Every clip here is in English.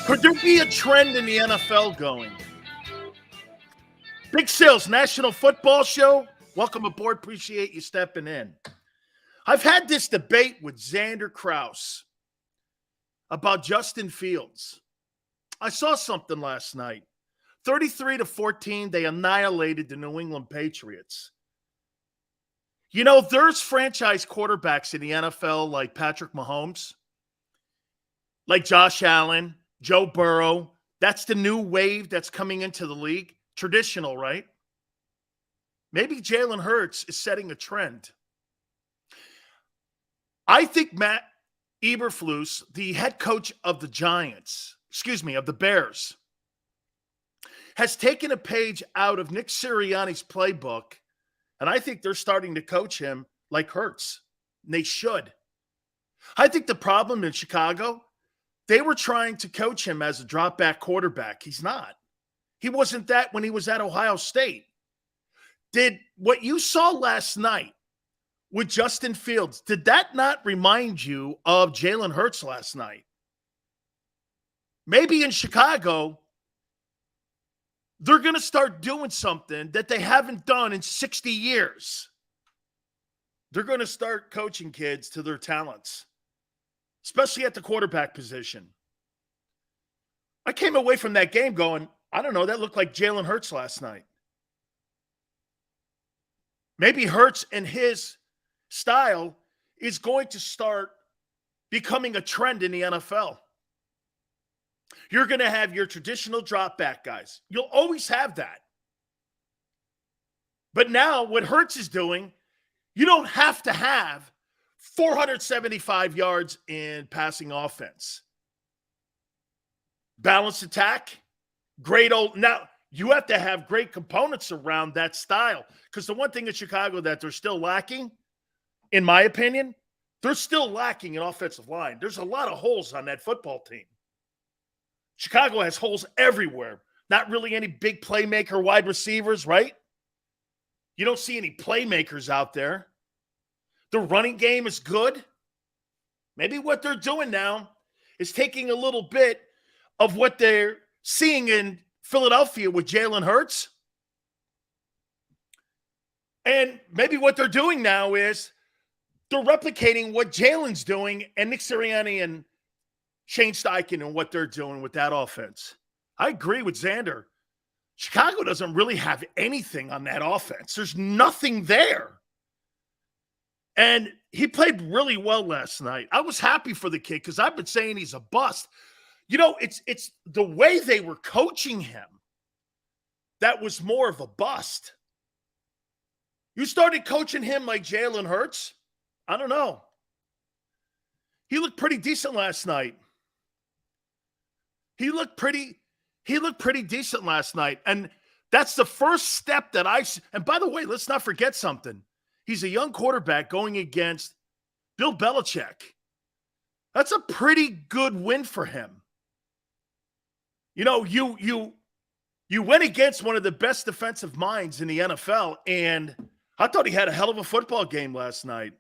Could there be a trend in the NFL going? Big Sales, National Football Show. Welcome aboard. Appreciate you stepping in. I've had this debate with Xander Kraus about Justin Fields. I saw something last night. 33-14, they annihilated the New England Patriots. You know, there's franchise quarterbacks in the NFL like Patrick Mahomes, like Josh Allen, Joe Burrow. That's the new wave that's coming into the league. Traditional, right? Maybe Jalen Hurts is setting a trend. I think Matt Eberflus, the head coach of the Bears, has taken a page out of Nick Sirianni's playbook, and I think they're starting to coach him like Hurts. And they should. I think the problem in Chicago, they were trying to coach him as a drop-back quarterback. He's not. He wasn't that when he was at Ohio State. Did what you saw last night with Justin Fields, did that not remind you of Jalen Hurts last night? Maybe in Chicago, they're going to start doing something that they haven't done in 60 years. They're going to start coaching kids to their talents, especially at the quarterback position. I came away from that game going, I don't know, that looked like Jalen Hurts last night. Maybe Hurts and his style is going to start becoming a trend in the NFL. You're going to have your traditional drop back guys. You'll always have that. But now what Hurts is doing, you don't have to have 475 yards in passing offense. Balanced attack, great old. Now, you have to have great components around that style. Because the one thing in Chicago that they're still lacking, in my opinion, they're still lacking an offensive line. There's a lot of holes on that football team. Chicago has holes everywhere. Not really any big playmaker wide receivers, right? You don't see any playmakers out there. The running game is good. Maybe what they're doing now is taking a little bit of what they're seeing in Philadelphia with Jalen Hurts. And maybe what they're doing now is they're replicating what Jalen's doing and Nick Sirianni and Shane Steichen and what they're doing with that offense. I agree with Xander. Chicago doesn't really have anything on that offense. There's nothing there. And he played really well last night. I was happy for the kid because I've been saying he's a bust. You know, it's the way they were coaching him that was more of a bust. You started coaching him like Jalen Hurts? I don't know. He looked pretty decent last night. He looked pretty decent last night. And that's the first step that and by the way, let's not forget something. He's a young quarterback going against Bill Belichick. That's a pretty good win for him. You know, you went against one of the best defensive minds in the NFL, and I thought he had a hell of a football game last night.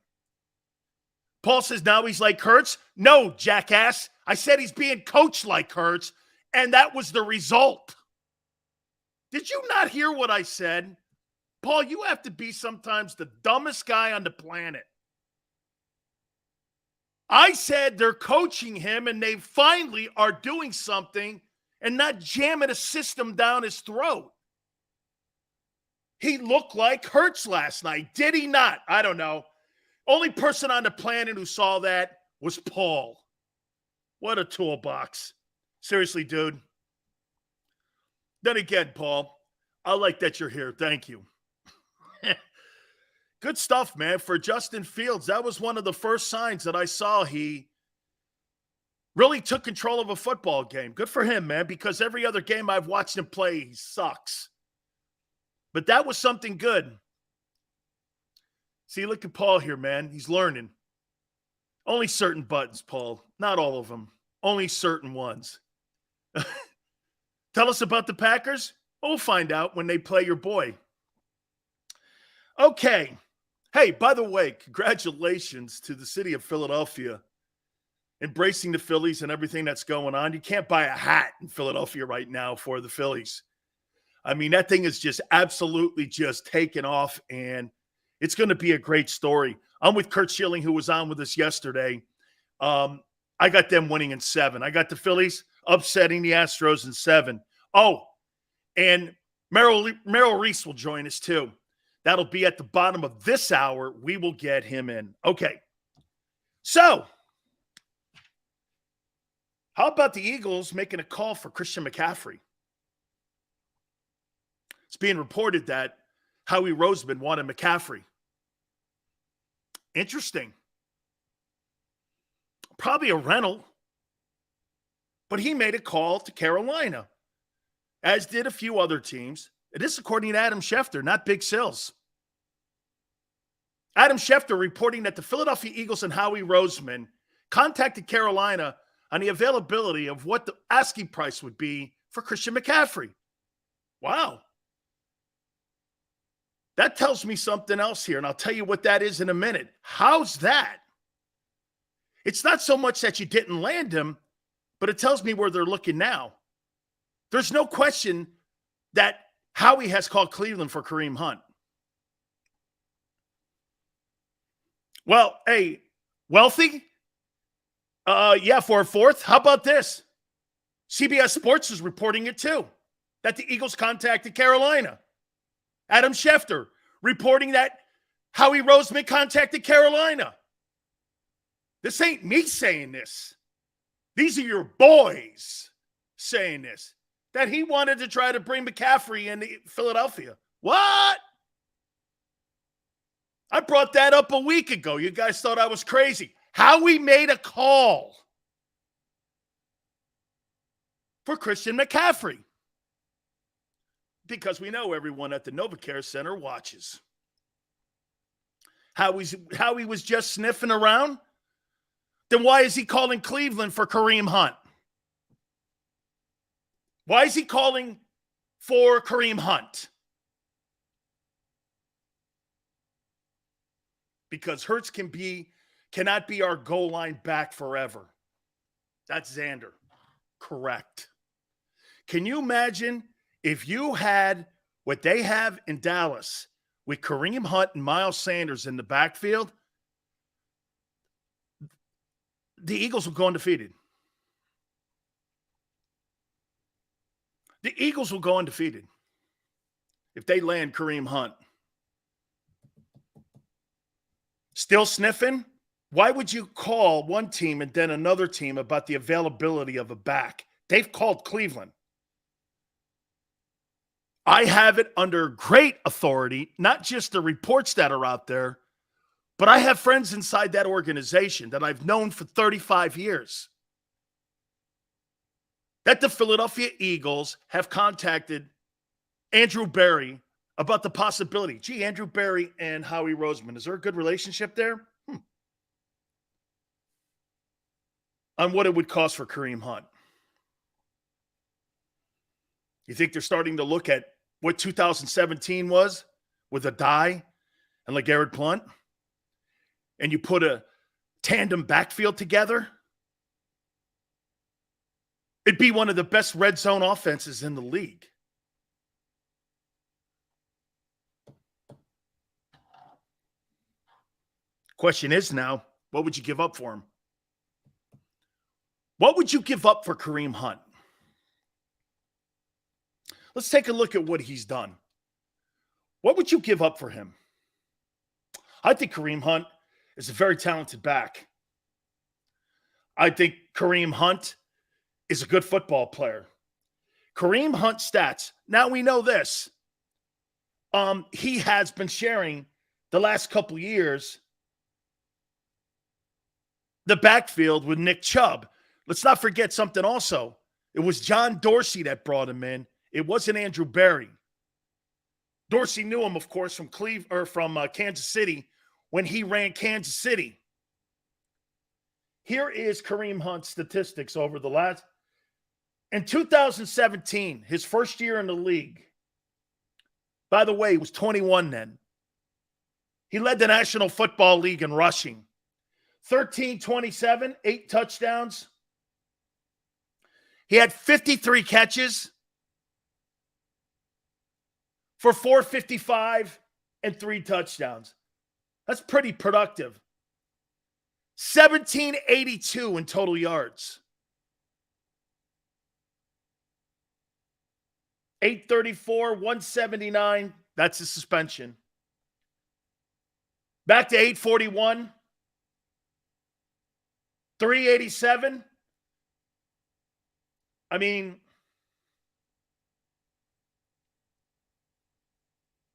Paul says now he's like Hurts. No, jackass. I said he's being coached like Hurts, and that was the result. Did you not hear what I said? Paul, you have to be sometimes the dumbest guy on the planet. I said they're coaching him, and they finally are doing something and not jamming a system down his throat. He looked like Hurts last night. Did he not? I don't know. Only person on the planet who saw that was Paul. What a toolbox. Seriously, dude. Then again, Paul, I like that you're here. Thank you. Good stuff, man. For Justin Fields, that was one of the first signs that I saw he really took control of a football game. Good for him, man, because every other game I've watched him play, he sucks. But that was something good. See, look at Paul here, man. He's learning. Only certain buttons, Paul. Not all of them. Only certain ones. Tell us about the Packers. We'll find out when they play your boy. Okay. Hey, by the way, congratulations to the city of Philadelphia. embracing the Phillies and everything that's going on. You can't buy a hat in Philadelphia right now for the Phillies. I mean, that thing is just absolutely just taken off, and it's going to be a great story. I'm with Kurt Schilling, who was on with us yesterday. I got them winning in 7. I got the Phillies upsetting the Astros in 7. Oh, and Merrill Reese will join us too. That'll be at the bottom of this hour. We will get him in. Okay. So, how about the Eagles making a call for Christian McCaffrey? It's being reported that Howie Roseman wanted McCaffrey. Interesting. Probably a rental. But he made a call to Carolina, as did a few other teams. It is according to Adam Schefter, not Big Sills. Adam Schefter reporting that the Philadelphia Eagles and Howie Roseman contacted Carolina on the availability of what the asking price would be for Christian McCaffrey. Wow. That tells me something else here, and I'll tell you what that is in a minute. How's that? It's not so much that you didn't land him, but it tells me where they're looking now. There's no question that Howie has called Cleveland for Kareem Hunt. Well, hey, wealthy? Yeah, for a fourth. How about this? CBS Sports is reporting it too, that the Eagles contacted Carolina. Adam Schefter reporting that Howie Roseman contacted Carolina. This ain't me saying this. These are your boys saying this. That he wanted to try to bring McCaffrey into Philadelphia. What? I brought that up a week ago. You guys thought I was crazy. Howie made a call for Christian McCaffrey. Because we know everyone at the NovaCare Center watches. Howie was just sniffing around? Then why is he calling Cleveland for Kareem Hunt? Why is he calling for Kareem Hunt? Because Hurts cannot be our goal line back forever. That's Xander. Correct. Can you imagine if you had what they have in Dallas with Kareem Hunt and Miles Sanders in the backfield? The Eagles will go undefeated. The Eagles will go undefeated if they land Kareem Hunt. Still sniffing? Why would you call one team and then another team about the availability of a back? They've called Cleveland. I have it under great authority, not just the reports that are out there, but I have friends inside that organization that I've known for 35 years. That the Philadelphia Eagles have contacted Andrew Berry about the possibility. Gee, Andrew Berry and Howie Roseman, is there a good relationship there? On what it would cost for Kareem Hunt. You think they're starting to look at what 2017 was with a die and LeGarrette Blount? And you put a tandem backfield together? It'd be one of the best red zone offenses in the league. Question is now, what would you give up for him? What would you give up for Kareem Hunt? Let's take a look at what he's done. What would you give up for him? I think Kareem Hunt is a very talented back. I think Kareem Hunt is a good football player. Kareem Hunt stats. Now we know this. He has been sharing the last couple of years the backfield with Nick Chubb. Let's not forget something also. It was John Dorsey that brought him in. It wasn't Andrew Berry. Dorsey knew him, of course, from Kansas City when he ran Kansas City. Here is Kareem Hunt's statistics over the last. In 2017, his first year in the league, by the way, he was 21 then. He led the National Football League in rushing. 13-27, 8 touchdowns. He had 53 catches for 455 and 3 touchdowns. That's pretty productive. 1782 in total yards. 834, 179. That's a suspension. Back to 841. 387. I mean,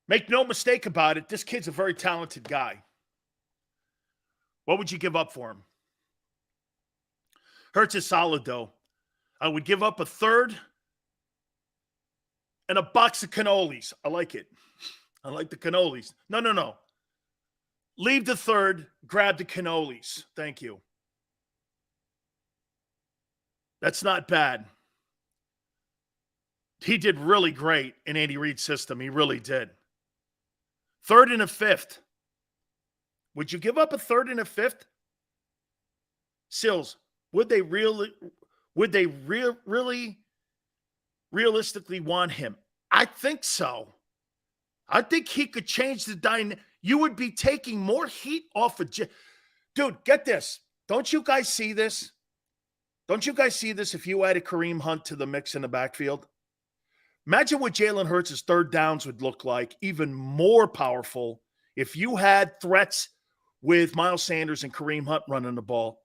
make no mistake about it, this kid's a very talented guy. What would you give up for him? Hurts is solid, though. I would give up a third and a box of cannolis. I like it. I like the cannolis. No. Leave the third, grab the cannolis. Thank you. That's not bad. He did really great in Andy Reid's system. He really did. Third and a fifth. Would you give up a third and a fifth? Sills, would they really realistically want him? I think so. I think he could change the dynamic. You would be taking more heat off of dude, get this. Don't you guys see this? Don't you guys see this if you added Kareem Hunt to the mix in the backfield? Imagine what Jalen Hurts' third downs would look like, even more powerful if you had threats with Miles Sanders and Kareem Hunt running the ball.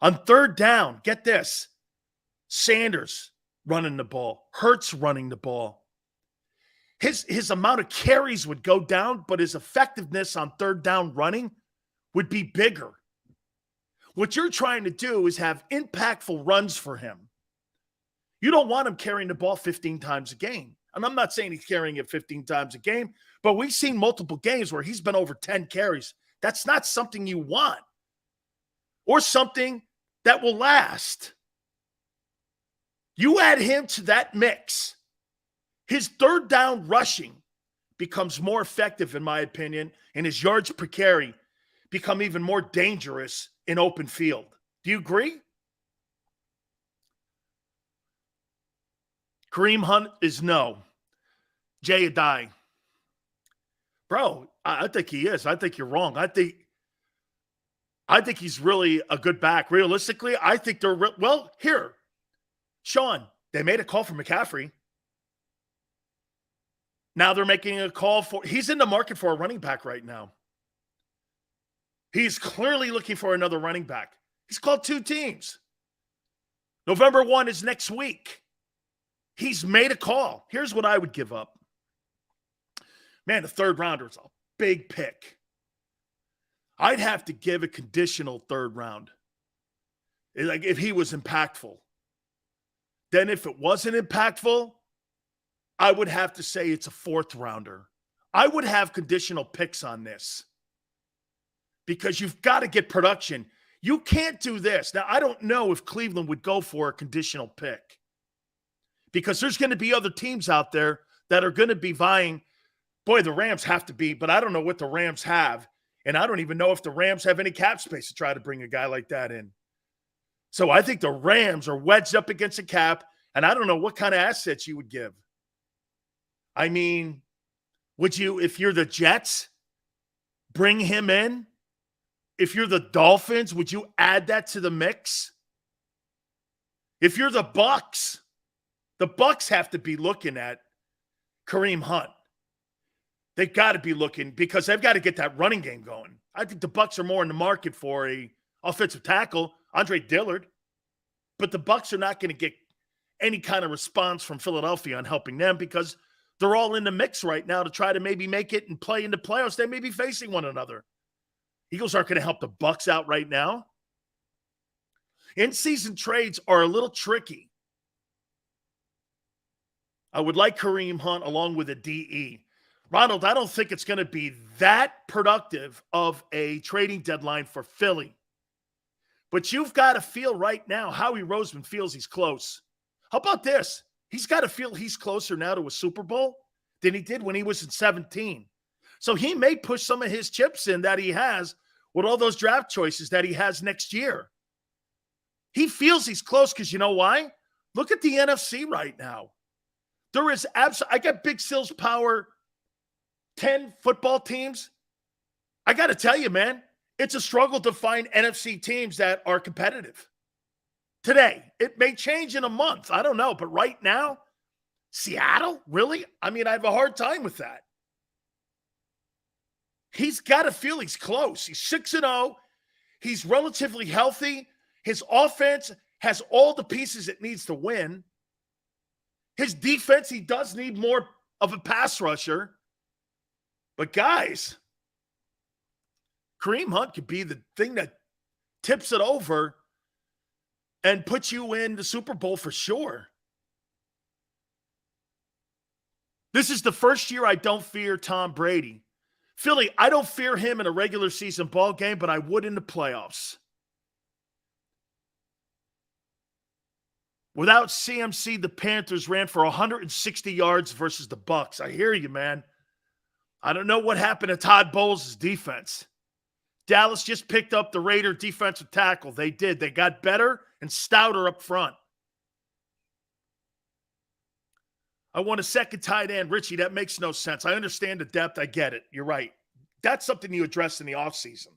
On third down, get this, Sanders running the ball, Hurts running the ball. His amount of carries would go down, but his effectiveness on third down running would be bigger. What you're trying to do is have impactful runs for him. You don't want him carrying the ball 15 times a game. And I'm not saying he's carrying it 15 times a game, but we've seen multiple games where he's been over 10 carries. That's not something you want or something that will last. You add him to that mix, his third down rushing becomes more effective, in my opinion, and his yards per carry become even more dangerous in open field. Do you agree? Kareem Hunt is no. Jay Adai. Bro, I think he is. I think you're wrong. I think he's really a good back. Realistically, I think they're well, here. Sean, they made a call for McCaffrey. Now they're making a call for he's in the market for a running back right now. He's clearly looking for another running back. He's called 2 teams. November 1 is next week. He's made a call. Here's what I would give up. Man, the third rounder is a big pick. I'd have to give a conditional third round. Like if he was impactful. Then if it wasn't impactful, I would have to say it's a 4th rounder. I would have conditional picks on this. Because you've got to get production. You can't do this. Now, I don't know if Cleveland would go for a conditional pick. Because there's going to be other teams out there that are going to be vying. Boy, the Rams have to be, but I don't know what the Rams have. And I don't even know if the Rams have any cap space to try to bring a guy like that in. So I think the Rams are wedged up against the cap, and I don't know what kind of assets you would give. I mean, would you, if you're the Jets, bring him in? If you're the Dolphins, would you add that to the mix? If you're the Bucks have to be looking at Kareem Hunt. They've got to be looking because they've got to get that running game going. I think the Bucks are more in the market for a offensive tackle, Andre Dillard. But the Bucks are not going to get any kind of response from Philadelphia on helping them because they're all in the mix right now to try to maybe make it and play in the playoffs. They may be facing one another. Eagles aren't going to help the Bucks out right now. In-season trades are a little tricky. I would like Kareem Hunt along with a DE. Ronald, I don't think it's going to be that productive of a trading deadline for Philly. But you've got to feel right now, Howie Roseman feels he's close. How about this? He's got to feel he's closer now to a Super Bowl than he did when he was in 17. So he may push some of his chips in that he has with all those draft choices that he has next year. He feels he's close because you know why? Look at the NFC right now. There is I got Big Sil's Power 10 football teams. I got to tell you, man, it's a struggle to find NFC teams that are competitive. Today, it may change in a month. I don't know. But right now, Seattle? Really? I mean, I have a hard time with that. He's got to feel he's close. He's 6-0. He's relatively healthy. His offense has all the pieces it needs to win. His defense, he does need more of a pass rusher. But guys, Kareem Hunt could be the thing that tips it over and puts you in the Super Bowl for sure. This is the first year I don't fear Tom Brady. Philly, I don't fear him in a regular season ball game, but I would in the playoffs. Without CMC, the Panthers ran for 160 yards versus the Bucs. I hear you, man. I don't know what happened to Todd Bowles' defense. Dallas just picked up the Raider defensive tackle. They did. They got better and stouter up front. I want a second tight end. Richie, that makes no sense. I understand the depth. I get it. You're right. That's something you address in the offseason.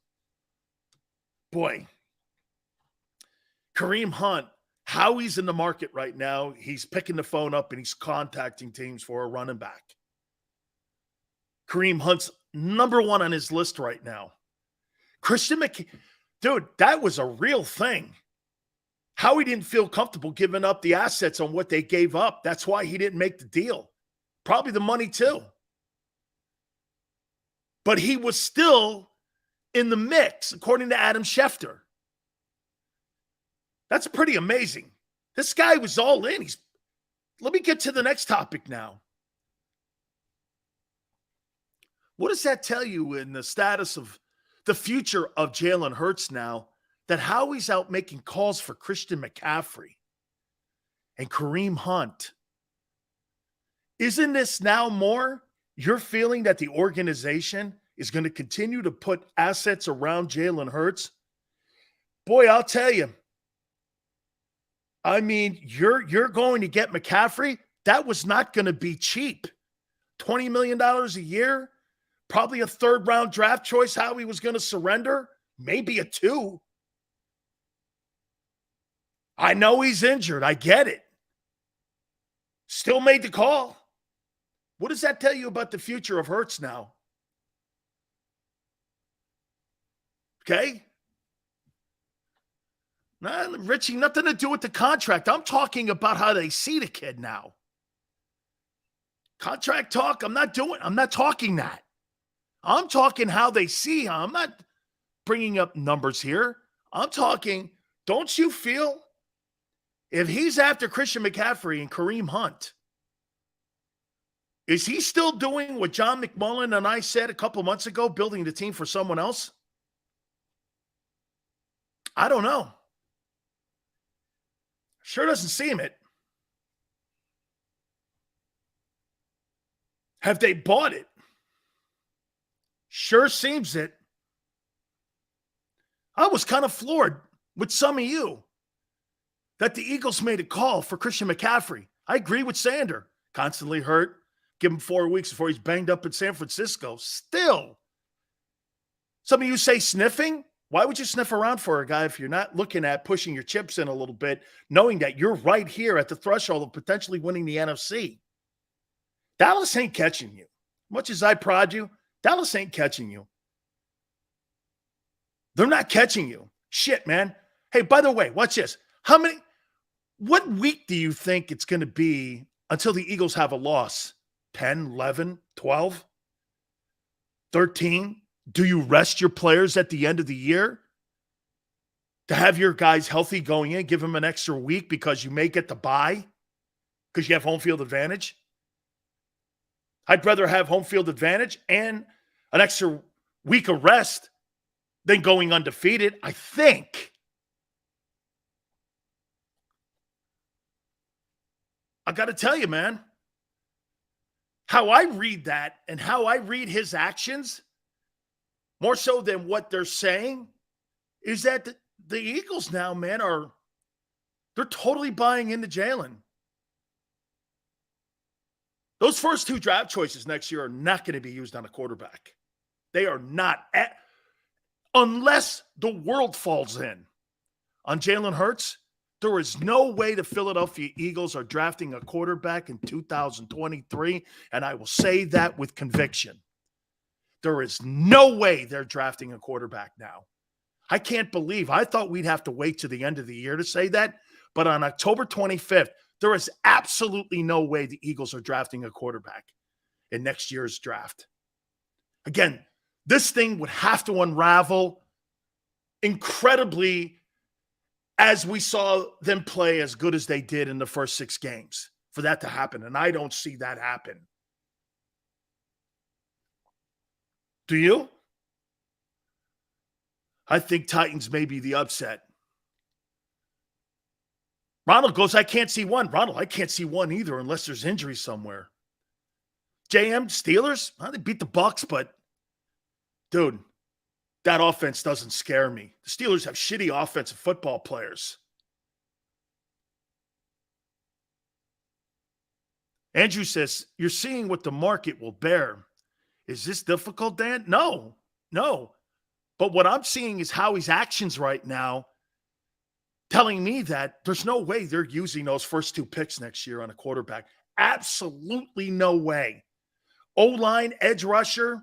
Boy, Kareem Hunt, Howie's in the market right now. He's picking the phone up and he's contacting teams for a running back. Kareem Hunt's number one on his list right now. Christian McCaffrey, dude, that was a real thing. Howie didn't feel comfortable giving up the assets on what they gave up. That's why he didn't make the deal. Probably the money too. But he was still in the mix, according to Adam Schefter. That's pretty amazing. This guy was all in. Let me get to the next topic now. What does that tell you in the status of the future of Jalen Hurts now that Howie's out making calls for Christian McCaffrey and Kareem Hunt? Isn't this now more your feeling that the organization is going to continue to put assets around Jalen Hurts? Boy, I'll tell you. I mean, you're going to get McCaffrey. That was not going to be cheap. $20 million a year. Probably a third-round draft choice Howie was going to surrender. Maybe a 2. I know he's injured. I get it. Still made the call. What does that tell you about the future of Hurts now? Okay? Nah, Richie, nothing to do with the contract. I'm talking about how they see the kid now. Contract talk, I'm not talking that. I'm talking how they see him. I'm not bringing up numbers here. I'm talking, don't you feel if he's after Christian McCaffrey and Kareem Hunt, is he still doing what John McMullen and I said a couple months ago, building the team for someone else? I don't know. Sure doesn't seem it. Have they bought it? Sure seems it. I was kind of floored with some of you that the Eagles made a call for Christian McCaffrey. I agree with Sander. Constantly hurt. Give him 4 weeks before he's banged up in San Francisco. Still. Some of you say sniffing. Why would you sniff around for a guy if you're not looking at pushing your chips in a little bit, knowing that you're right here at the threshold of potentially winning the NFC? Dallas ain't catching you. Much as I prod you, Dallas ain't catching you. They're not catching you. Shit, man. Hey, by the way, watch this. What week do you think it's going to be until the Eagles have a loss? 10, 11, 12, 13? Do you rest your players at the end of the year to have your guys healthy going in, give them an extra week because you may get the bye because you have home field advantage? I'd rather have home field advantage and an extra week of rest than going undefeated, I think. I got to tell you, man, how I read that and how I read his actions, more so than what they're saying, is that the Eagles now, man, they're totally buying into Jalen. Those first two draft choices next year are not going to be used on a quarterback. They are not, unless the world falls in on Jalen Hurts. There is no way the Philadelphia Eagles are drafting a quarterback in 2023, and I will say that with conviction. There is no way they're drafting a quarterback now. I can't believe. I thought we'd have to wait to the end of the year to say that, but on October 25th, there is absolutely no way the Eagles are drafting a quarterback in next year's draft. Again, this thing would have to unravel incredibly as we saw them play as good as they did in the first 6 games for that to happen, and I don't see that happen. Do you? I think Titans may be the upset. Ronald goes, I can't see one. Ronald, I can't see one either unless there's injury somewhere. JM, Steelers? Well, they beat the Bucs, but dude, that offense doesn't scare me. The Steelers have shitty offensive football players. Andrew says, you're seeing what the market will bear. Is this difficult, Dan? No. But what I'm seeing is Howie's actions right now telling me that there's no way they're using those first 2 picks next year on a quarterback. Absolutely no way. O-line, edge rusher,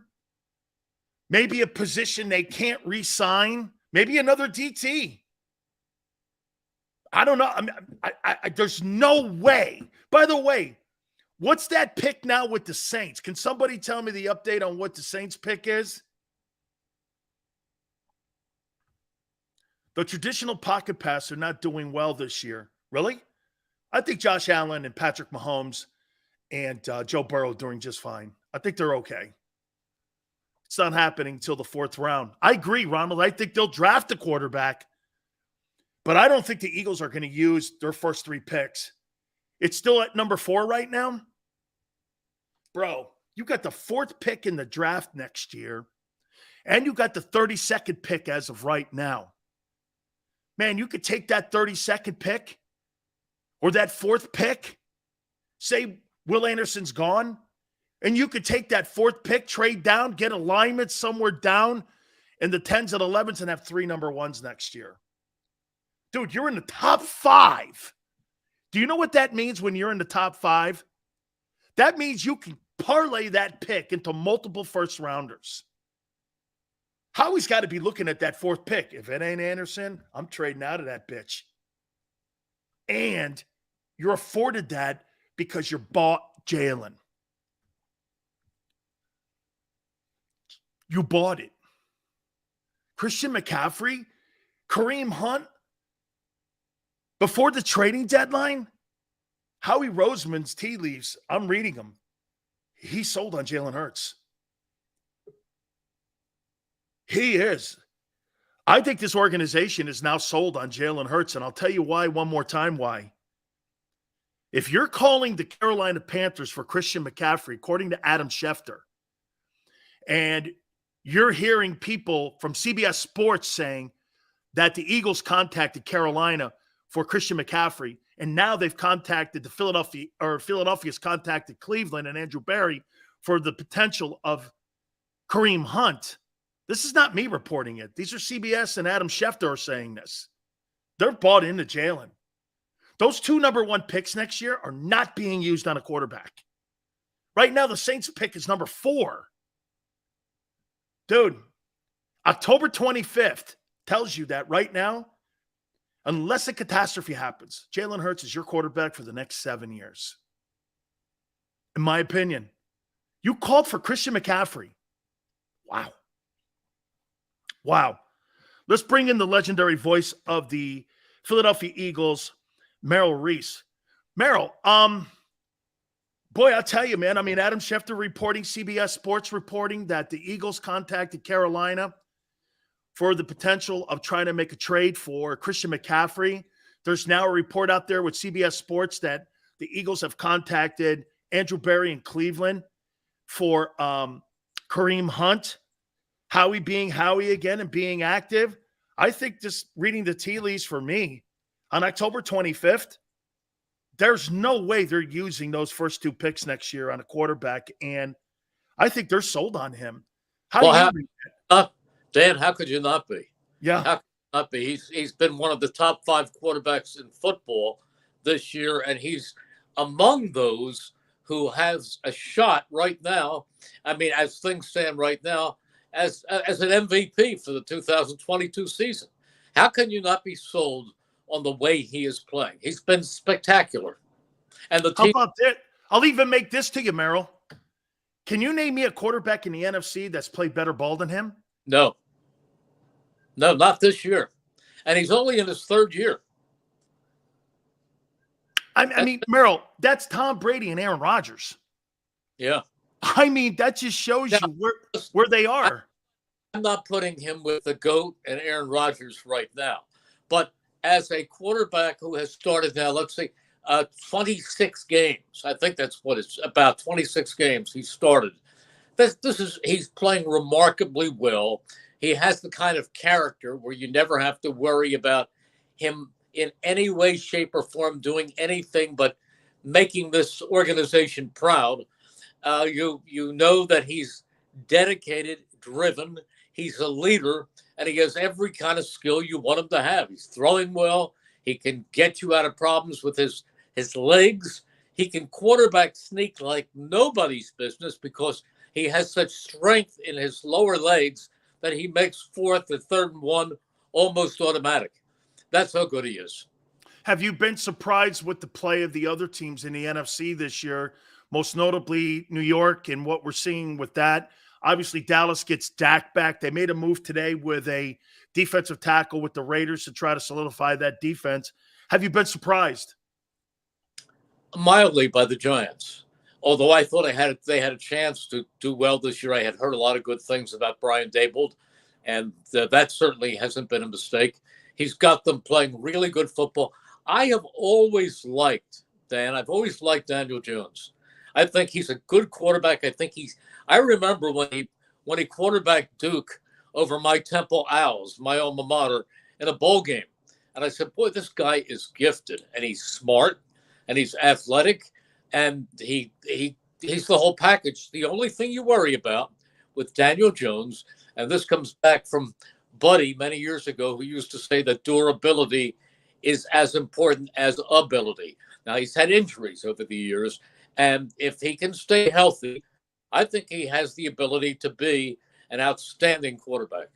maybe a position they can't re-sign, maybe another DT. I don't know. There's no way. By the way, what's that pick now with the Saints? Can somebody tell me the update on what the Saints pick is? The traditional pocket passer not doing well this year. Really? I think Josh Allen and Patrick Mahomes and Joe Burrow doing just fine. I think they're okay. It's not happening until the 4th round. I agree, Ronald. I think they'll draft a quarterback, but I don't think the Eagles are going to use their first 3 picks. It's still at number 4 right now. Bro, you got the 4th pick in the draft next year, and you got the 32nd pick as of right now. Man, you could take that 32nd pick or that 4th pick, say Will Anderson's gone, and you could take that 4th pick, trade down, get alignment somewhere down in the 10s and 11s and have 3 number 1s next year. Dude, you're in the top 5. Do you know what that means when you're in the top 5? That means you can parlay that pick into multiple first-rounders. Howie's got to be looking at that 4th pick. If it ain't Anderson, I'm trading out of that bitch. And you're afforded that because you bought Jalen. You bought it. Christian McCaffrey, Kareem Hunt, before the trading deadline, Howie Roseman's tea leaves, I'm reading them. He sold on Jalen Hurts. He is. I think this organization is now sold on Jalen Hurts, and I'll tell you why one more time why. If you're calling the Carolina Panthers for Christian McCaffrey, according to Adam Schefter, and you're hearing people from CBS Sports saying that the Eagles contacted Carolina for Christian McCaffrey, and now they've contacted Philadelphia's contacted Cleveland and Andrew Berry for the potential of Kareem Hunt. This is not me reporting it. These are CBS and Adam Schefter are saying this. They're bought into Jalen. Those 2 number 1 picks next year are not being used on a quarterback. Right now, the Saints pick is number 4. Dude, October 25th tells you that right now, unless a catastrophe happens, Jalen Hurts is your quarterback for the next 7 years. In my opinion, you called for Christian McCaffrey. Wow. Let's bring in the legendary voice of the Philadelphia Eagles, Merrill Reese. Merrill, boy, I'll tell you, man, Adam Schefter reporting, CBS Sports reporting that the Eagles contacted Carolina for the potential of trying to make a trade for Christian McCaffrey. There's now a report out there with CBS Sports that the Eagles have contacted Andrew Berry in Cleveland for Kareem Hunt. Howie being Howie again and being active, I think just reading the tea leaves for me, on October 25th, there's no way they're using those first 2 picks next year on a quarterback, and I think they're sold on him. How do you read that? Dan, how could you not be? Yeah. How could you not be? He's been one of the top 5 quarterbacks in football this year, and he's among those who has a shot right now. I mean, as things stand right now, as an MVP for the 2022 season. How can you not be sold on the way he is playing? He's been spectacular. And the team. How about that? I'll even make this to you, Merrill. Can you name me a quarterback in the NFC that's played better ball than him? No, not this year. And he's only in his 3rd year. I mean, Merrill, that's Tom Brady and Aaron Rodgers. Yeah. I mean, that just shows you where they are. I'm not putting him with the GOAT and Aaron Rodgers right now. But as a quarterback who has started now, let's see, 26 games. I think that's what it's about, 26 games he started. He's playing remarkably well. He has the kind of character where you never have to worry about him in any way, shape, or form doing anything but making this organization proud. You know that he's dedicated, driven. He's a leader, and he has every kind of skill you want him to have. He's throwing well. He can get you out of problems with his legs. He can quarterback sneak like nobody's business because he has such strength in his lower legs that he makes 4th and 3rd and 1 almost automatic. That's how good he is. Have you been surprised with the play of the other teams in the NFC this year, most notably New York, and what we're seeing with that? Obviously, Dallas gets Dak back. They made a move today with a defensive tackle with the Raiders to try to solidify that defense. Have you been surprised? Mildly by the Giants. Although I thought they had a chance to do well this year. I had heard a lot of good things about Brian Daboll, and that certainly hasn't been a mistake. He's got them playing really good football. I have always liked, I've always liked Daniel Jones. I think he's a good quarterback. I remember when he quarterbacked Duke over my Temple Owls, my alma mater, in a bowl game. And I said, boy, this guy is gifted, and he's smart, and he's athletic, and he's the whole package. The only thing you worry about with Daniel Jones, and this comes back from Buddy many years ago, who used to say that durability is as important as ability. Now, he's had injuries over the years, and if he can stay healthy, I think he has the ability to be an outstanding quarterback.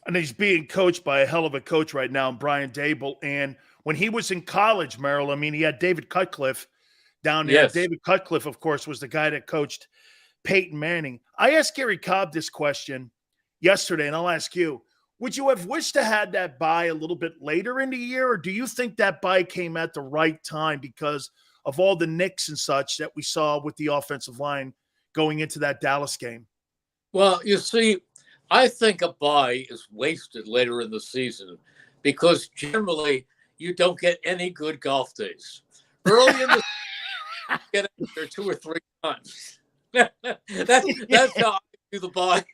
And he's being coached by a hell of a coach right now, Brian Daboll. And when he was in college, Merrill, I mean, he had David Cutcliffe down there. Yes. David Cutcliffe, of course, was the guy that coached Peyton Manning. I asked Gary Cobb this question yesterday, and I'll ask you. Would you have wished to have that bye a little bit later in the year, or do you think that bye came at the right time because of all the nicks and such that we saw with the offensive line going into that Dallas game? Well, you see, I think a bye is wasted later in the season because generally you don't get any good golf days. Early in the season, you get it there 2 or 3 times. That's how I do the bye.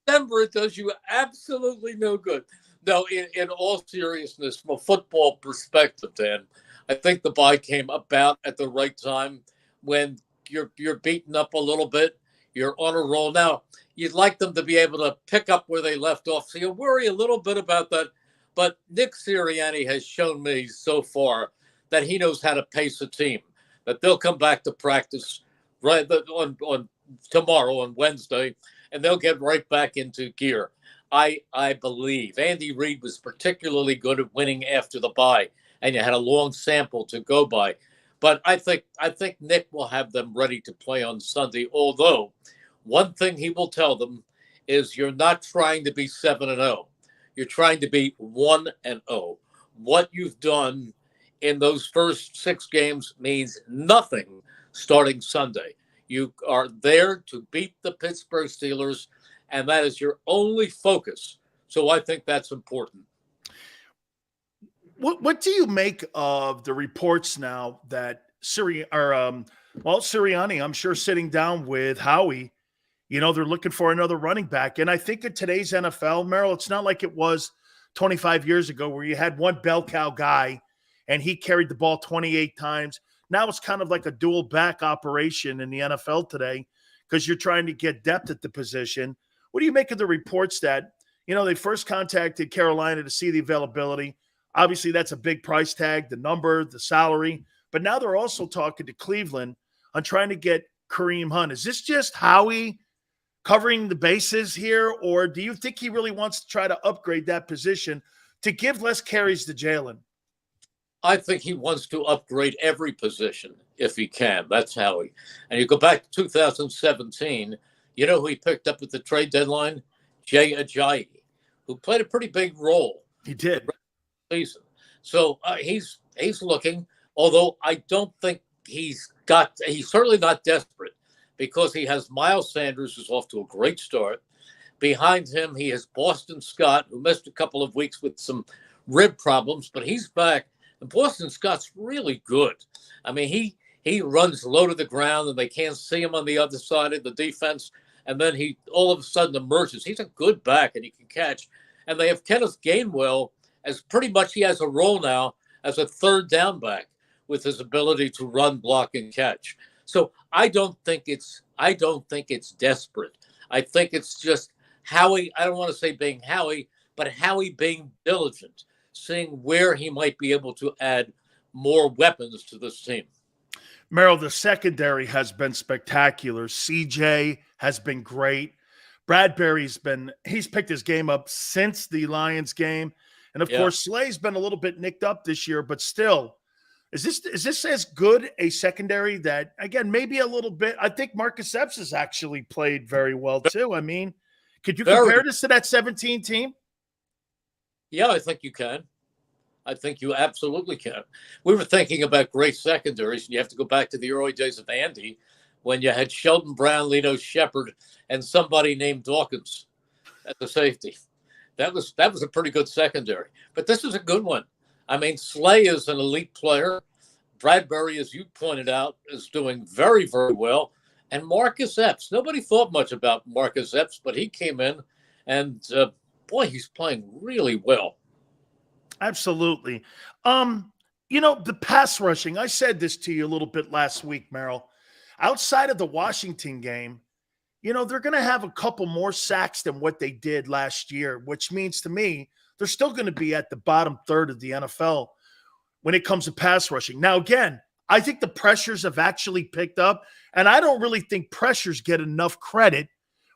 December, it does you absolutely no good. No, in all seriousness, from a football perspective, Dan, I think the bye came about at the right time when you're beaten up a little bit. You're on a roll. Now, you'd like them to be able to pick up where they left off. So you worry a little bit about that. But Nick Sirianni has shown me so far that he knows how to pace a team, that they'll come back to practice right on tomorrow, on Wednesday, and they'll get right back into gear. I believe Andy Reid was particularly good at winning after the bye, and you had a long sample to go by. But I think Nick will have them ready to play on Sunday, although one thing he will tell them is you're not trying to be 7-0. You're trying to be 1-0. What you've done in those first 6 games means nothing starting Sunday. You are there to beat the Pittsburgh Steelers, and that is your only focus. So I think that's important. What do you make of the reports now that Sirianni, I'm sure, sitting down with Howie, They're looking for another running back. And I think in today's NFL, Merrill, it's not like it was 25 years ago where you had one bell cow guy and he carried the ball 28 times. Now it's kind of like a dual back operation in the NFL today because you're trying to get depth at the position. What do you make of the reports that, they first contacted Carolina to see the availability? Obviously, that's a big price tag, the number, the salary. But now they're also talking to Cleveland on trying to get Kareem Hunt. Is this just Howie covering the bases here, or do you think he really wants to try to upgrade that position to give less carries to Jalen? I think he wants to upgrade every position if he can. That's Howie. And you go back to 2017, you know who he picked up at the trade deadline? Jay Ajayi, who played a pretty big role. He did. Season. So he's looking, although I don't think he's certainly not desperate because he has Miles Sanders, who's off to a great start. Behind him, he has Boston Scott, who missed a couple of weeks with some rib problems, but he's back. And Boston Scott's really good. I mean, he runs low to the ground, and they can't see him on the other side of the defense. And then he all of a sudden emerges. He's a good back, and he can catch. And they have Kenneth Gainwell as pretty much he has a role now as a third down back with his ability to run, block, and catch. So I don't think it's desperate. I think it's just Howie. I don't want to say being Howie, but Howie being diligent, seeing where he might be able to add more weapons to this team. Merrill, the secondary has been spectacular. CJ has been great. He's picked his game up since the Lions game. And of course, Slay's been a little bit nicked up this year, but still, is this as good a secondary that, again, maybe a little bit? I think Marcus Epps has actually played very well too. I mean, could you compare this to that 17 team? Yeah, I think you can. I think you absolutely can. We were thinking about great secondaries, and you have to go back to the early days of Andy when you had Sheldon Brown, Leno Shepard, and somebody named Dawkins at the safety. That was a pretty good secondary. But this is a good one. I mean, Slay is an elite player. Bradbury, as you pointed out, is doing very, very well. And Marcus Epps. Nobody thought much about Marcus Epps, but he came in, and boy, he's playing really well. Absolutely. The pass rushing, I said this to you a little bit last week, Merrill. Outside of the Washington game, they're going to have a couple more sacks than what they did last year, which means to me they're still going to be at the bottom third of the NFL when it comes to pass rushing. Now, again, I think the pressures have actually picked up, and I don't really think pressures get enough credit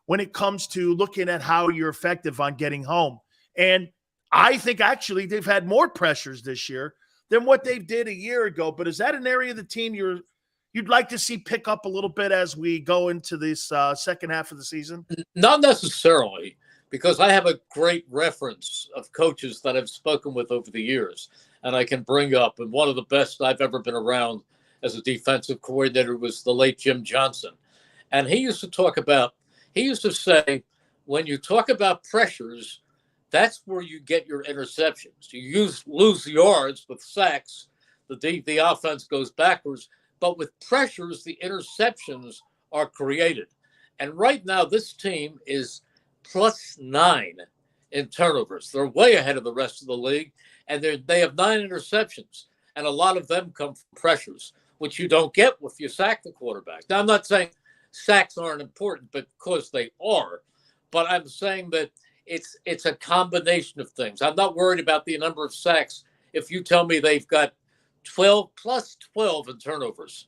when it comes to looking at how you're effective on getting home. And I think actually they've had more pressures this year than what they did a year ago. But is that an area of the team you'd like to see pick up a little bit as we go into this second half of the season? Not necessarily, because I have a great reference of coaches that I've spoken with over the years, and I can bring up. And one of the best I've ever been around as a defensive coordinator was the late Jim Johnson. And he used to say, when you talk about pressures, that's where you get your interceptions. You lose yards with sacks. The offense goes backwards. But with pressures, the interceptions are created. And right now, this team is +9 in turnovers. They're way ahead of the rest of the league. And they have 9 interceptions. And a lot of them come from pressures, which you don't get if you sack the quarterback. Now, I'm not saying sacks aren't important, because they are. But I'm saying that it's a combination of things. I'm not worried about the number of sacks if you tell me they've got 12 plus 12 in turnovers.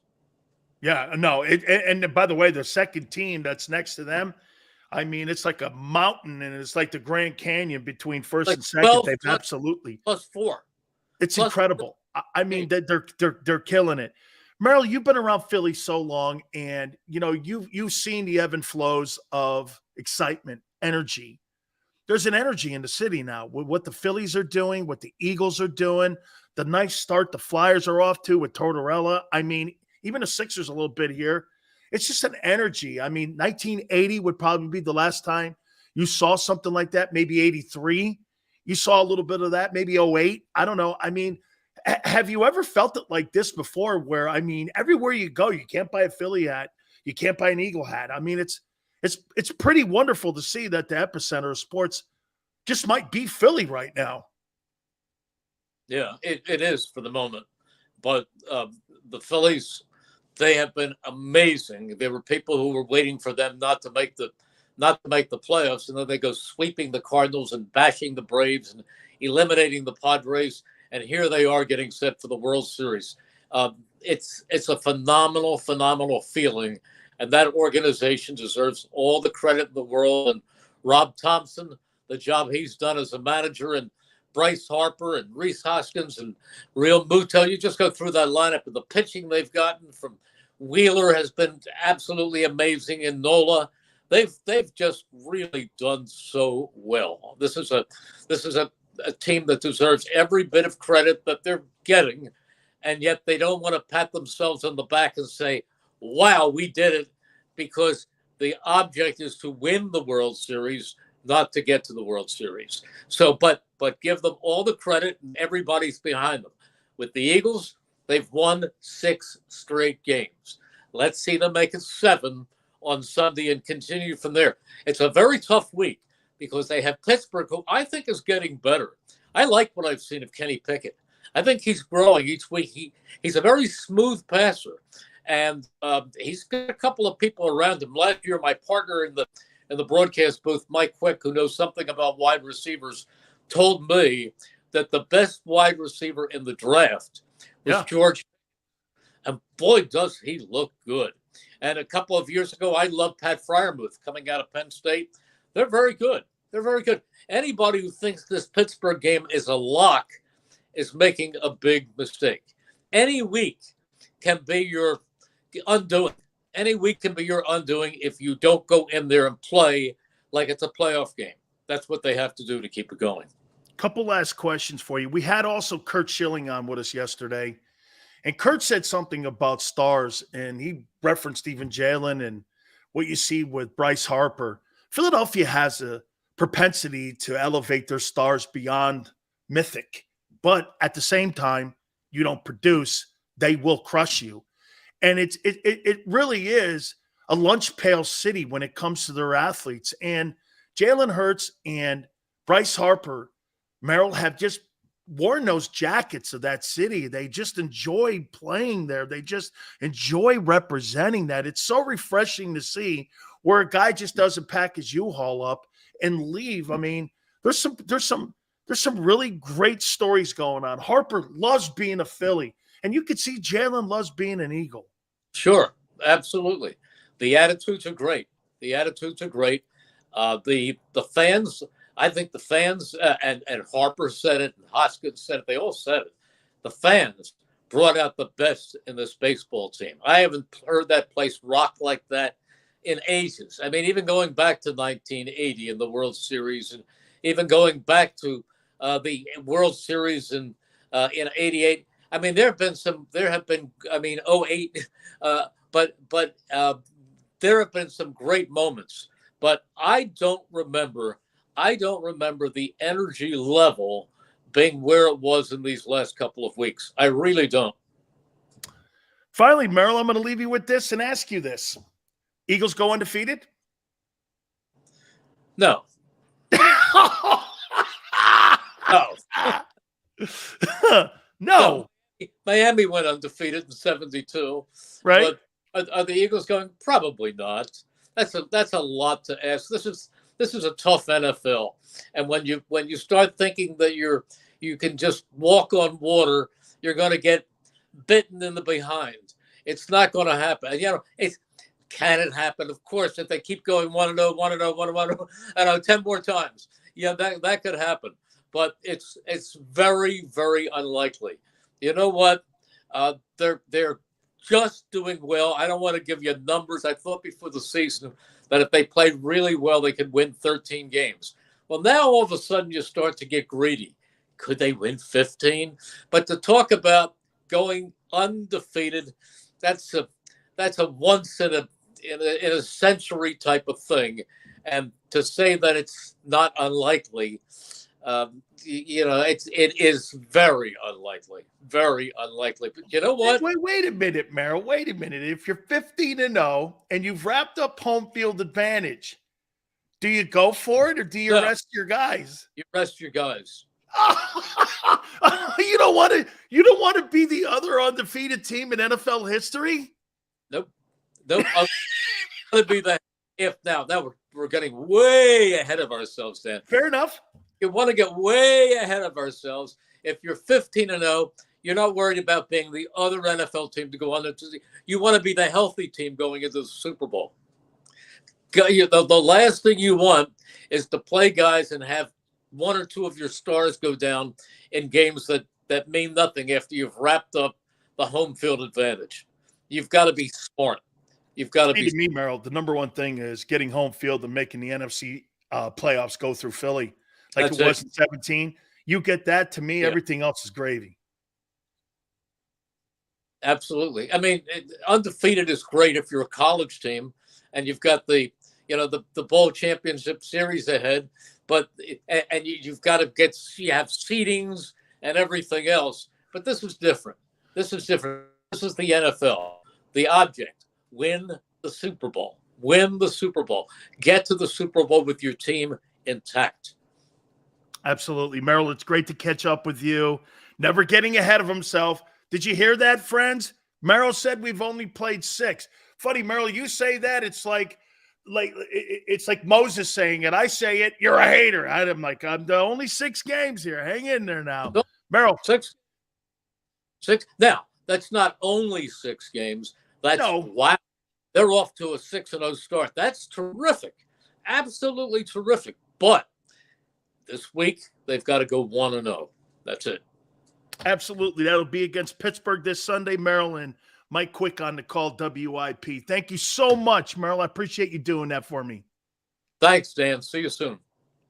Yeah, no. And by the way, the second team that's next to them, I mean, it's like a mountain, and it's like the Grand Canyon between first and second. They've absolutely +4. It's incredible. I mean, they're killing it. Merrill, you've been around Philly so long, and you've seen the ebb and flows of excitement, energy. There's an energy in the city now with what the Phillies are doing, what the Eagles are doing, the nice start the Flyers are off to with Tortorella. I mean, even the Sixers a little bit here. It's just an energy. I mean, 1980 would probably be the last time you saw something like that. Maybe 83. You saw a little bit of that. Maybe 08. I don't know. I mean, have you ever felt it like this before where, I mean, everywhere you go, you can't buy a Philly hat. You can't buy an Eagle hat. I mean, it's pretty wonderful to see that the epicenter of sports just might be Philly right now. Yeah, it is for the moment. But the Phillies, they have been amazing. There were people who were waiting for them not to make the playoffs, and then they go sweeping the Cardinals and bashing the Braves and eliminating the Padres, and here they are getting set for the World Series. It's a phenomenal feeling, and that organization deserves all the credit in the world. And Rob Thompson, the job he's done as a manager, and Bryce Harper and Reese Hoskins and Real Muto. You just go through that lineup, and the pitching they've gotten from Wheeler has been absolutely amazing. And Nola, they've just really done so well. This is a team that deserves every bit of credit that they're getting, and yet they don't want to pat themselves on the back and say, "Wow, we did it," because the object is to win the World Series, not to get to the World Series. So, but give them all the credit, and everybody's behind them. With the Eagles, they've won 6 straight games. Let's see them make it 7 on Sunday and continue from there. It's a very tough week because they have Pittsburgh, who I think is getting better. I like what I've seen of Kenny Pickett. I think he's growing each week. He's a very smooth passer, and he's got a couple of people around him. Last year, my partner in the broadcast booth, Mike Quick, who knows something about wide receivers, told me that the best wide receiver in the draft was George. And boy, does he look good. And a couple of years ago, I loved Pat Fryermuth coming out of Penn State. They're very good. They're very good. Anybody who thinks this Pittsburgh game is a lock is making a big mistake. Any week can be your undoing. Any week can be your undoing if you don't go in there and play like it's a playoff game. That's what they have to do to keep it going. Couple last questions for you. We had also Kurt Schilling on with us yesterday, and Kurt said something about stars, and he referenced even Jalen and what you see with Bryce Harper. Philadelphia has a propensity to elevate their stars beyond mythic, but at the same time, you don't produce, they will crush you. And it really is a lunch pail city when it comes to their athletes. And Jalen Hurts and Bryce Harper, Merrill, have just worn those jackets of that city. They just enjoy playing there. They just enjoy representing that. It's so refreshing to see where a guy just doesn't pack his U-Haul up and leave. I mean, there's some really great stories going on. Harper loves being a Philly, and you could see Jalen loves being an Eagle. Sure, absolutely. The attitudes are great. The fans, I think the fans, and Harper said it, and Hoskins said it, they all said it. The fans brought out the best in this baseball team. I haven't heard that place rock like that in ages. I mean, even going back to 1980 in the World Series, and even going back to the World Series in '88. I mean, there have been, '08, but there have been some great moments. But I don't remember the energy level being where it was in these last couple of weeks. I really don't. Finally, Merrill, I'm going to leave you with this and ask you this. Eagles go undefeated? No. No. Miami went undefeated in 72. Right. But are the Eagles going? Probably not. That's a lot to ask. This is a tough NFL. And when you start thinking that you can just walk on water, you're going to get bitten in the behind. It's not going to happen. Can it happen? Of course, if they keep going 1-0, 1-0, 1-0, 1-0, 10 more times. Yeah, that could happen. But it's very, very unlikely. You know what? They're just doing well. I don't want to give you numbers. I thought before the season that if they played really well, they could win 13 games. Well, now all of a sudden you start to get greedy. Could they win 15? But to talk about going undefeated, that's a once in a century type of thing. And to say that it's not unlikely, It is very unlikely, very unlikely. But you know what? Wait a minute, Merrill. Wait a minute. If you're 15-0 and you've wrapped up home field advantage, do you go for it or do you rest your guys? You rest your guys. You don't want to be the other undefeated team in NFL history? Nope. I'm going to be the if now. Now we're getting way ahead of ourselves, Dan. Fair enough. You want to get way ahead of ourselves. If you're 15-0, you're not worried about being the other NFL team to go on. You want to be the healthy team going into the Super Bowl. The last thing you want is to play guys and have one or two of your stars go down in games that mean nothing after you've wrapped up the home field advantage. You've got to be smart. You've got to be. To me, Merrill, the number one thing is getting home field and making the NFC playoffs go through Philly like it was in 17. You get that, to me, everything else is gravy. Absolutely. I mean, undefeated is great if you're a college team and you've got the bowl championship series ahead, but you've got to you have seedings and everything else. But this is different. This is the NFL. The object: win the Super Bowl. Win the Super Bowl. Get to the Super Bowl with your team intact. Absolutely, Merrill. It's great to catch up with you. Never getting ahead of himself. Did you hear that, friends? Merrill said we've only played 6. Funny, Merrill, you say that, it's like Moses saying it. I say it, you're a hater. I'm like, I'm the only 6 games here. Hang in there now. No, Merrill. 6. Now, that's not only 6 games. Wow. They're off to a 6-0 start. That's terrific. Absolutely terrific. But this week, they've got to go 1-0. That's it. Absolutely. That'll be against Pittsburgh this Sunday, Merrill, and Mike Quick on the call, WIP. Thank you so much, Merrill. I appreciate you doing that for me. Thanks, Dan. See you soon.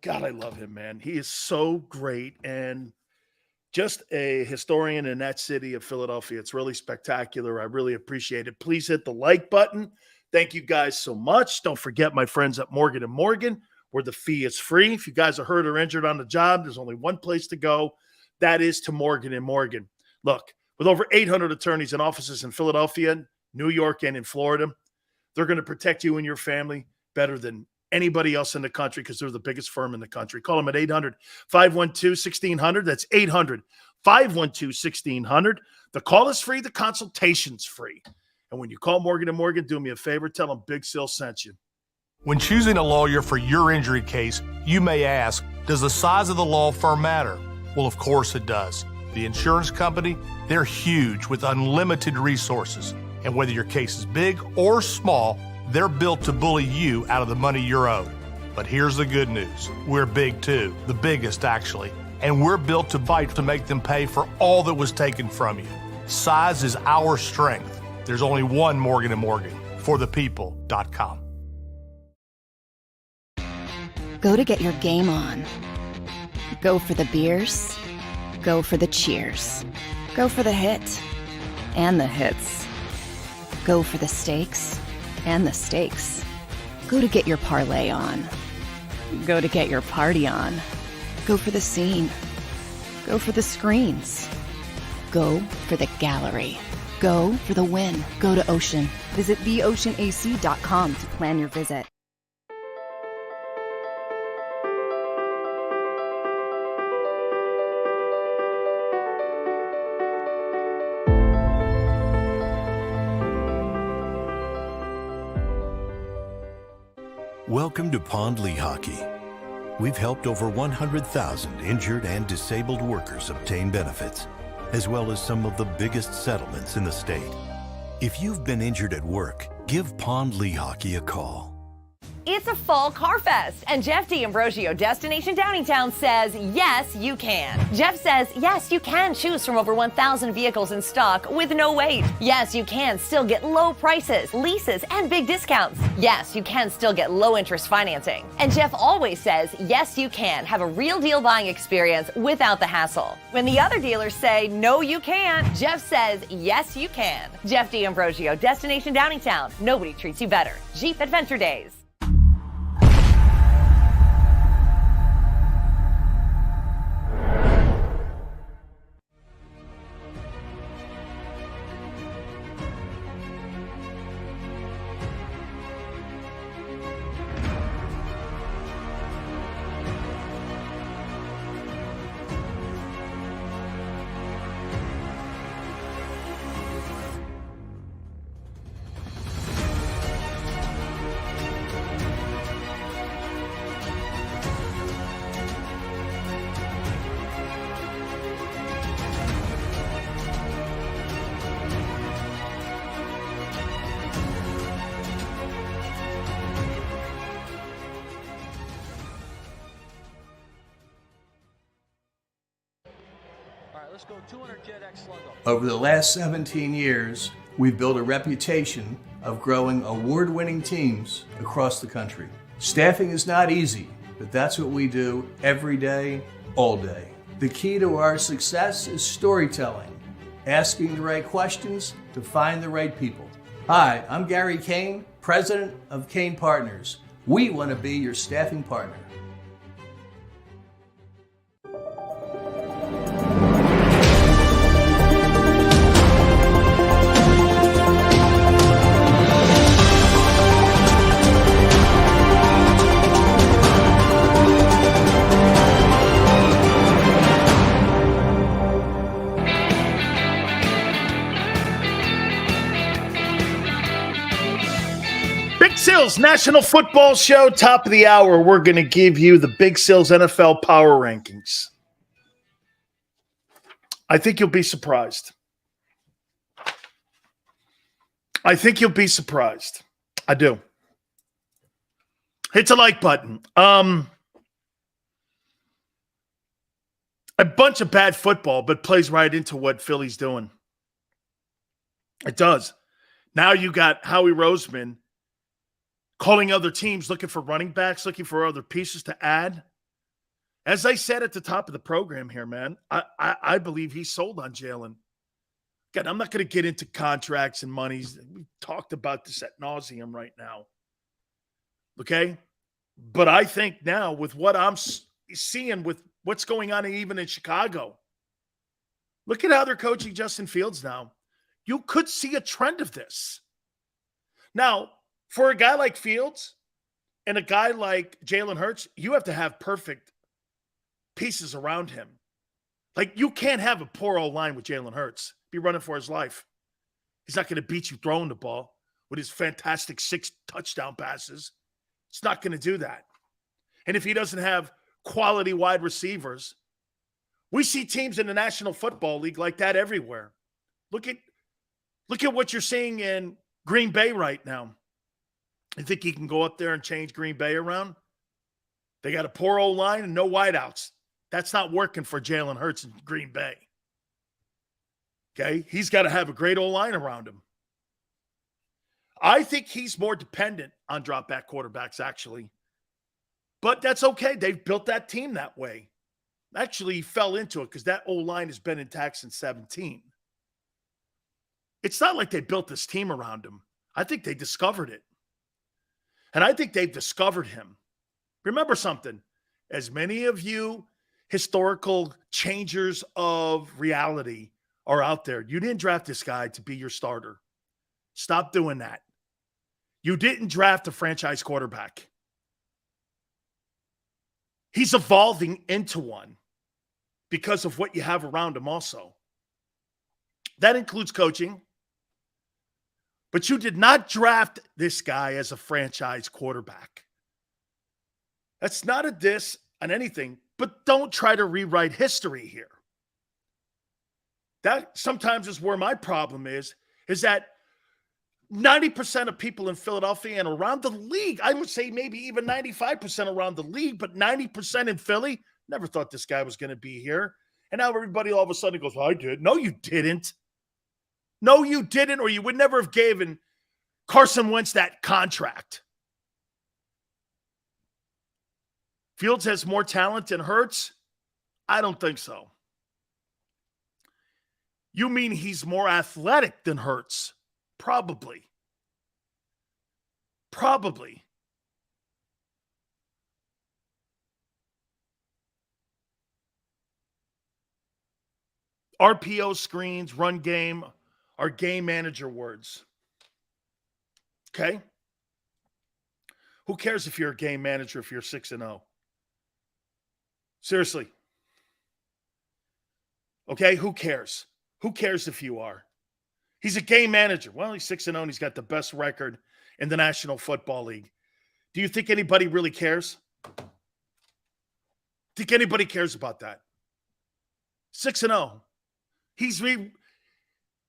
God, I love him, man. He is so great and just a historian in that city of Philadelphia. It's really spectacular. I really appreciate it. Please hit the like button. Thank you guys so much. Don't forget my friends at Morgan & Morgan, where the fee is free. If you guys are hurt or injured on the job, there's only one place to go. That is to Morgan & Morgan. Look, with over 800 attorneys and offices in Philadelphia, New York, and in Florida, they're going to protect you and your family better than anybody else in the country because they're the biggest firm in the country. Call them at 800-512-1600. That's 800-512-1600. The call is free. The consultation's free. And when you call Morgan & Morgan, do me a favor. Tell them Big Sil sent you. When choosing a lawyer for your injury case, you may ask, does the size of the law firm matter? Well, of course it does. The insurance company, they're huge with unlimited resources. And whether your case is big or small, they're built to bully you out of the money you're owed. But here's the good news. We're big too, the biggest actually. And we're built to fight to make them pay for all that was taken from you. Size is our strength. There's only one Morgan & Morgan, forthepeople.com. Go to get your game on. Go for the beers. Go for the cheers. Go for the hit and the hits. Go for the stakes and the stakes. Go to get your parlay on. Go to get your party on. Go for the scene. Go for the screens. Go for the gallery. Go for the win. Go to Ocean. Visit theoceanac.com to plan your visit. Welcome to Pond Lehocky. We've helped over 100,000 injured and disabled workers obtain benefits, as well as some of the biggest settlements in the state. If you've been injured at work, give Pond Lehocky a call. It's a fall car fest, and Jeff D'Ambrosio, Destination Downingtown, says, yes, you can. Jeff says, yes, you can choose from over 1,000 vehicles in stock with no wait. Yes, you can still get low prices, leases, and big discounts. Yes, you can still get low interest financing. And Jeff always says, yes, you can have a real deal buying experience without the hassle. When the other dealers say, no, you can't, Jeff says, yes, you can. Jeff D'Ambrosio, Destination Downingtown. Nobody treats you better. Jeep Adventure Days. Over the last 17 years, we've built a reputation of growing award-winning teams across the country. Staffing is not easy, but that's what we do every day, all day. The key to our success is storytelling, asking the right questions to find the right people. Hi, I'm Gary Kane, president of Kane Partners. We want to be your staffing partner. Sills National Football Show, top of the hour. We're going to give you the Big Sills NFL Power Rankings. I think you'll be surprised. I do. Hit the like button. A bunch of bad football, but plays right into what Philly's doing. It does. Now you got Howie Roseman calling other teams, looking for running backs, looking for other pieces to add. As I said at the top of the program here, man, I believe he's sold on Jalen. Again, I'm not going to get into contracts and monies. We've talked about this ad nauseum right now. Okay? But I think now with what I'm seeing with what's going on even in Chicago, look at how they're coaching Justin Fields now. You could see a trend of this. Now, for a guy like Fields and a guy like Jalen Hurts, you have to have perfect pieces around him. Like, you can't have a poor old line with Jalen Hurts. Be running for his life. He's not going to beat you throwing the ball with his fantastic 6 touchdown passes. It's not going to do that. And if he doesn't have quality wide receivers, we see teams in the National Football League like that everywhere. Look at what you're seeing in Green Bay right now. You think he can go up there and change Green Bay around? They got a poor old line and no wideouts. That's not working for Jalen Hurts in Green Bay. Okay? He's got to have a great old line around him. I think he's more dependent on drop-back quarterbacks, actually. But that's okay. They've built that team that way. Actually, he fell into it because that old line has been intact since 17. It's not like they built this team around him. I think they discovered it. And I think they've discovered him. Remember something. As many of you historical changers of reality are out there, you didn't draft this guy to be your starter. Stop doing that. You didn't draft a franchise quarterback. He's evolving into one because of what you have around him also. That includes coaching. But you did not draft this guy as a franchise quarterback. That's not a diss on anything, but don't try to rewrite history here. That sometimes is where my problem is that 90% of people in Philadelphia and around the league, I would say maybe even 95% around the league, but 90% in Philly, never thought this guy was going to be here. And now everybody all of a sudden goes, well, I did. No, you didn't. No, you didn't, or you would never have given Carson Wentz that contract. Fields has more talent than Hurts? I don't think so. You mean he's more athletic than Hurts? Probably. RPO screens, run game are game manager words. Okay? Who cares if you're a game manager if you're 6-0? Seriously. Okay? Who cares? Who cares if you are? He's a game manager. Well, he's 6-0 and he's got the best record in the National Football League. Do you think anybody really cares? Think anybody cares about that? 6-0. He's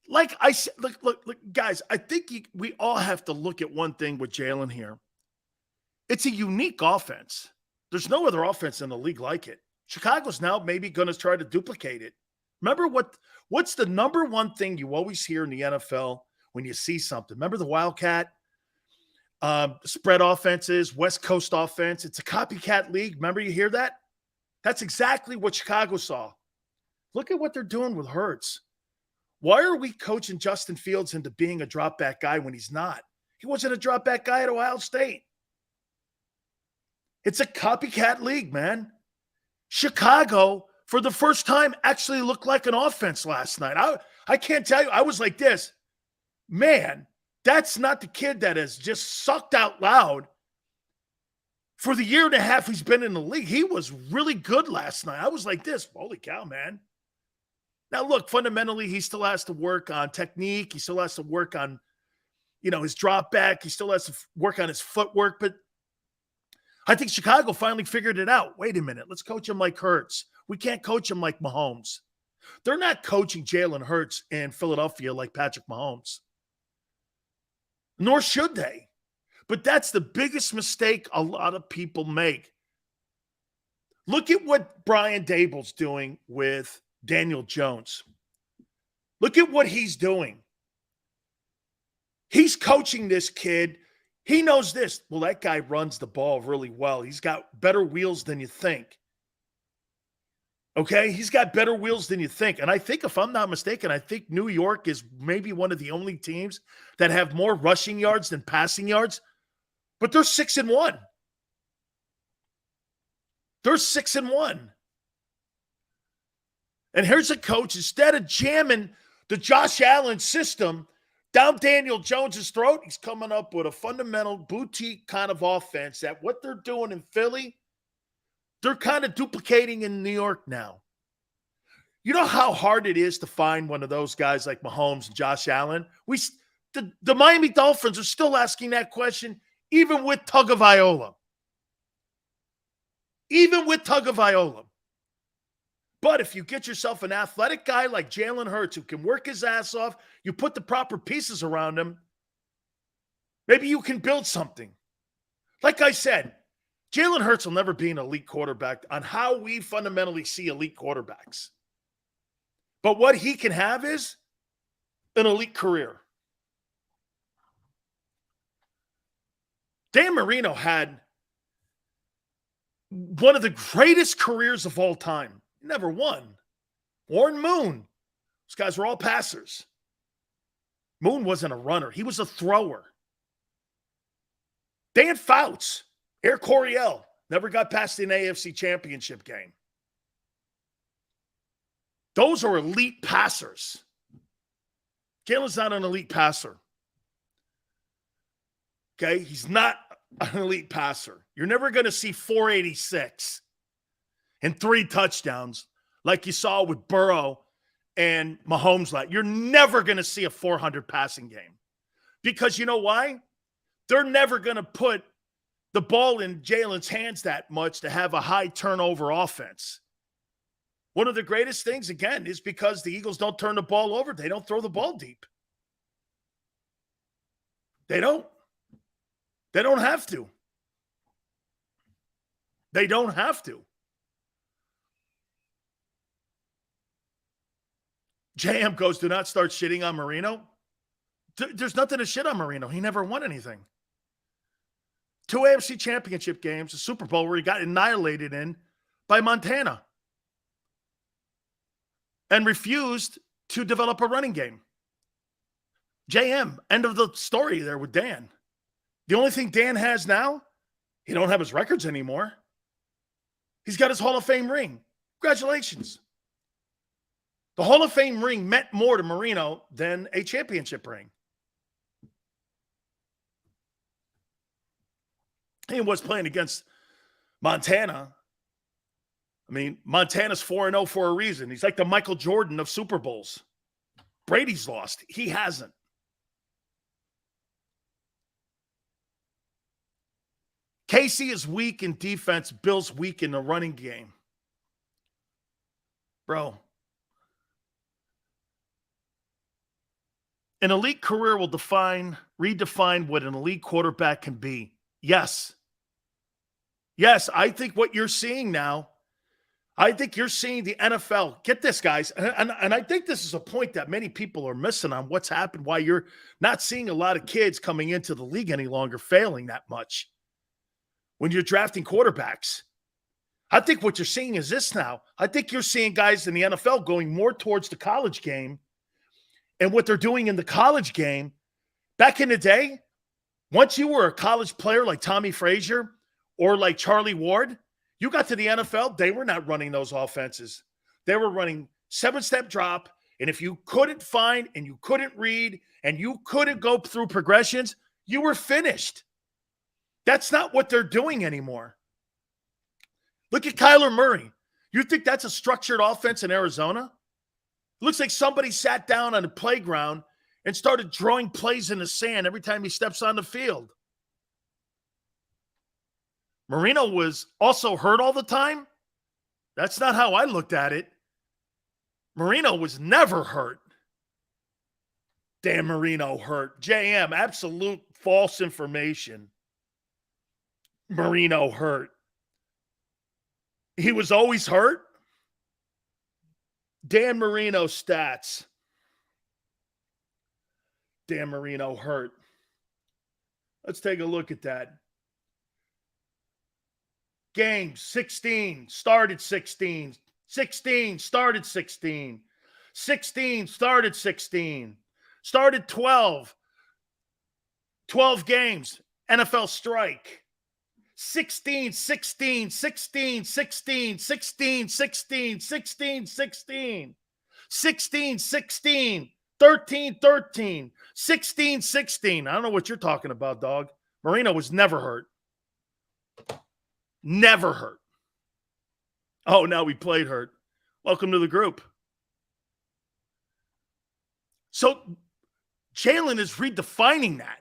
like I said, look, guys, I think we all have to look at one thing with Jalen here. It's a unique offense. There's no other offense in the league like it. Chicago's now maybe going to try to duplicate it. Remember what's the number one thing you always hear in the NFL when you see something? Remember the Wildcat spread offenses, West Coast offense? It's a copycat league. Remember you hear that? That's exactly what Chicago saw. Look at what they're doing with Hurts. Why are we coaching Justin Fields into being a drop back guy when he's not? He wasn't a drop back guy at Ohio State. It's a copycat league, man. Chicago, for the first time, actually looked like an offense last night. I can't tell you. I was like this. Man, that's not the kid that has just sucked out loud for the year and a half he's been in the league. He was really good last night. I was like this. Holy cow, man. Now, look, fundamentally, he still has to work on technique. He still has to work on, his drop back. He still has to work on his footwork. But I think Chicago finally figured it out. Wait a minute. Let's coach him like Hurts. We can't coach him like Mahomes. They're not coaching Jalen Hurts in Philadelphia like Patrick Mahomes. Nor should they. But that's the biggest mistake a lot of people make. Look at what Brian Dable's doing with Daniel Jones. Look at what he's doing. He's coaching this kid. He knows this. Well, that guy runs the ball really well. He's got better wheels than you think. Okay? He's got better wheels than you think. And I think, if I'm not mistaken, I think New York is maybe one of the only teams that have more rushing yards than passing yards. But they're 6-1. They're 6-1. And here's a coach, instead of jamming the Josh Allen system down Daniel Jones' throat, he's coming up with a fundamental boutique kind of offense that what they're doing in Philly, they're kind of duplicating in New York now. You know how hard it is to find one of those guys like Mahomes and Josh Allen? The Miami Dolphins are still asking that question, even with Tagovailoa. Even with Tagovailoa. But if you get yourself an athletic guy like Jalen Hurts who can work his ass off, you put the proper pieces around him, maybe you can build something. Like I said, Jalen Hurts will never be an elite quarterback on how we fundamentally see elite quarterbacks. But what he can have is an elite career. Dan Marino had one of the greatest careers of all time. Never won. Warren Moon. Those guys were all passers. Moon wasn't a runner. He was a thrower. Dan Fouts, Air Coryell, never got past an AFC championship game. Those are elite passers. Jalen's not an elite passer. Okay? He's not an elite passer. You're never going to see 486 and 3 touchdowns like you saw with Burrow and Mahomes. You're never going to see a 400 passing game. Because you know why? They're never going to put the ball in Jalen's hands that much to have a high turnover offense. One of the greatest things, again, is because the Eagles don't turn the ball over. They don't throw the ball deep. They don't. They don't have to. They don't have to. JM goes, do not start shitting on Marino. There's nothing to shit on Marino. He never won anything. 2 AFC championship games, a Super Bowl where he got annihilated in by Montana and refused to develop a running game. JM, end of the story there with Dan. The only thing Dan has now, he don't have his records anymore. He's got his Hall of Fame ring. Congratulations. The Hall of Fame ring meant more to Marino than a championship ring. He was playing against Montana. I mean, Montana's 4-0 for a reason. He's like the Michael Jordan of Super Bowls. Brady's lost. He hasn't. Casey is weak in defense. Bill's weak in the running game. Bro. An elite career will redefine what an elite quarterback can be. Yes. Yes, I think what you're seeing now, I think you're seeing the NFL. Get this, guys. And I think this is a point that many people are missing on what's happened, why you're not seeing a lot of kids coming into the league any longer failing that much when you're drafting quarterbacks. I think what you're seeing is this now. I think you're seeing guys in the NFL going more towards the college game. And what they're doing in the college game, back in the day, once you were a college player like Tommy Frazier or like Charlie Ward, you got to the NFL, they were not running those offenses. They were running 7-step drop. And if you couldn't find and you couldn't read and you couldn't go through progressions, you were finished. That's not what they're doing anymore. Look at Kyler Murray. You think that's a structured offense in Arizona? It looks like somebody sat down on the playground and started drawing plays in the sand every time he steps on the field. Marino was also hurt all the time. That's not how I looked at it. Marino was never hurt. Dan Marino hurt. JM, absolute false information. Marino hurt. He was always hurt. Dan Marino stats. Dan Marino hurt. Let's take a look at that. Games, 16, started 16. 16, started 16. 16, started 16. Started 12. 12 games, NFL strike. 16, 16, 16, 16, 16, 16, 16, 16. 16, 16, 13, 13. 16, 16. I don't know what you're talking about, dog. Marino was never hurt. Never hurt. Oh, now we played hurt. Welcome to the group. So Jalen is redefining that.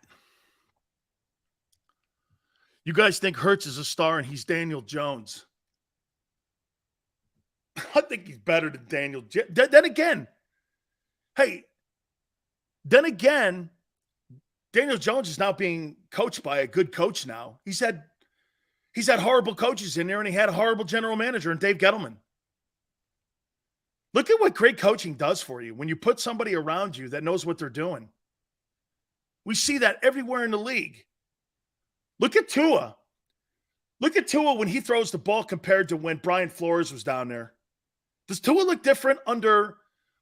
You guys think Hurts is a star and he's Daniel Jones. I think he's better than Daniel. Then again, Daniel Jones is now being coached by a good coach now. He's had horrible coaches in there, and he had a horrible general manager in Dave Gettleman. Look at what great coaching does for you when you put somebody around you that knows what they're doing. We see that everywhere in the league. Look at Tua. Look at Tua when he throws the ball compared to when Brian Flores was down there. Does Tua look different under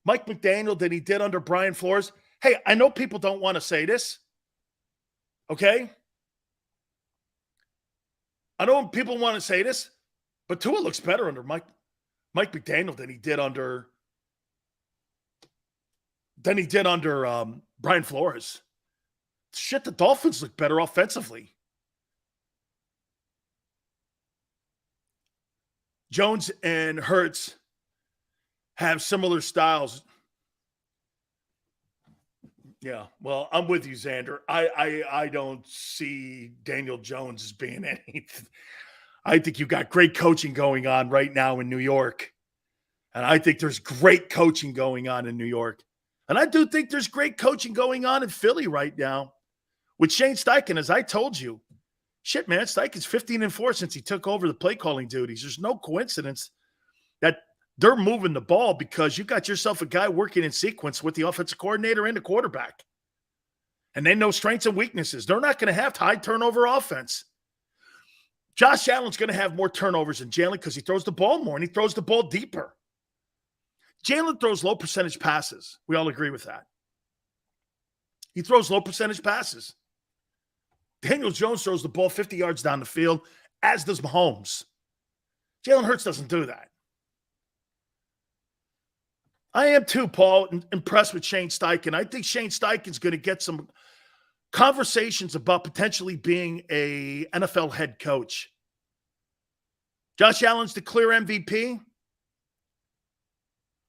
Mike McDaniel than he did under Brian Flores? Hey, I know people don't want to say this, okay? I know people want to say this, but Tua looks better under Mike McDaniel than he did under Brian Flores. Shit, the Dolphins look better offensively. Jones and Hurts have similar styles. Yeah, well, I'm with you, Xander. I don't see Daniel Jones as being anything. I think you've got great coaching going on right now in New York. And I think there's great coaching going on in New York. And I do think there's great coaching going on in Philly right now with Shane Steichen, as I told you. Shit, man, Steichen's 15-4 since he took over the play calling duties. There's no coincidence that they're moving the ball because you got yourself a guy working in sequence with the offensive coordinator and the quarterback. And they know strengths and weaknesses. They're not going to have high turnover offense. Josh Allen's going to have more turnovers than Jalen because he throws the ball more and he throws the ball deeper. Jalen throws low percentage passes. We all agree with that. He throws low percentage passes. Daniel Jones throws the ball 50 yards down the field, as does Mahomes. Jalen Hurts doesn't do that. I am too, Paul, impressed with Shane Steichen. I think Shane Steichen's going to get some conversations about potentially being a NFL head coach. Josh Allen's the clear MVP.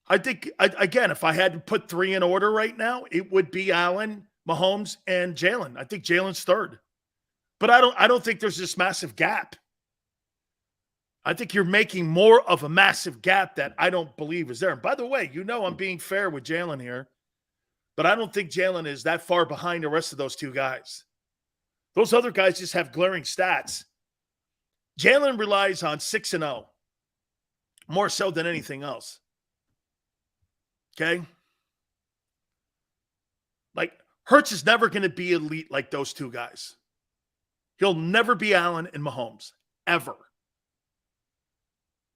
I think, again, if I had to put three in order right now, it would be Allen, Mahomes, and Jalen. I think Jalen's third. But I don't think there's this massive gap. I think you're making more of a massive gap that I don't believe is there. And by the way, you know I'm being fair with Jalen here, but I don't think Jalen is that far behind the rest of those two guys. Those other guys just have glaring stats. Jalen relies on 6-0. more so than anything else. Okay? Like, Hurts is never going to be elite like those two guys. He'll never be Allen and Mahomes, ever.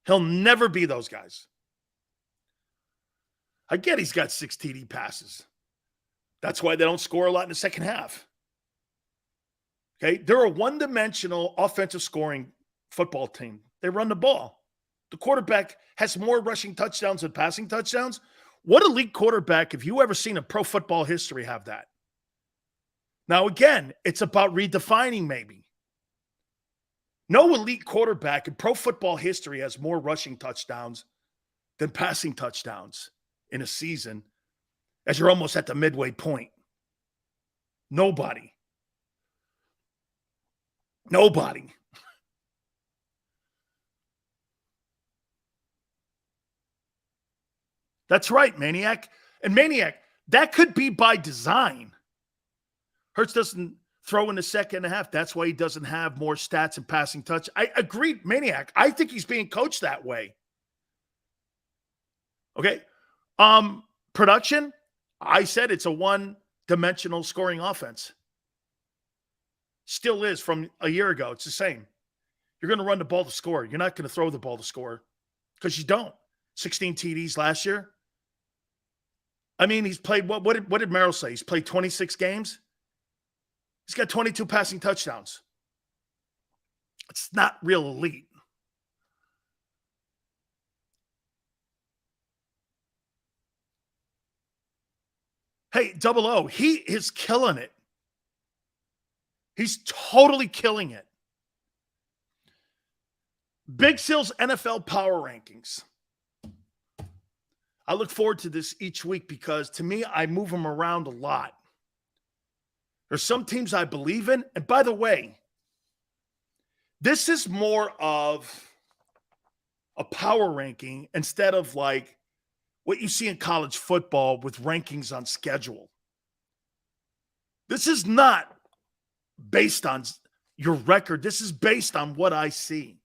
He'll never be those guys. I get he's got 6 TD passes. That's why they don't score a lot in the second half. Okay? They're a one-dimensional offensive scoring football team. They run the ball. The quarterback has more rushing touchdowns than passing touchdowns. What elite quarterback have you ever seen in pro football history have that? Now, again, it's about redefining maybe. No elite quarterback in pro football history has more rushing touchdowns than passing touchdowns in a season as you're almost at the midway point. Nobody. That's right, Maniac. And Maniac, that could be by design. Hurts doesn't throw in the second half. That's why he doesn't have more stats and passing touch. I agree, Maniac. I think he's being coached that way. Okay. Production, I said it's a one-dimensional scoring offense. Still is from a year ago. It's the same. You're going to run the ball to score. You're not going to throw the ball to score because you don't. 16 TDs last year. I mean, he's played, what did Merrill say? He's played 26 games. He's got 22 passing touchdowns. It's not real elite. Hey, Double O, he is killing it. He's totally killing it. Big Sil's NFL Power Rankings. I look forward to this each week because, to me, I move them around a lot. There's some teams I believe in. And by the way, this is more of a power ranking instead of like what you see in college football with rankings on schedule. This is not based on your record. This is based on what I see.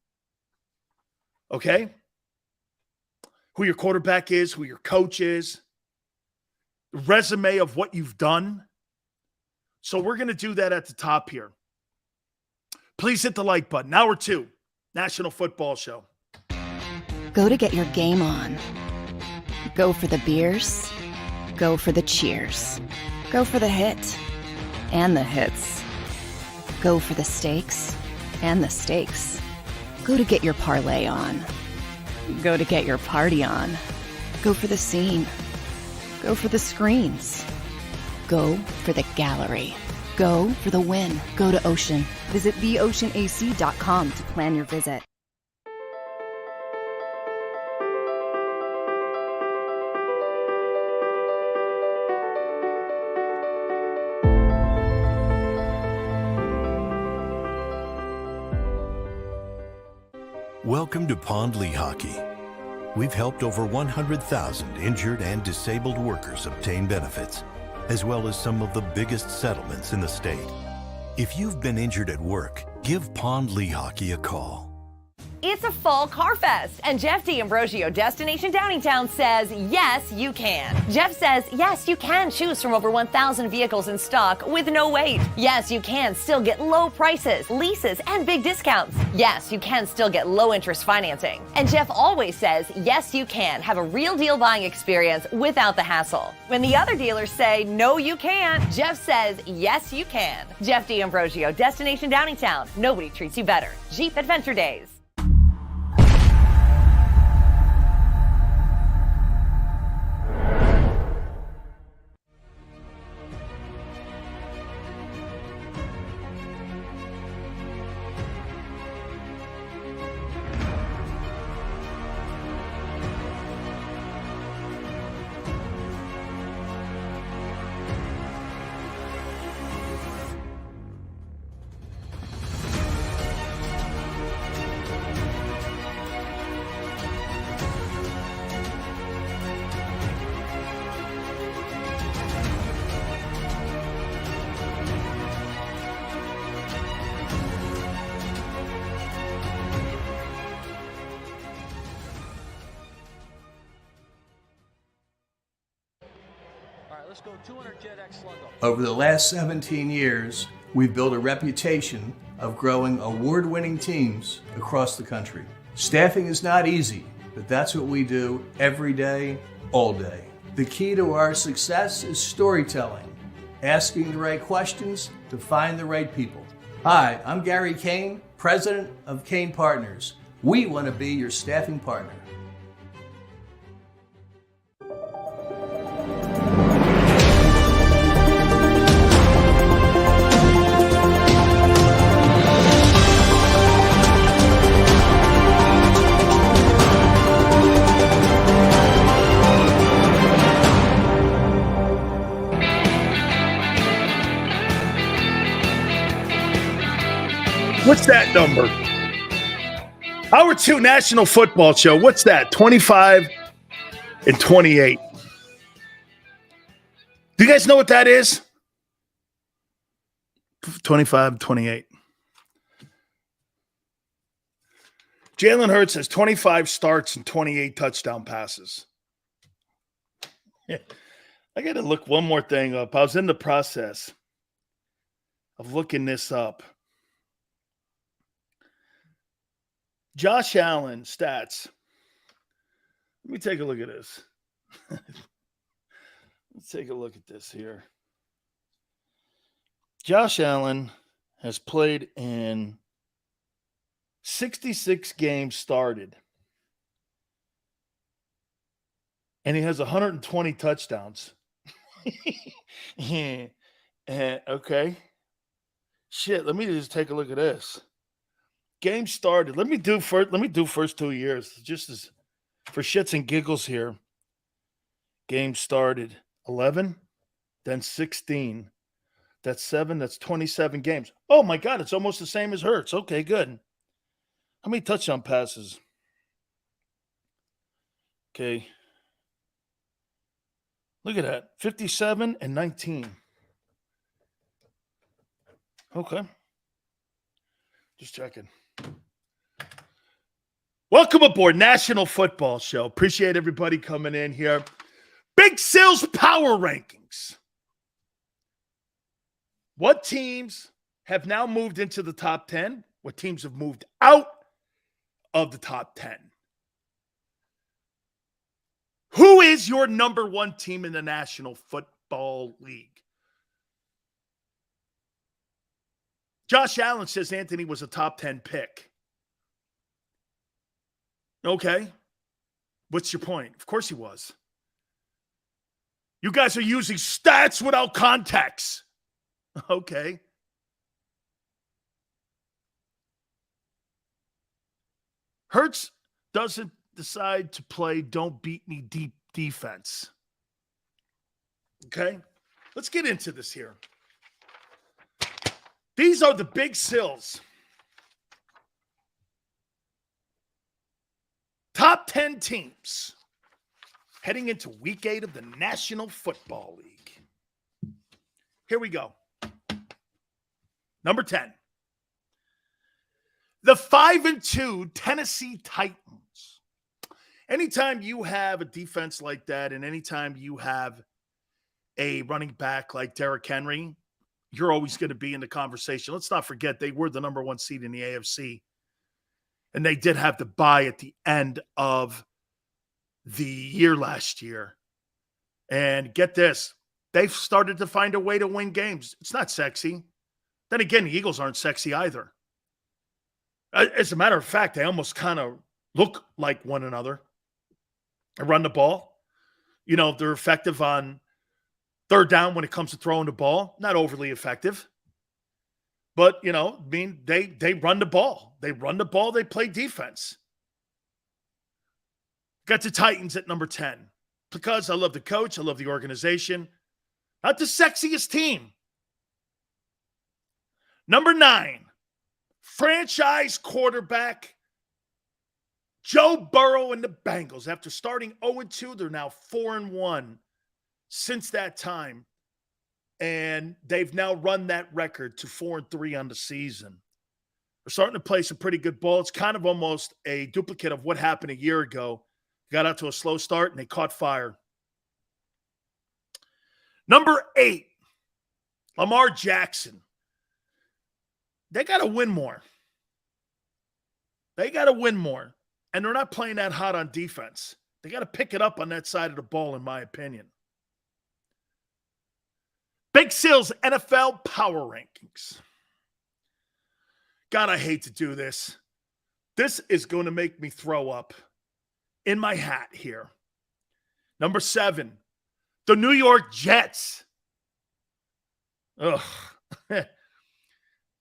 Okay? Who your quarterback is, who your coach is, the resume of what you've done. So we're going to do that at the top here. Please hit the like button. Hour 2, National Football Show. Go to get your game on. Go for the beers. Go for the cheers. Go for the hit and the hits. Go for the stakes and the stakes. Go to get your parlay on. Go to get your party on. Go for the scene. Go for the screens. Go for the gallery. Go for the win. Go to Ocean. Visit theoceanac.com to plan your visit. Welcome to Pond Lehocky. We've helped over 100,000 injured and disabled workers obtain benefits, as well as some of the biggest settlements in the state. If you've been injured at work, give Pond Lehocky a call. It's a fall car fest, and Jeff D'Ambrosio, Destination Downingtown, says, yes, you can. Jeff says, yes, you can choose from over 1,000 vehicles in stock with no wait. Yes, you can still get low prices, leases, and big discounts. Yes, you can still get low interest financing. And Jeff always says, yes, you can have a real deal buying experience without the hassle. When the other dealers say, no, you can't, Jeff says, yes, you can. Jeff D'Ambrosio, Destination Downingtown. Nobody treats you better. Jeep Adventure Days. Over the last 17 years, we've built a reputation of growing award-winning teams across the country. Staffing is not easy, but that's what we do every day, all day. The key to our success is storytelling, asking the right questions to find the right people. Hi, I'm Gary Kane, president of Kane Partners. We want to be your staffing partner. What's that number? Hour 2 National Football Show. What's that? 25 and 28. Do you guys know what that is? 25, 28. Jalen Hurts has 25 starts and 28 touchdown passes. I got to look one more thing up. I was in the process of looking this up. Josh Allen stats. Let me take a look at this. Let's take a look at this here. Josh Allen has played in 66 games started. And he has 120 touchdowns. Okay. Shit, let me just take a look at this. Game started. Let me do first 2 years, just as for shits and giggles here. Game started 11, then 16. That's 7. That's 27 games. Oh my God, it's almost the same as Hurts. Okay, good. How many touchdown passes? Okay. Look at that. 57 and 19. Okay. Just checking. Welcome aboard National Football Show. Appreciate everybody coming in here. Big Sil's Power Rankings. What teams have now moved into the top 10? What teams have moved out of the top 10? Who is your number one team in the National Football League? Josh Allen says Anthony was a top 10 pick. Okay. What's your point? Of course he was. You guys are using stats without context. Okay. Hurts doesn't decide to play don't beat me deep defense. Okay. Let's get into this here. These are the big sills. Top 10 teams heading into week 8 of the National Football League. Here we go. Number 10. The 5-2 Tennessee Titans. Anytime you have a defense like that, and anytime you have a running back like Derrick Henry, you're always going to be in the conversation. Let's not forget they were the number 1 seed in the AFC. And they did have to bye at the end of the year last year. And get this, they've started to find a way to win games. It's not sexy. Then again, the Eagles aren't sexy either. As a matter of fact, they almost kind of look like one another. They run the ball. You know, they're effective on third down when it comes to throwing the ball. Not overly effective. But, you know, I mean, they run the ball. They run the ball. They play defense. Got the Titans at number 10 because I love the coach. I love the organization. Not the sexiest team. Number 9, franchise quarterback Joe Burrow and the Bengals. After starting 0-2, they're now 4-1 since that time. And they've now run that record to 4-3 on the season. They're starting to play some pretty good ball. It's kind of almost a duplicate of what happened a year ago. Got out to a slow start, and they caught fire. Number 8, Lamar Jackson. They got to win more. They got to win more. And they're not playing that hot on defense. They got to pick it up on that side of the ball, in my opinion. Big Sil's NFL Power Rankings. God, I hate to do this. This is going to make me throw up in my hat here. Number 7, the New York Jets. Ugh.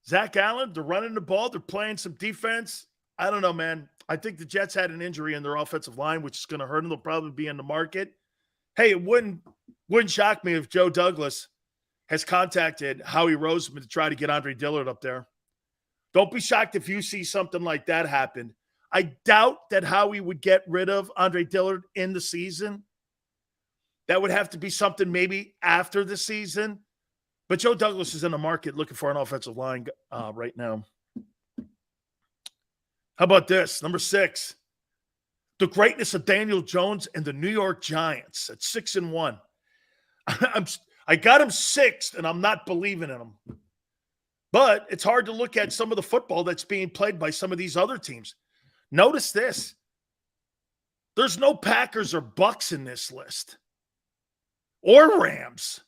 Zach Allen, they're running the ball. They're playing some defense. I don't know, man. I think the Jets had an injury in their offensive line, which is going to hurt them. They'll probably be in the market. Hey, it wouldn't shock me if Joe Douglas has contacted Howie Roseman to try to get Andre Dillard up there. Don't be shocked if you see something like that happen. I doubt that Howie would get rid of Andre Dillard in the season. That would have to be something maybe after the season. But Joe Douglas is in the market looking for an offensive line right now. How about this? Number 6, the greatness of Daniel Jones and the New York Giants at 6-1. I got him 6th, and I'm not believing in him. But it's hard to look at some of the football that's being played by some of these other teams. Notice this. There's no Packers or Bucks in this list. Or Rams.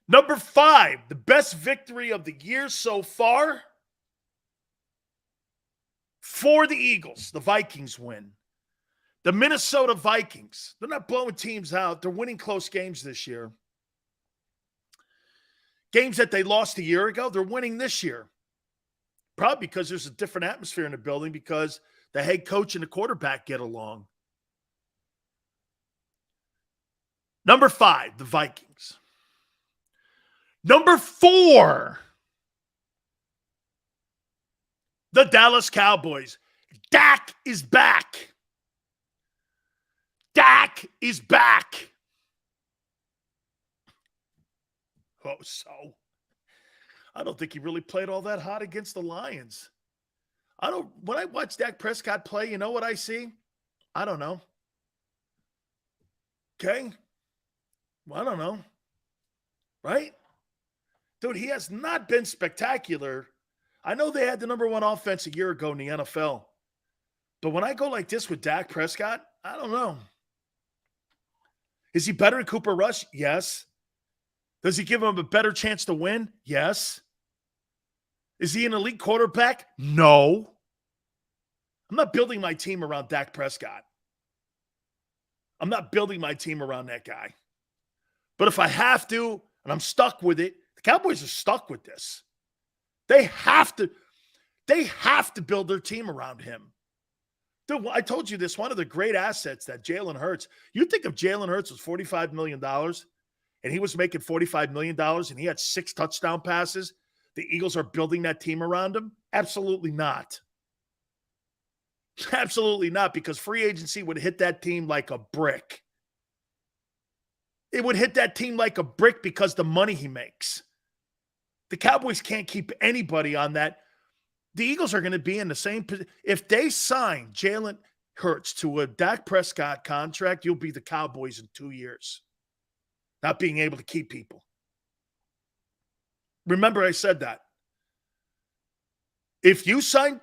Number 5, the best victory of the year so far for the Eagles. The Vikings win. The Minnesota Vikings. They're not blowing teams out. They're winning close games this year. Games that they lost a year ago, they're winning this year. Probably because there's a different atmosphere in the building because the head coach and the quarterback get along. Number 5, the Vikings. Number 4, the Dallas Cowboys. Dak is back. Dak is back. Oh, so I don't think he really played all that hot against the Lions. When I watch Dak Prescott play, you know what I see? I don't know. Okay? Well, I don't know. Right? Dude, he has not been spectacular. I know they had the number 1 offense a year ago in the NFL. But when I go like this with Dak Prescott, I don't know. Is he better than Cooper Rush? Yes. Does he give him a better chance to win? Yes. Is he an elite quarterback? No. I'm not building my team around Dak Prescott. I'm not building my team around that guy. But if I have to, and I'm stuck with it, the Cowboys are stuck with this. They have to build their team around him. Dude, I told you this, one of the great assets that Jalen Hurts, you think if Jalen Hurts was $45 million and he was making $45 million and he had 6 touchdown passes, the Eagles are building that team around him? Absolutely not. Absolutely not, because free agency would hit that team like a brick. It would hit that team like a brick because the money he makes. The Cowboys can't keep anybody on that. The Eagles are going to be in the same position. If they sign Jalen Hurts to a Dak Prescott contract, you'll be the Cowboys in 2 years. Not being able to keep people. Remember I said that. If you sign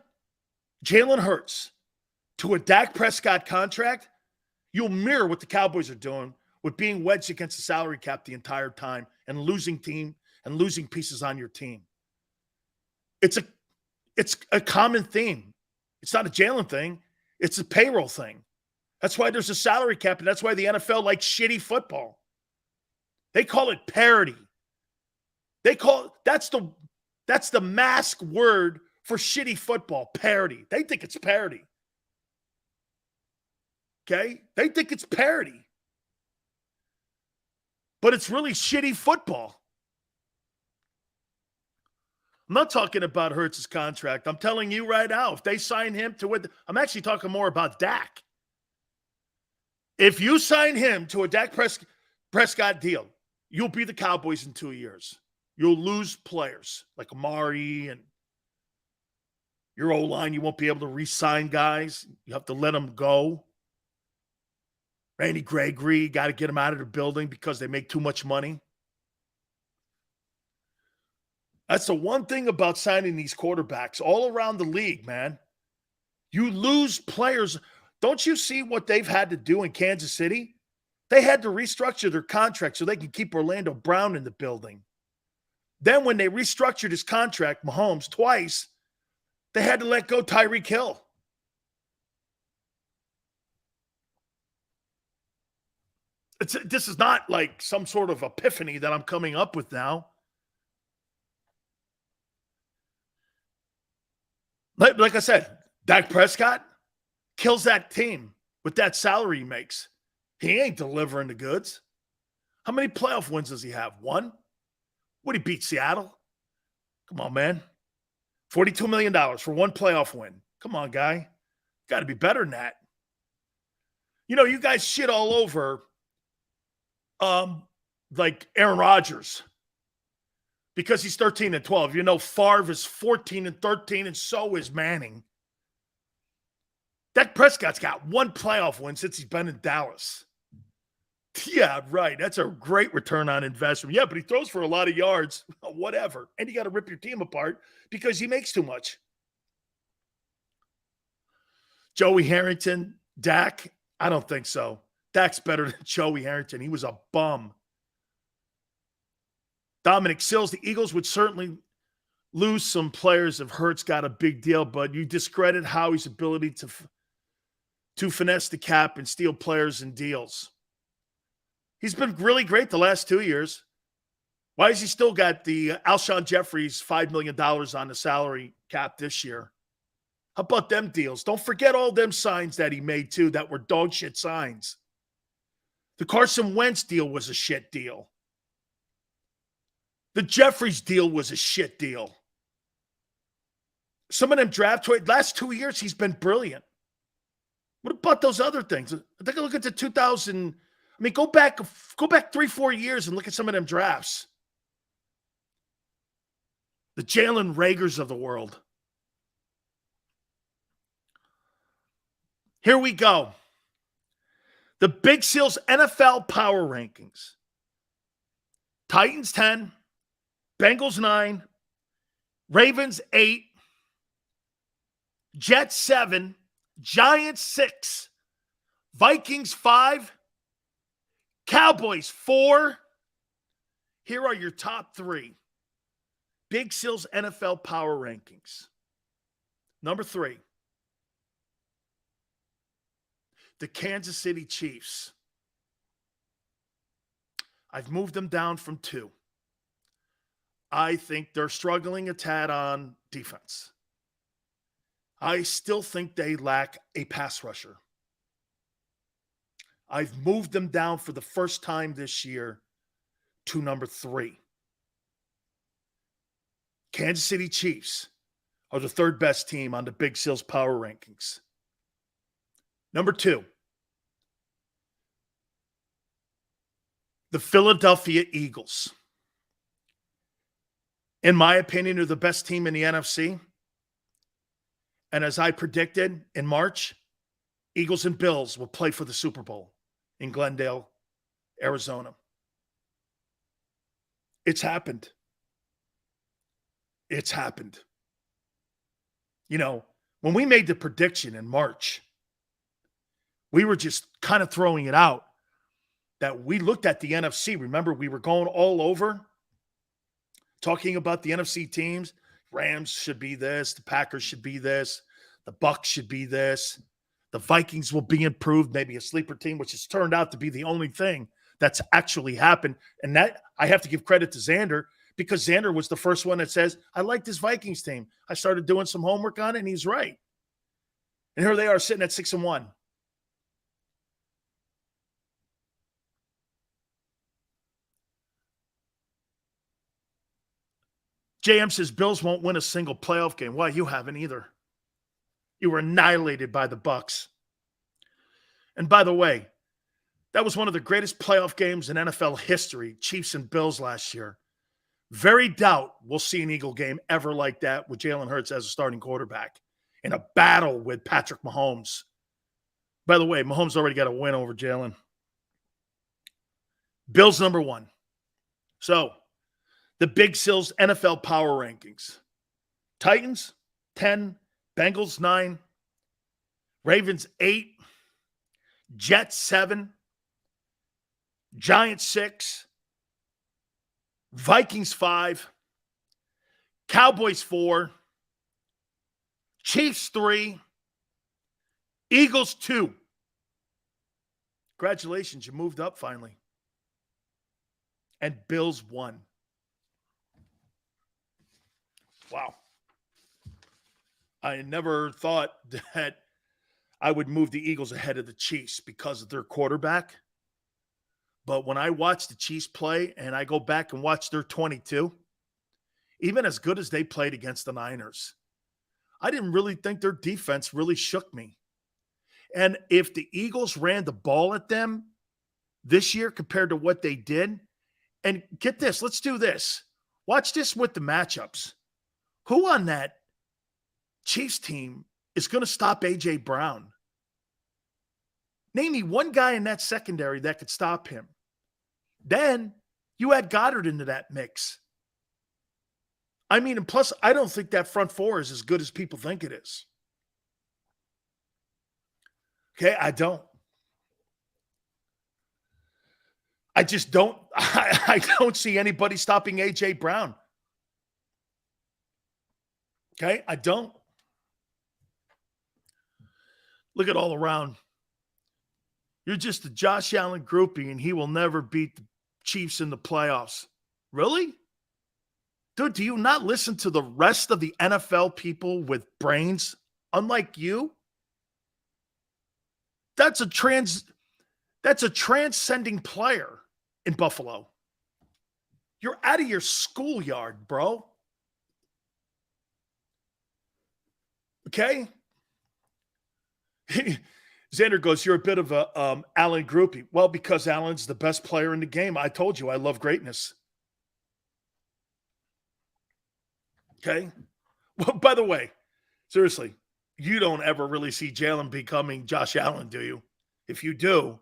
Jalen Hurts to a Dak Prescott contract, you'll mirror what the Cowboys are doing with being wedged against the salary cap the entire time and losing pieces on your team. It's a common theme. It's not a Jalen thing. It's a payroll thing. That's why there's a salary cap, and that's why the NFL likes shitty football. They call it parity. That's the mask word for shitty football, parity. They think it's parity. Okay? They think it's parity. But it's really shitty football. I'm not talking about Hurts' contract. I'm telling you right now, if they sign him to it, I'm actually talking more about Dak. If you sign him to a Dak Prescott deal, you'll be the Cowboys in 2 years. You'll lose players like Amari and your O-line. You won't be able to re-sign guys. You have to let them go. Randy Gregory, got to get him out of the building because they make too much money. That's the one thing about signing these quarterbacks all around the league, man. You lose players. Don't you see what they've had to do in Kansas City? They had to restructure their contract so they can keep Orlando Brown in the building. Then when they restructured his contract, Mahomes, twice, they had to let go Tyreek Hill. This is not like some sort of epiphany that I'm coming up with now. Like I said, Dak Prescott kills that team with that salary he makes. He ain't delivering the goods. How many playoff wins does he have? One? Would he beat Seattle? Come on, man. $42 million for one playoff win. Come on, guy. Got to be better than that. You know, you guys shit all over like Aaron Rodgers because he's 13-12. You know, Favre is 14-13, and so is Manning. Dak Prescott's got one playoff win since he's been in Dallas. Yeah, right. That's a great return on investment. Yeah, but he throws for a lot of yards, whatever. And you got to rip your team apart because he makes too much. Joey Harrington, Dak, I don't think so. Dak's better than Joey Harrington. He was a bum. Dominic Sills, the Eagles would certainly lose some players if Hurts got a big deal, but you discredit Howie's ability to finesse the cap and steal players and deals. He's been really great the last 2 years. Why has he still got the Alshon Jeffries $5 million on the salary cap this year? How about them deals? Don't forget all them signs that he made, too, that were dog shit signs. The Carson Wentz deal was a shit deal. The Jeffries deal was a shit deal. Some of them draft trades, last 2 years, he's been brilliant. What about those other things? Take a look at the 2000. I mean, go back 3-4 years and look at some of them drafts. The Jalen Ragers of the world. Here we go. The Big Seals NFL Power Rankings. Titans 10, Bengals 9, Ravens 8, Jets 7, Giants 6, Vikings 5, Cowboys 4. Here are your top 3. Big Seals NFL Power Rankings. Number 3. The Kansas City Chiefs. I've moved them down from 2. I think they're struggling a tad on defense. I still think they lack a pass rusher. I've moved them down for the first time this year to number 3. Kansas City Chiefs are the 3rd best team on the Big Seals Power Rankings. Number 2, the Philadelphia Eagles. In my opinion, are the best team in the NFC. And as I predicted in March, Eagles and Bills will play for the Super Bowl in Glendale, Arizona. It's happened. It's happened. You know, when we made the prediction in March, we were just kind of throwing it out that we looked at the NFC. Remember, we were going all over talking about the NFC teams. Rams should be this. The Packers should be this. The Bucs should be this. The Vikings will be improved, maybe a sleeper team, which has turned out to be the only thing that's actually happened. And that I have to give credit to Xander, because Xander was the first one that says, I like this Vikings team. I started doing some homework on it, and he's right. And here they are sitting at 6-1. JM says Bills won't win a single playoff game. Why? You haven't either. You were annihilated by the Bucs. And by the way, that was one of the greatest playoff games in NFL history, Chiefs and Bills last year. Very doubt we'll see an Eagle game ever like that with Jalen Hurts as a starting quarterback in a battle with Patrick Mahomes. By the way, Mahomes already got a win over Jalen. Bills number 1. So, the Big Sills NFL power rankings. Titans, 10. Bengals, 9. Ravens, 8. Jets, 7. Giants, 6. Vikings, 5. Cowboys, 4. Chiefs, 3. Eagles, 2. Congratulations, you moved up finally. And Bills, 1. Wow. I never thought that I would move the Eagles ahead of the Chiefs because of their quarterback. But when I watch the Chiefs play and I go back and watch their 22, even as good as they played against the Niners, I didn't really think their defense really shook me. And if the Eagles ran the ball at them this year compared to what they did, and get this, let's do this. Watch this with the matchups. Who on that Chiefs team is going to stop A.J. Brown? Name me one guy in that secondary that could stop him. Then you add Goddard into that mix. I mean, and plus, I don't think that front four is as good as people think it is. Okay, I don't. I just don't. I don't see anybody stopping A.J. Brown. Okay, I don't. Look at all around. You're just a Josh Allen groupie, and he will never beat the Chiefs in the playoffs. Really? Dude, do you not listen to the rest of the NFL people with brains, unlike you? That's a transcending player in Buffalo. You're out of your schoolyard, bro. Okay? Xander goes, you're a bit of a Allen groupie. Well, because Allen's the best player in the game. I told you I love greatness. Okay? Well, by the way, seriously, you don't ever really see Jalen becoming Josh Allen, do you? If you do,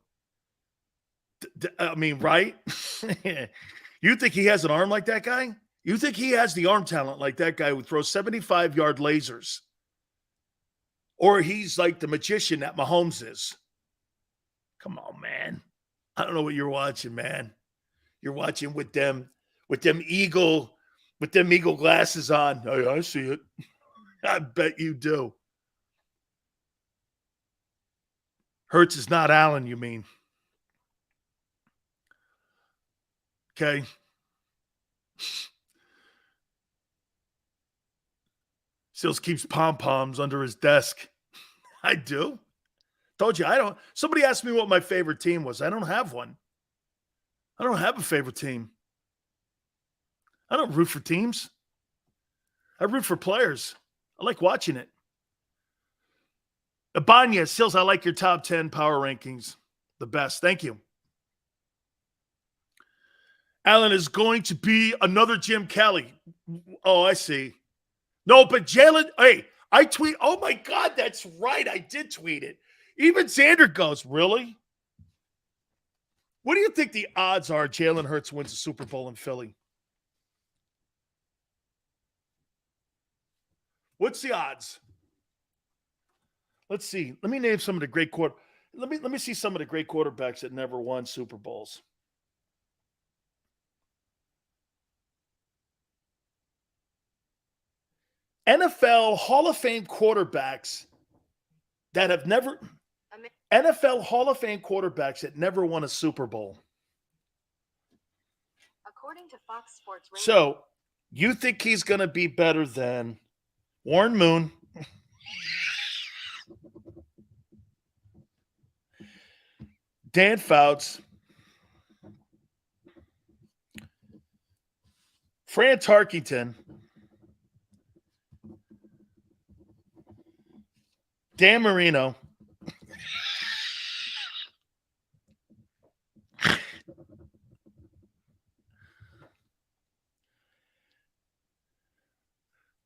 I mean, right? You think he has an arm like that guy? You think he has the arm talent like that guy who throws 75-yard lasers? Or he's like the magician that Mahomes is? Come on, man. I don't know what you're watching, man. You're watching with them eagle glasses on. Oh, I see it. I bet you do. Hurts is not Allen, you mean? Okay. Sills keeps pom-poms under his desk. I do. Told you, I don't. Somebody asked me what my favorite team was. I don't have one. I don't have a favorite team. I don't root for teams. I root for players. I like watching it. Abanya, Sills, I like your top 10 power rankings. The best. Thank you. Allen is going to be another Jim Kelly. Oh, I see. No, but Jalen, hey, I tweet. Oh, my God, that's right. I did tweet it. Even Xander goes, really? What do you think the odds are Jalen Hurts wins the Super Bowl in Philly? What's the odds? Let's see. Let me name some of the great Let me see some of the great quarterbacks that never won Super Bowls. NFL Hall of Fame quarterbacks that have never NFL Hall of Fame quarterbacks that never won a Super Bowl. According to Fox Sports Radio. So, you think he's going to be better than Warren Moon, Dan Fouts, Fran Tarkington, Dan Marino,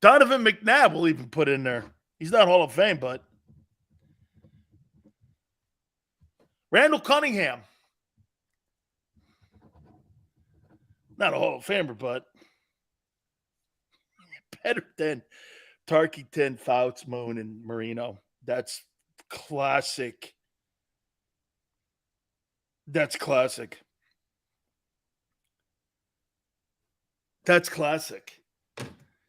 Donovan McNabb will even put in there. He's not Hall of Fame, but Randall Cunningham. Not a Hall of Famer, but better than Tarkington, Fouts, Moon, and Marino. That's classic. That's classic. That's classic.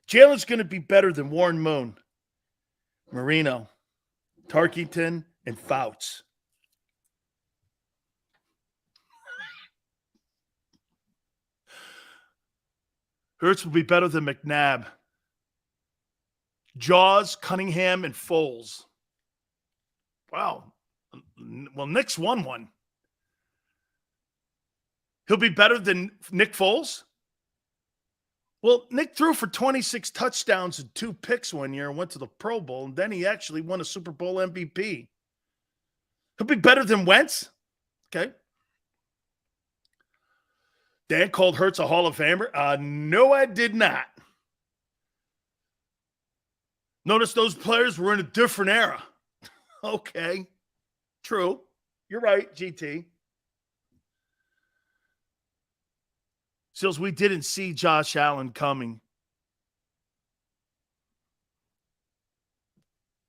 Jalen's going to be better than Warren Moon, Marino, Tarkington, and Fouts. Hurts will be better than McNabb, Jaws, Cunningham, and Foles. Wow. Well, Nick's won one. He'll be better than Nick Foles? Well, Nick threw for 26 touchdowns and 2 picks one year and went to the Pro Bowl, and then he actually won a Super Bowl MVP. He'll be better than Wentz? Okay. Dan called Hurts a Hall of Famer? No, I did not. Notice those players were in a different era. Okay. True. You're right, GT. Sills, we didn't see Josh Allen coming.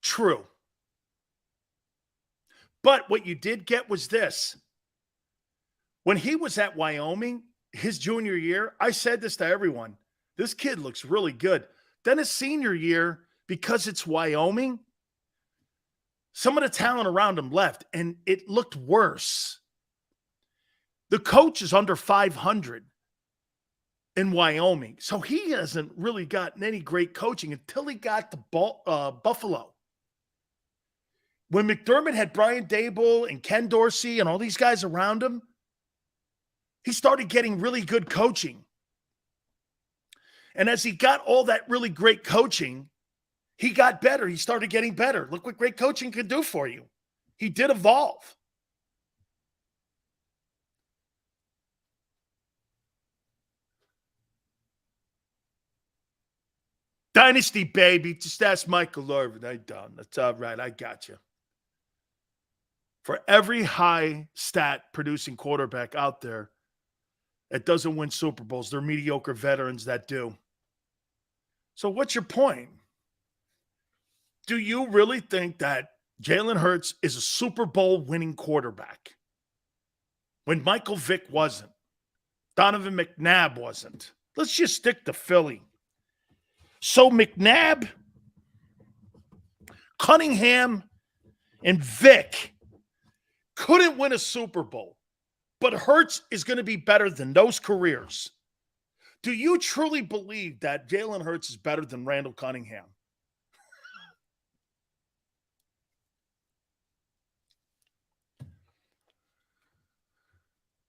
True. But what you did get was this. When he was at Wyoming, his junior year, I said this to everyone. This kid looks really good. Then his senior year, because it's Wyoming, some of the talent around him left, and it looked worse. The coach is under 500 in Wyoming, so he hasn't really gotten any great coaching until he got to Buffalo. When McDermott had Brian Daboll and Ken Dorsey and all these guys around him, he started getting really good coaching. And as he got all that really great coaching, he got better. He started getting better. Look what great coaching can do for you. He did evolve. Dynasty, baby. Just ask Michael Irvin. I don't. That's all right. I got you. For every high stat producing quarterback out there that doesn't win Super Bowls, they're mediocre veterans that do. So what's your point? Do you really think that Jalen Hurts is a Super Bowl winning quarterback when Michael Vick wasn't? Donovan McNabb wasn't. Let's just stick to Philly. So McNabb, Cunningham, and Vick couldn't win a Super Bowl, but Hurts is going to be better than those careers. Do you truly believe that Jalen Hurts is better than Randall Cunningham?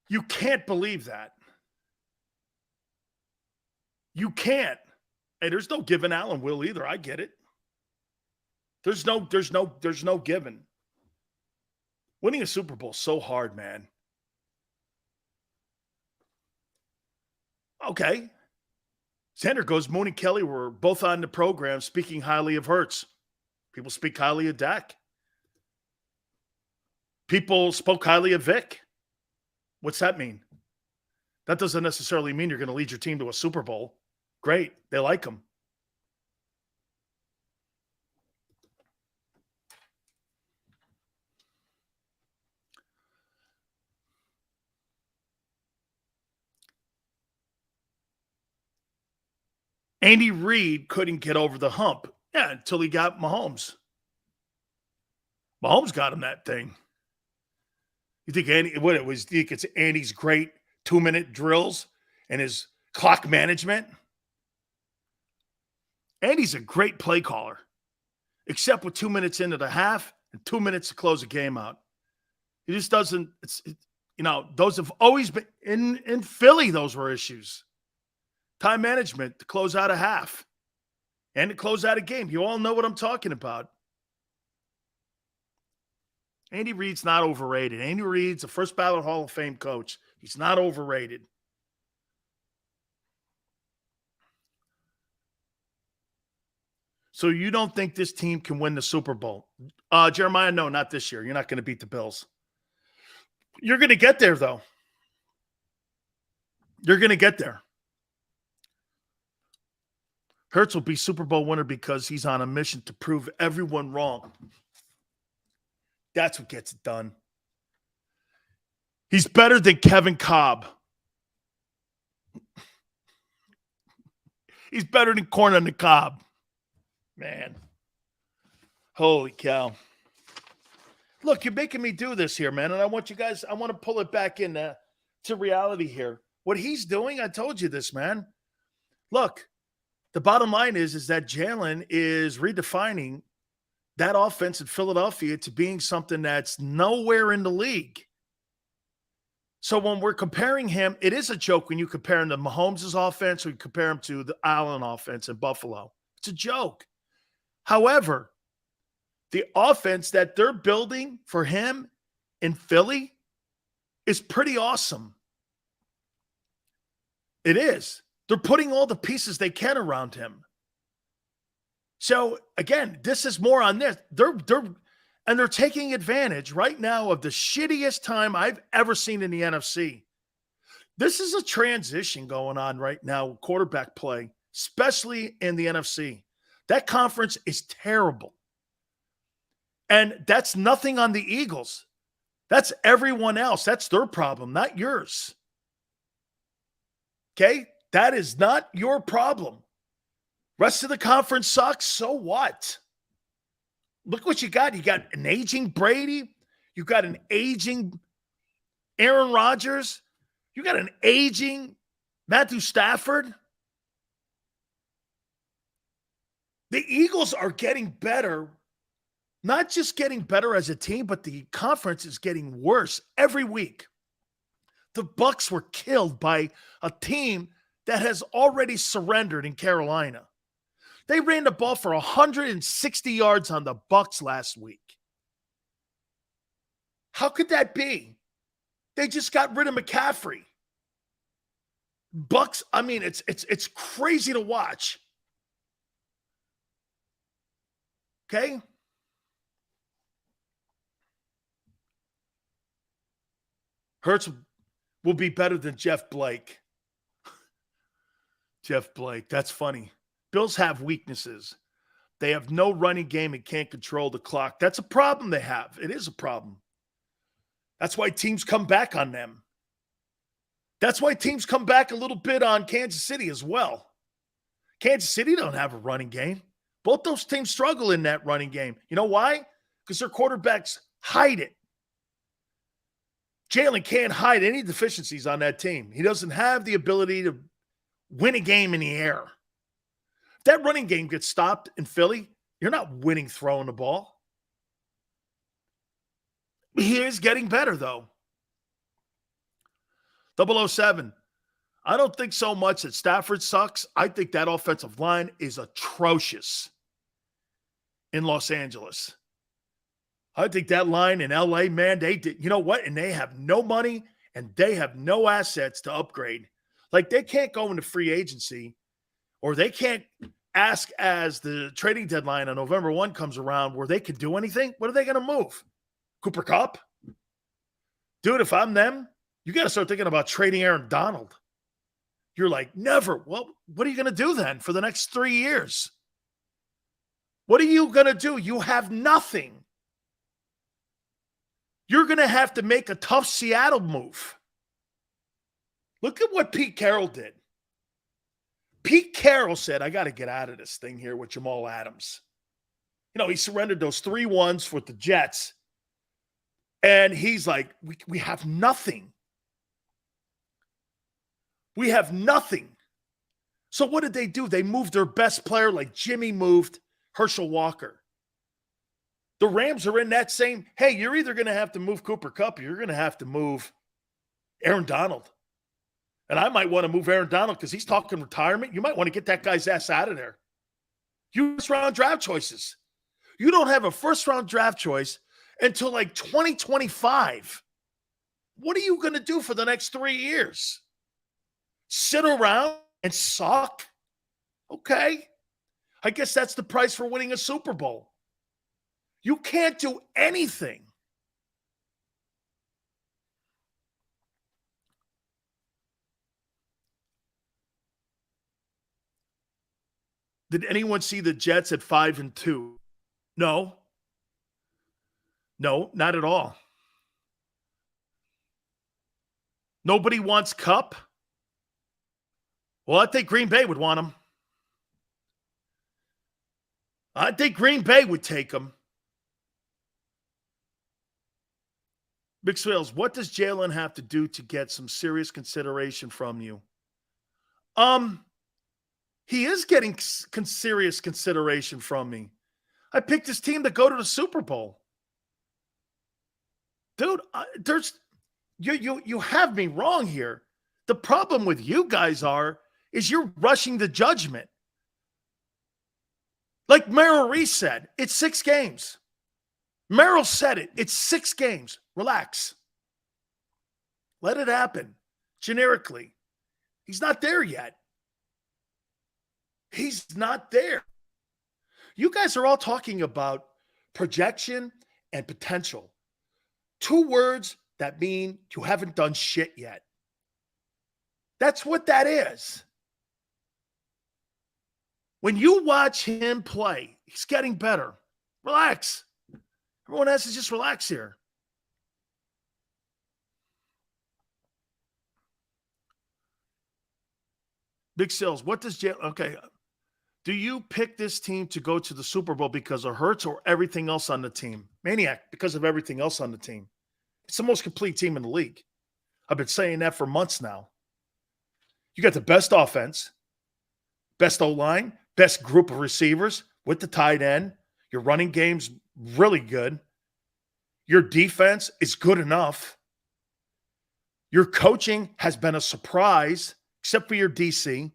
You can't believe that. You can't. Hey, there's no giving Allen will either. I get it. There's no giving. Winning a Super Bowl is so hard, man. Okay. Xander goes, Moon and Kelly were both on the program speaking highly of Hurts. People speak highly of Dak. People spoke highly of Vic. What's that mean? That doesn't necessarily mean you're going to lead your team to a Super Bowl. Great. They like him. Andy Reid couldn't get over the hump. Yeah, until he got Mahomes. Mahomes got him that thing. You think you think it's Andy's great 2-minute drills and his clock management? Andy's a great play caller, except with 2 minutes into the half and 2 minutes to close a game out. He just doesn't, those have always been, in Philly, those were issues. Time management to close out a half and to close out a game. You all know what I'm talking about. Andy Reid's not overrated. Andy Reid's a first ballot Hall of Fame coach. He's not overrated. So you don't think this team can win the Super Bowl? Jeremiah, no, not this year. You're not going to beat the Bills. You're going to get there, though. You're going to get there. Hurts will be Super Bowl winner because he's on a mission to prove everyone wrong. That's what gets it done. He's better than Kevin Cobb. He's better than corn on the cob. Man. Holy cow. Look, you're making me do this here, man. And I want to pull it back in to reality here. What he's doing, I told you this, man. Look, the bottom line is that Jalen is redefining that offense in Philadelphia to being something that's nowhere in the league. So when we're comparing him, it is a joke when you compare him to Mahomes' offense or you compare him to the Allen offense in Buffalo. It's a joke. However, the offense that they're building for him in Philly is pretty awesome. It is. They're putting all the pieces they can around him. So, again, this is more on this. They're taking advantage right now of the shittiest time I've ever seen in the NFC. This is a transition going on right now, quarterback play, especially in the NFC. That conference is terrible. And that's nothing on the Eagles. That's everyone else. That's their problem, not yours. Okay? That is not your problem. Rest of the conference sucks. So what? Look what you got. You got an aging Brady. You got an aging Aaron Rodgers. You got an aging Matthew Stafford. The Eagles are getting better, not just getting better as a team, but the conference is getting worse every week. The Bucs were killed by a team that has already surrendered in Carolina. They ran the ball for 160 yards on the Bucs last week. How could that be? They just got rid of McCaffrey. Bucs, I mean, it's crazy to watch. Okay? Hurts will be better than Jeff Blake. Jeff Blake, that's funny. Bills have weaknesses. They have no running game and can't control the clock. That's a problem they have. It is a problem. That's why teams come back on them. That's why teams come back a little bit on Kansas City as well. Kansas City don't have a running game. Both those teams struggle in that running game. You know why? Because their quarterbacks hide it. Jalen can't hide any deficiencies on that team. He doesn't have the ability to win a game in the air. If that running game gets stopped in Philly, you're not winning throwing the ball. He is getting better, though. 007. I don't think so much that Stafford sucks. I think that offensive line is atrocious in Los Angeles. I think that line in LA, man, they did, you know what? And they have no money and they have no assets to upgrade. Like they can't go into free agency or they can't ask as the trading deadline on November 1 comes around where they could do anything. What are they going to move? Cooper Kupp? Dude, if I'm them, you got to start thinking about trading Aaron Donald. You're like, never. Well, what are you going to do then for the next 3 years? What are you going to do? You have nothing. You're going to have to make a tough Seattle move. Look at what Pete Carroll did. Pete Carroll said, I got to get out of this thing here with Jamal Adams. You know, he surrendered those 3-1s with the Jets. And he's like, we have nothing. We have nothing. So what did they do? They moved their best player like Jimmy moved Herschel Walker. The Rams are in that same, hey, you're either going to have to move Cooper Kupp or you're going to have to move Aaron Donald. And I might want to move Aaron Donald because he's talking retirement. You might want to get that guy's ass out of there. You first-round draft choices. You don't have a first-round draft choice until like 2025. What are you going to do for the next 3 years? Sit around and suck? Okay. I guess that's the price for winning a Super Bowl. You can't do anything. Did anyone see the Jets at 5-2? No. No, not at all. Nobody wants Kupp? Well, I think Green Bay would want him. I think Green Bay would take him. Big Swales, what does Jalen have to do to get some serious consideration from you? He is getting serious consideration from me. I picked his team to go to the Super Bowl. Dude, you have me wrong here. The problem with you guys is you're rushing to judgment. Like Merrill Reese said, it's 6 games. Merrill said it. It's 6 games. Relax. Let it happen. Generically. He's not there yet. He's not there. You guys are all talking about projection and potential. 2 words that mean you haven't done shit yet. That's what that is. When you watch him play, he's getting better. Relax. Everyone has to just relax here. Big Sills, what does okay. Do you pick this team to go to the Super Bowl because of Hurts or everything else on the team? Maniac, because of everything else on the team. It's the most complete team in the league. I've been saying that for months now. You got the best offense, best O-line, best group of receivers with the tight end. Your running game's really good. Your defense is good enough. Your coaching has been a surprise, except for your DC.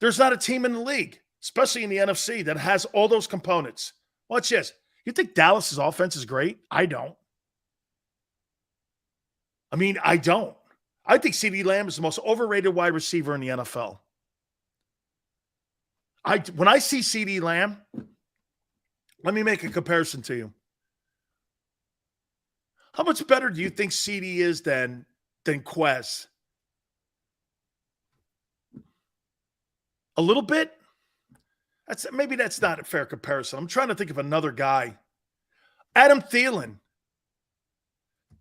There's not a team in the league, especially in the NFC, that has all those components. Watch this. You think Dallas's offense is great? I don't. I don't. I think CeeDee Lamb is the most overrated wide receiver in the NFL. When I see CeeDee Lamb, let me make a comparison to you. How much better do you think CeeDee is than Quez? A little bit? Maybe that's not a fair comparison. I'm trying to think of another guy. Adam Thielen.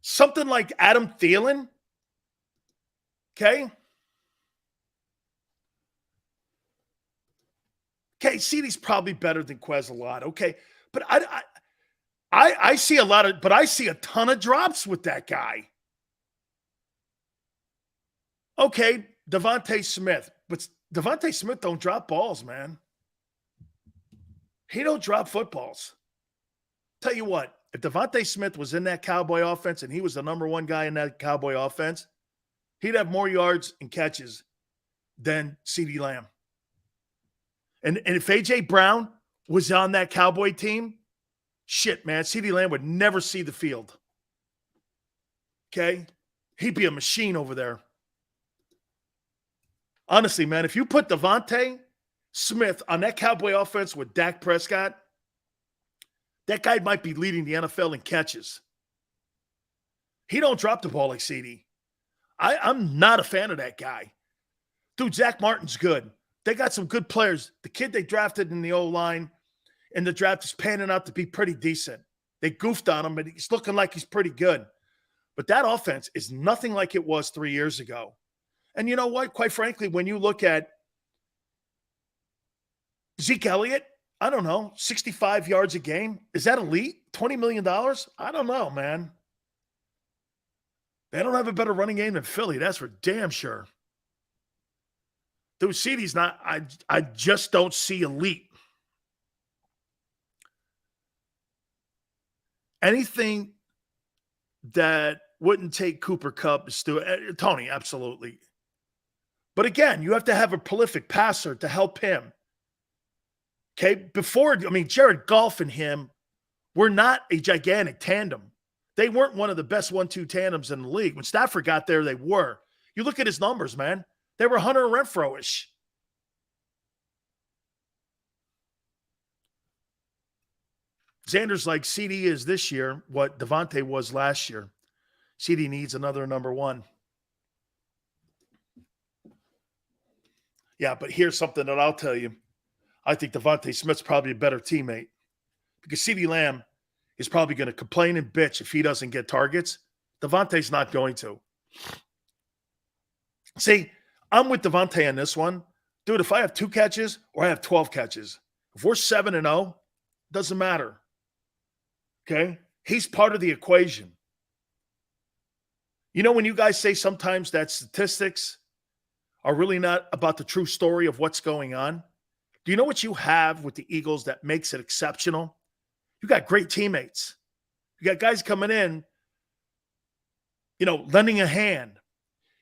Something like Adam Thielen. Okay? Okay, CeeDee's probably better than Quez a lot. Okay. But I see I see a ton of drops with that guy. Okay, Devontae Smith. But Devontae Smith don't drop balls, man. He don't drop footballs. Tell you what, if Devontae Smith was in that Cowboy offense and he was the number 1 guy in that Cowboy offense, he'd have more yards and catches than CeeDee Lamb. And if A.J. Brown was on that Cowboy team, shit, man, CeeDee Lamb would never see the field. Okay? He'd be a machine over there. Honestly, man, if you put Devontae Smith on that Cowboy offense with Dak Prescott, that guy might be leading the NFL in catches. He don't drop the ball like CeeDee. I'm not a fan of that guy. Dude, Zach Martin's good. They got some good players. The kid they drafted in the O-line in the draft is panning out to be pretty decent. They goofed on him, but he's looking like he's pretty good. But that offense is nothing like it was 3 years ago. And you know what? Quite frankly, when you look at Zeke Elliott, I don't know, 65 yards a game. Is that elite? $20 million? I don't know, man. They don't have a better running game than Philly. That's for damn sure. Dude, CeeDee's not, I just don't see elite. Anything that wouldn't take Cooper Kupp is Tony, absolutely. But again, you have to have a prolific passer to help him. Okay, Jared Goff and him were not a gigantic tandem. They weren't one of the best 1-2 tandems in the league. When Stafford got there, they were. You look at his numbers, man. They were Hunter Renfro-ish. Xander's like CeeDee is this year what Devontae was last year. CeeDee needs another number 1. Yeah, but here's something that I'll tell you. I think Devontae Smith's probably a better teammate because CeeDee Lamb is probably going to complain and bitch if he doesn't get targets. Devontae's not going to. See, I'm with Devontae on this one. Dude, if I have 2 catches or I have 12 catches, if we're 7-0, doesn't matter. Okay? He's part of the equation. You know, when you guys say sometimes that statistics are really not about the true story of what's going on, do you know what you have with the Eagles that makes it exceptional? You got great teammates. You got guys coming in, you know, lending a hand.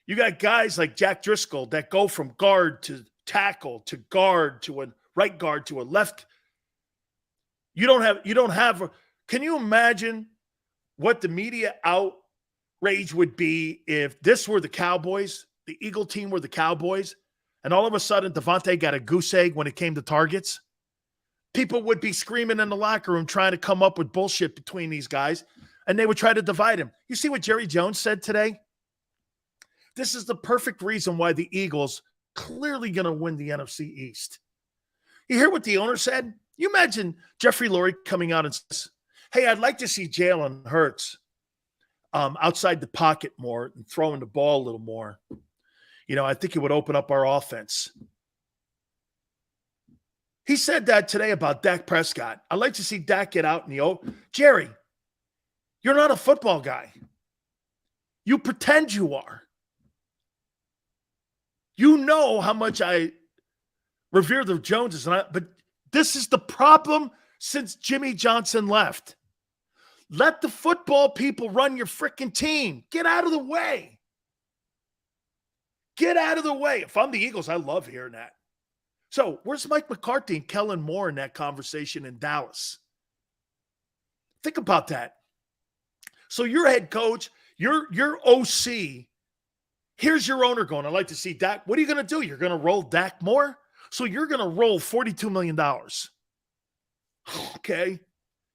You got guys like Jack Driscoll that go from guard to tackle to guard to a right guard to a left. You don't have, can you imagine what the media outrage would be if this were the Cowboys, the Eagle team were the Cowboys, and all of a sudden Devontae got a goose egg when it came to targets? People would be screaming in the locker room trying to come up with bullshit between these guys, and they would try to divide him. You see what Jerry Jones said today? This is the perfect reason why the Eagles clearly going to win the NFC East. You hear what the owner said? You imagine Jeffrey Lurie coming out and says, hey, I'd like to see Jalen Hurts outside the pocket more and throwing the ball a little more. You know, I think it would open up our offense. He said that today about Dak Prescott. I'd like to see Dak get out in the Jerry, you're not a football guy. You pretend you are. You know how much I revere the Joneses, but this is the problem since Jimmy Johnson left. Let the football people run your freaking team. Get out of the way. Get out of the way. If I'm the Eagles, I love hearing that. So where's Mike McCarthy and Kellen Moore in that conversation in Dallas? Think about that. So your head coach, your OC, here's your owner going, I'd like to see Dak. What are you going to do? You're going to roll Dak more? So you're going to roll $42 million. Okay.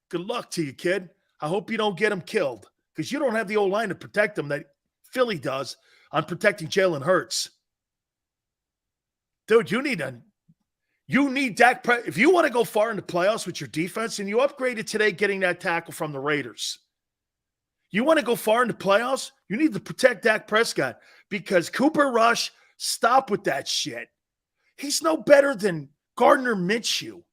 Good luck to you, kid. I hope you don't get him killed because you don't have the O-line to protect him that Philly does on protecting Jalen Hurts. Dude, you need Dak. If you want to go far in the playoffs with your defense, and you upgraded today getting that tackle from the Raiders, you want to go far in the playoffs, you need to protect Dak Prescott because Cooper Rush, stop with that shit. He's no better than Gardner Minshew.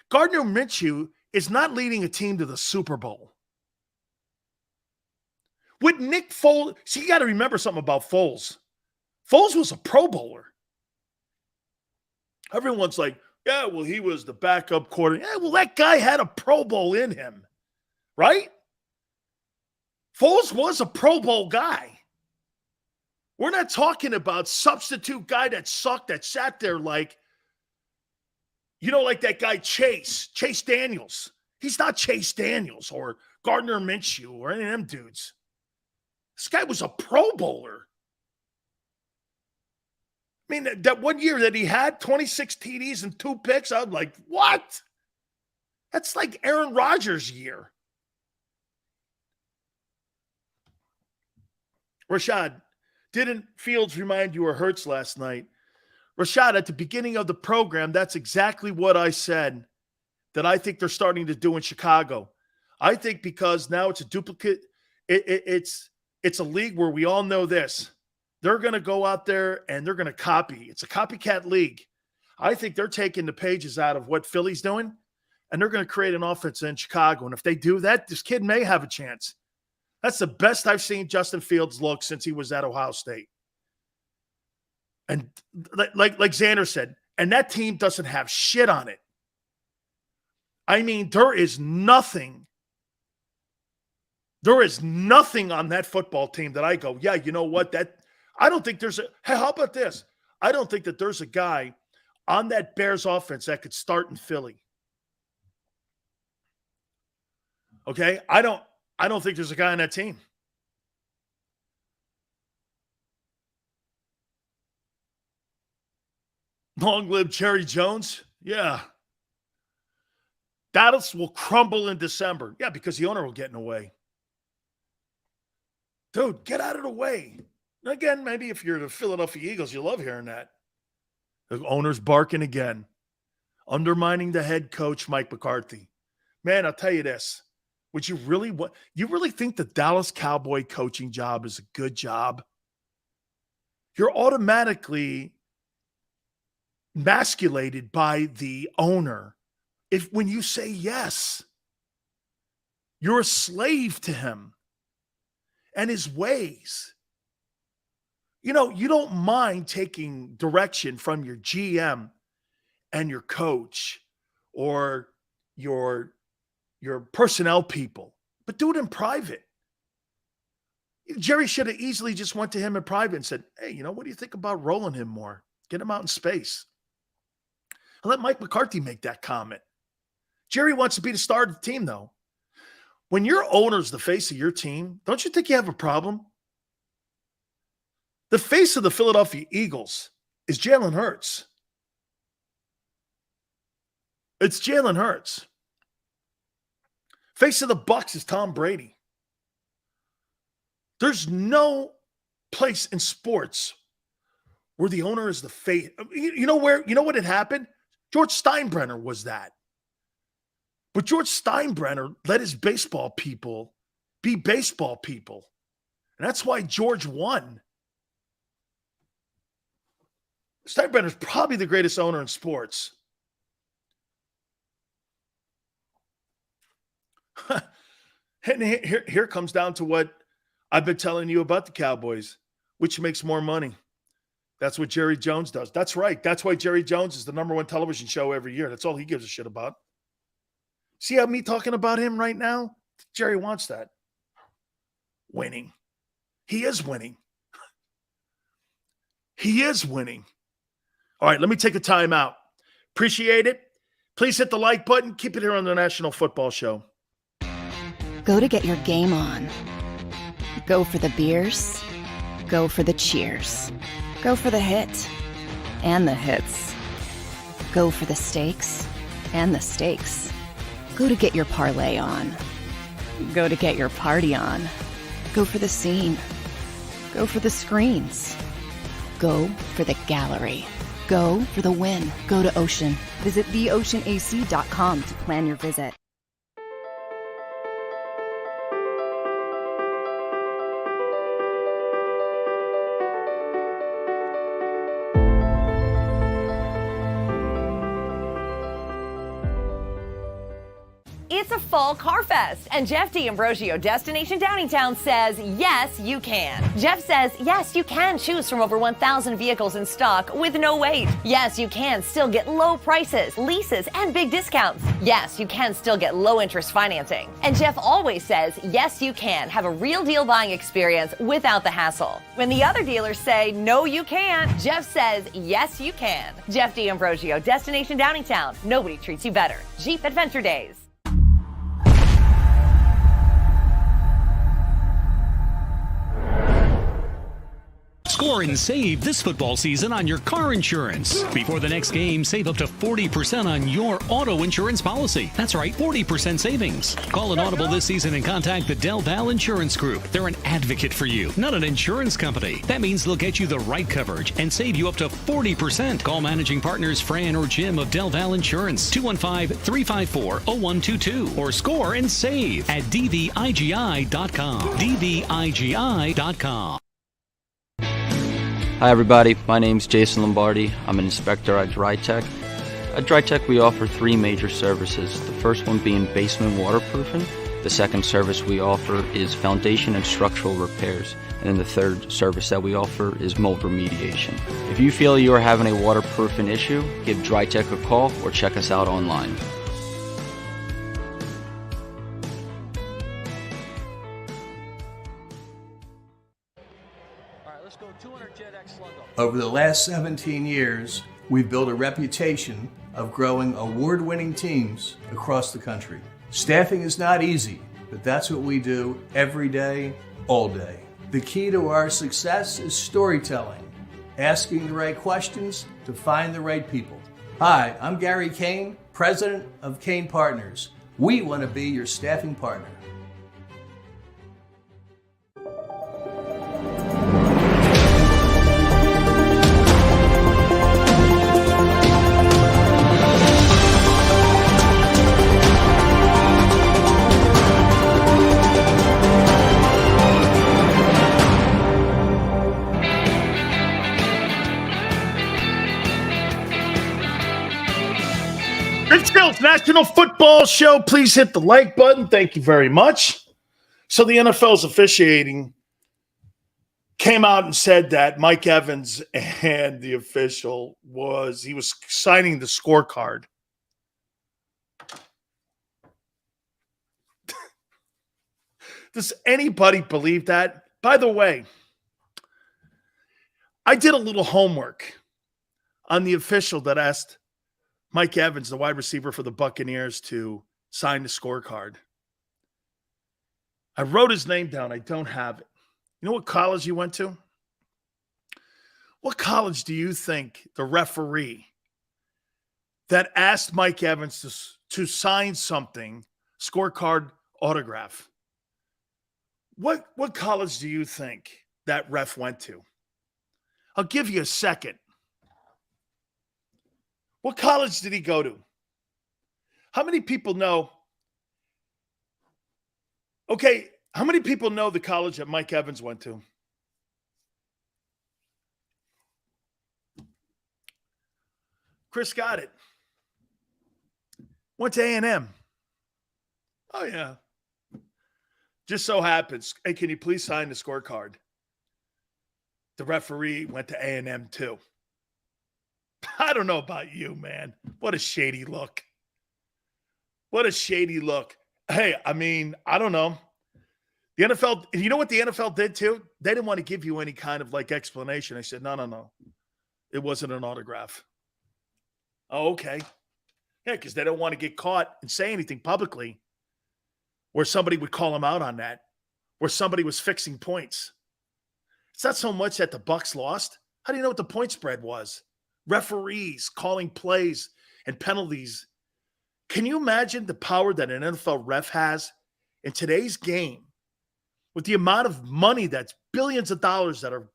Gardner Minshew is not leading a team to the Super Bowl. With Nick Foles, see, you got to remember something about Foles. Foles was a Pro Bowler. Everyone's like, yeah, well, he was the backup quarterback. Yeah, well, that guy had a Pro Bowl in him, right? Foles was a Pro Bowl guy. We're not talking about substitute guy that sucked, that sat there like, you know, like that guy Chase Daniels. He's not Chase Daniels or Gardner Minshew or any of them dudes. This guy was a Pro Bowler. I mean, that one year that he had 26 TDs and 2 picks, I was like, what? That's like Aaron Rodgers' year. Rashad, didn't Fields remind you of Hurts last night? Rashad, at the beginning of the program, that's exactly what I said that I think they're starting to do in Chicago. I think because now it's a duplicate, it's a league where we all know this. They're going to go out there and they're going to copy. It's a copycat league. I think they're taking the pages out of what Philly's doing, and they're going to create an offense in Chicago. And if they do that, this kid may have a chance. That's the best I've seen Justin Fields look since he was at Ohio State. And like Xander said, and that team doesn't have shit on it. I mean, there is nothing on that football team that I go, yeah, you know what? I don't think there's hey, how about this? I don't think that there's a guy on that Bears offense that could start in Philly. Okay? I don't think there's a guy on that team. Long live Jerry Jones. Yeah. Dallas will crumble in December. Yeah, because the owner will get in the way. Dude, get out of the way. Again, maybe if you're the Philadelphia Eagles, you love hearing that. The owner's barking again. undermining the head coach, Mike McCarthy. Man, I'll tell you this. Would you really think the Dallas Cowboy coaching job is a good job? You're automatically emasculated by the owner. When you say yes, you're a slave to him and his ways. You know, you don't mind taking direction from your GM and your coach or your personnel people, but do it in private. Jerry should have easily just went to him in private and said, hey, you know, what do you think about rolling him more? Get him out in space. And let Mike McCarthy make that comment. Jerry wants to be the star of the team, though. When your owner's the face of your team, don't you think you have a problem? The face of the Philadelphia Eagles is Jalen Hurts. It's Jalen Hurts. Face of the Bucs is Tom Brady. There's no place in sports where the owner is the face. You know what had happened? George Steinbrenner was that. But George Steinbrenner let his baseball people be baseball people. And that's why George won. Steinbrenner's probably the greatest owner in sports. And here comes down to what I've been telling you about the Cowboys. Which makes more money? That's what Jerry Jones does. That's right. That's why Jerry Jones is the #1 television show every year. That's all he gives a shit about. See how me talking about him right now? Jerry wants that. Winning. He is winning. He is winning. All right, let me take a time out. Appreciate it. Please hit the like button. Keep it here on the National Football Show. Go to get your game on. Go for the beers. Go for the cheers. Go for the hit and the hits. Go for the stakes and the stakes. Go to get your parlay on. Go to get your party on. Go for the scene. Go for the screens. Go for the gallery. Go for the win. Go to Ocean. Visit theoceanac.com to plan your visit. It's a fall car fest, and Jeff D'Ambrosio, Destination Downingtown, says, yes, you can. Jeff says, yes, you can choose from over 1,000 vehicles in stock with no wait. Yes, you can still get low prices, leases, and big discounts. Yes, you can still get low interest financing. And Jeff always says, yes, you can have a real deal buying experience without the hassle. When the other dealers say, no, you can't, Jeff says, yes, you can. Jeff D'Ambrosio, Destination Downingtown. Nobody treats you better. Jeep Adventure Days. Score and save this football season on your car insurance. Before the next game, save up to 40% on your auto insurance policy. That's right, 40% savings. Call an Audible this season and contact the Del Val Insurance Group. They're an advocate for you, not an insurance company. That means they'll get you the right coverage and save you up to 40%. Call managing partners Fran or Jim of Del Val Insurance, 215-354-0122, or score and save at dvigi.com. dvigi.com. Hi everybody, my name's Jason Lombardi. I'm an inspector at DryTech. At DryTech we offer 3 major services, the first one being basement waterproofing. The second service we offer is foundation and structural repairs. And then the third service that we offer is mold remediation. If you feel you are having a waterproofing issue, give DryTech a call or check us out online. Over the last 17 years, we've built a reputation of growing award-winning teams across the country. Staffing is not easy, but that's what we do every day, all day. The key to our success is storytelling, asking the right questions to find the right people. Hi, I'm Gary Kane, president of Kane Partners. We want to be your staffing partner. National Football Show. Please hit the like button. Thank you very much. So the NFL's officiating came out and said that Mike Evans and the official he was signing the scorecard. Does anybody believe that? By the way, I did a little homework on the official that asked Mike Evans, the wide receiver for the Buccaneers, to sign the scorecard. I wrote his name down. I don't have it. You know what college he went to? What college do you think the referee that asked Mike Evans to sign something, scorecard autograph, what college do you think that ref went to? I'll give you a second. What college did he go to? How many people know? Okay, how many people know the college that Mike Evans went to? Chris got it. Went to A&M. Oh, yeah. Just so happens. Hey, can you please sign the scorecard? The referee went to A&M too. I don't know about you, man. What a shady look. What a shady look. Hey, I mean, I don't know. The NFL, you know what the NFL did too? They didn't want to give you any kind of like explanation. They said, no. It wasn't an autograph. Oh, okay. Yeah, because they don't want to get caught and say anything publicly where somebody would call them out on that, where somebody was fixing points. It's not so much that the Bucs lost. How do you know what the point spread was? Referees calling plays and penalties. Can you imagine the power that an NFL ref has in today's game with the amount of money that's billions of dollars that are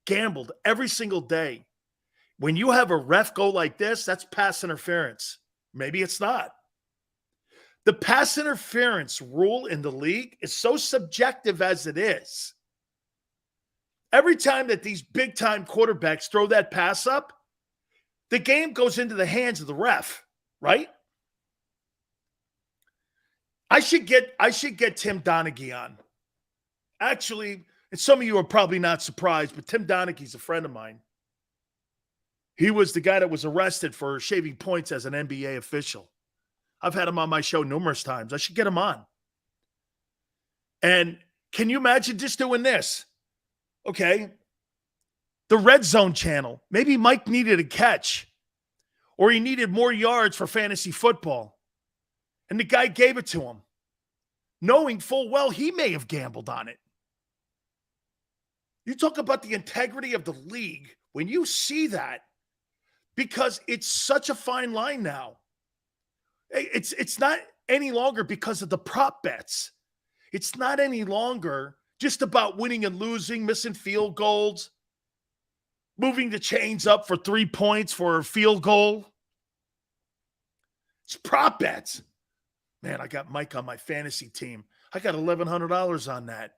gambled every single day? When you have a ref go like this, that's pass interference. Maybe it's not. The pass interference rule in the league is so subjective as it is. Every time that these big-time quarterbacks throw that pass up, the game goes into the hands of the ref, right? I should get Tim Donaghy on. Actually, and some of you are probably not surprised, but Tim Donaghy's a friend of mine. He was the guy that was arrested for shaving points as an NBA official. I've had him on my show numerous times. I should get him on. And can you imagine just doing this? Okay. The Red Zone channel. Maybe Mike needed a catch or he needed more yards for fantasy football. And the guy gave it to him, knowing full well he may have gambled on it. You talk about the integrity of the league when you see that, because it's such a fine line now. It's not any longer because of the prop bets. It's not any longer just about winning and losing, missing field goals, moving the chains up for 3 points for a field goal. It's prop bets. Man, I got Mike on my fantasy team. I got $1,100 on that.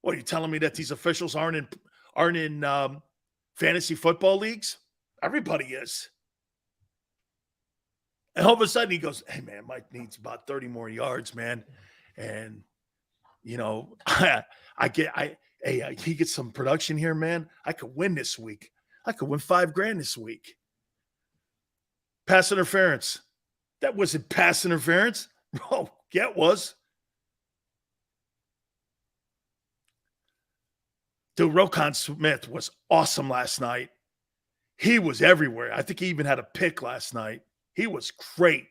What, are you telling me that these officials aren't in fantasy football leagues? Everybody is. And all of a sudden he goes, hey, man, Mike needs about 30 more yards, man. And, you know, he gets some production here, man. I could win this week. I could win $5,000 this week. Pass interference. That wasn't pass interference. Oh, yeah, it was. Dude, Roquan Smith was awesome last night. He was everywhere. I think he even had a pick last night. He was great.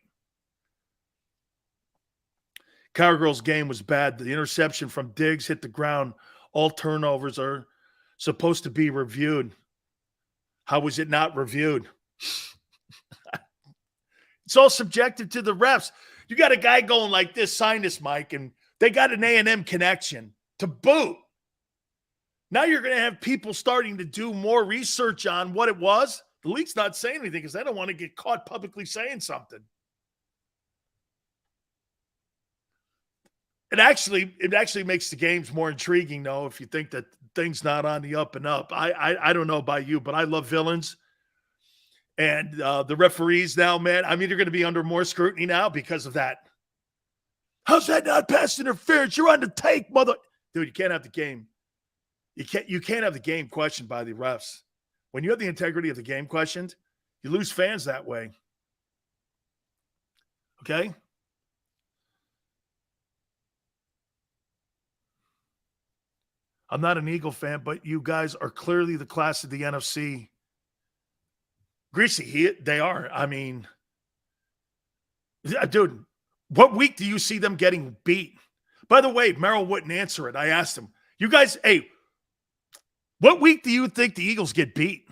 Cowgirls' game was bad. The interception from Diggs hit the ground. All turnovers are supposed to be reviewed. How was it not reviewed? It's all subjective to the refs. You got a guy going like this, sign this, Mike, and they got an A&M connection to boot. Now you're going to have people starting to do more research on what it was. The league's not saying anything because they don't want to get caught publicly saying something. It actually makes the games more intriguing, though, if you think that things not on the up and up. I don't know about you, but I love villains. And the referees now, man, I mean, they're going to be under more scrutiny now because of that. How's that not pass interference? You're on the take, mother. Dude, you can't have the game. You can't have the game questioned by the refs. When you have the integrity of the game questioned, you lose fans that way. Okay? I'm not an Eagle fan, but you guys are clearly the class of the NFC. Greasy, they are. I mean, dude, what week do you see them getting beat? By the way, Merrill wouldn't answer it. I asked him, you guys, hey, what week do you think the Eagles get beat?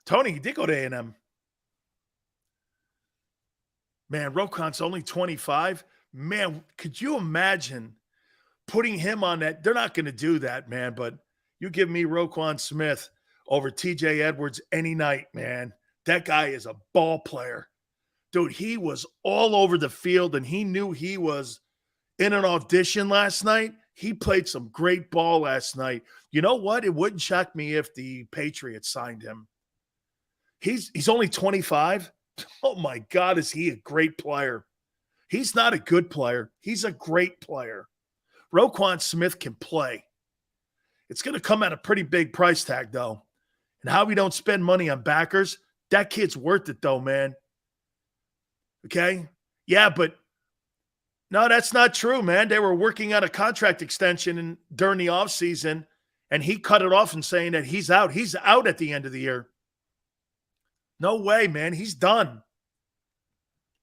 Tony, he did go to A&M. Man, Roquan's only 25. Man, could you imagine putting him on that? They're not going to do that, man, but you give me Roquan Smith over TJ Edwards any night, man. That guy is a ball player. Dude, he was all over the field, and he knew he was in an audition last night. He played some great ball last night. You know what? It wouldn't shock me if the Patriots signed him. He's only 25. Oh, my God, is he a great player. He's not a good player. He's a great player. Roquan Smith can play. It's going to come at a pretty big price tag, though. And how we don't spend money on backers, that kid's worth it, though, man. Okay? Yeah, but no, that's not true, man. They were working on a contract extension during the offseason, and he cut it off and saying that he's out. He's out at the end of the year. No way, man. He's done.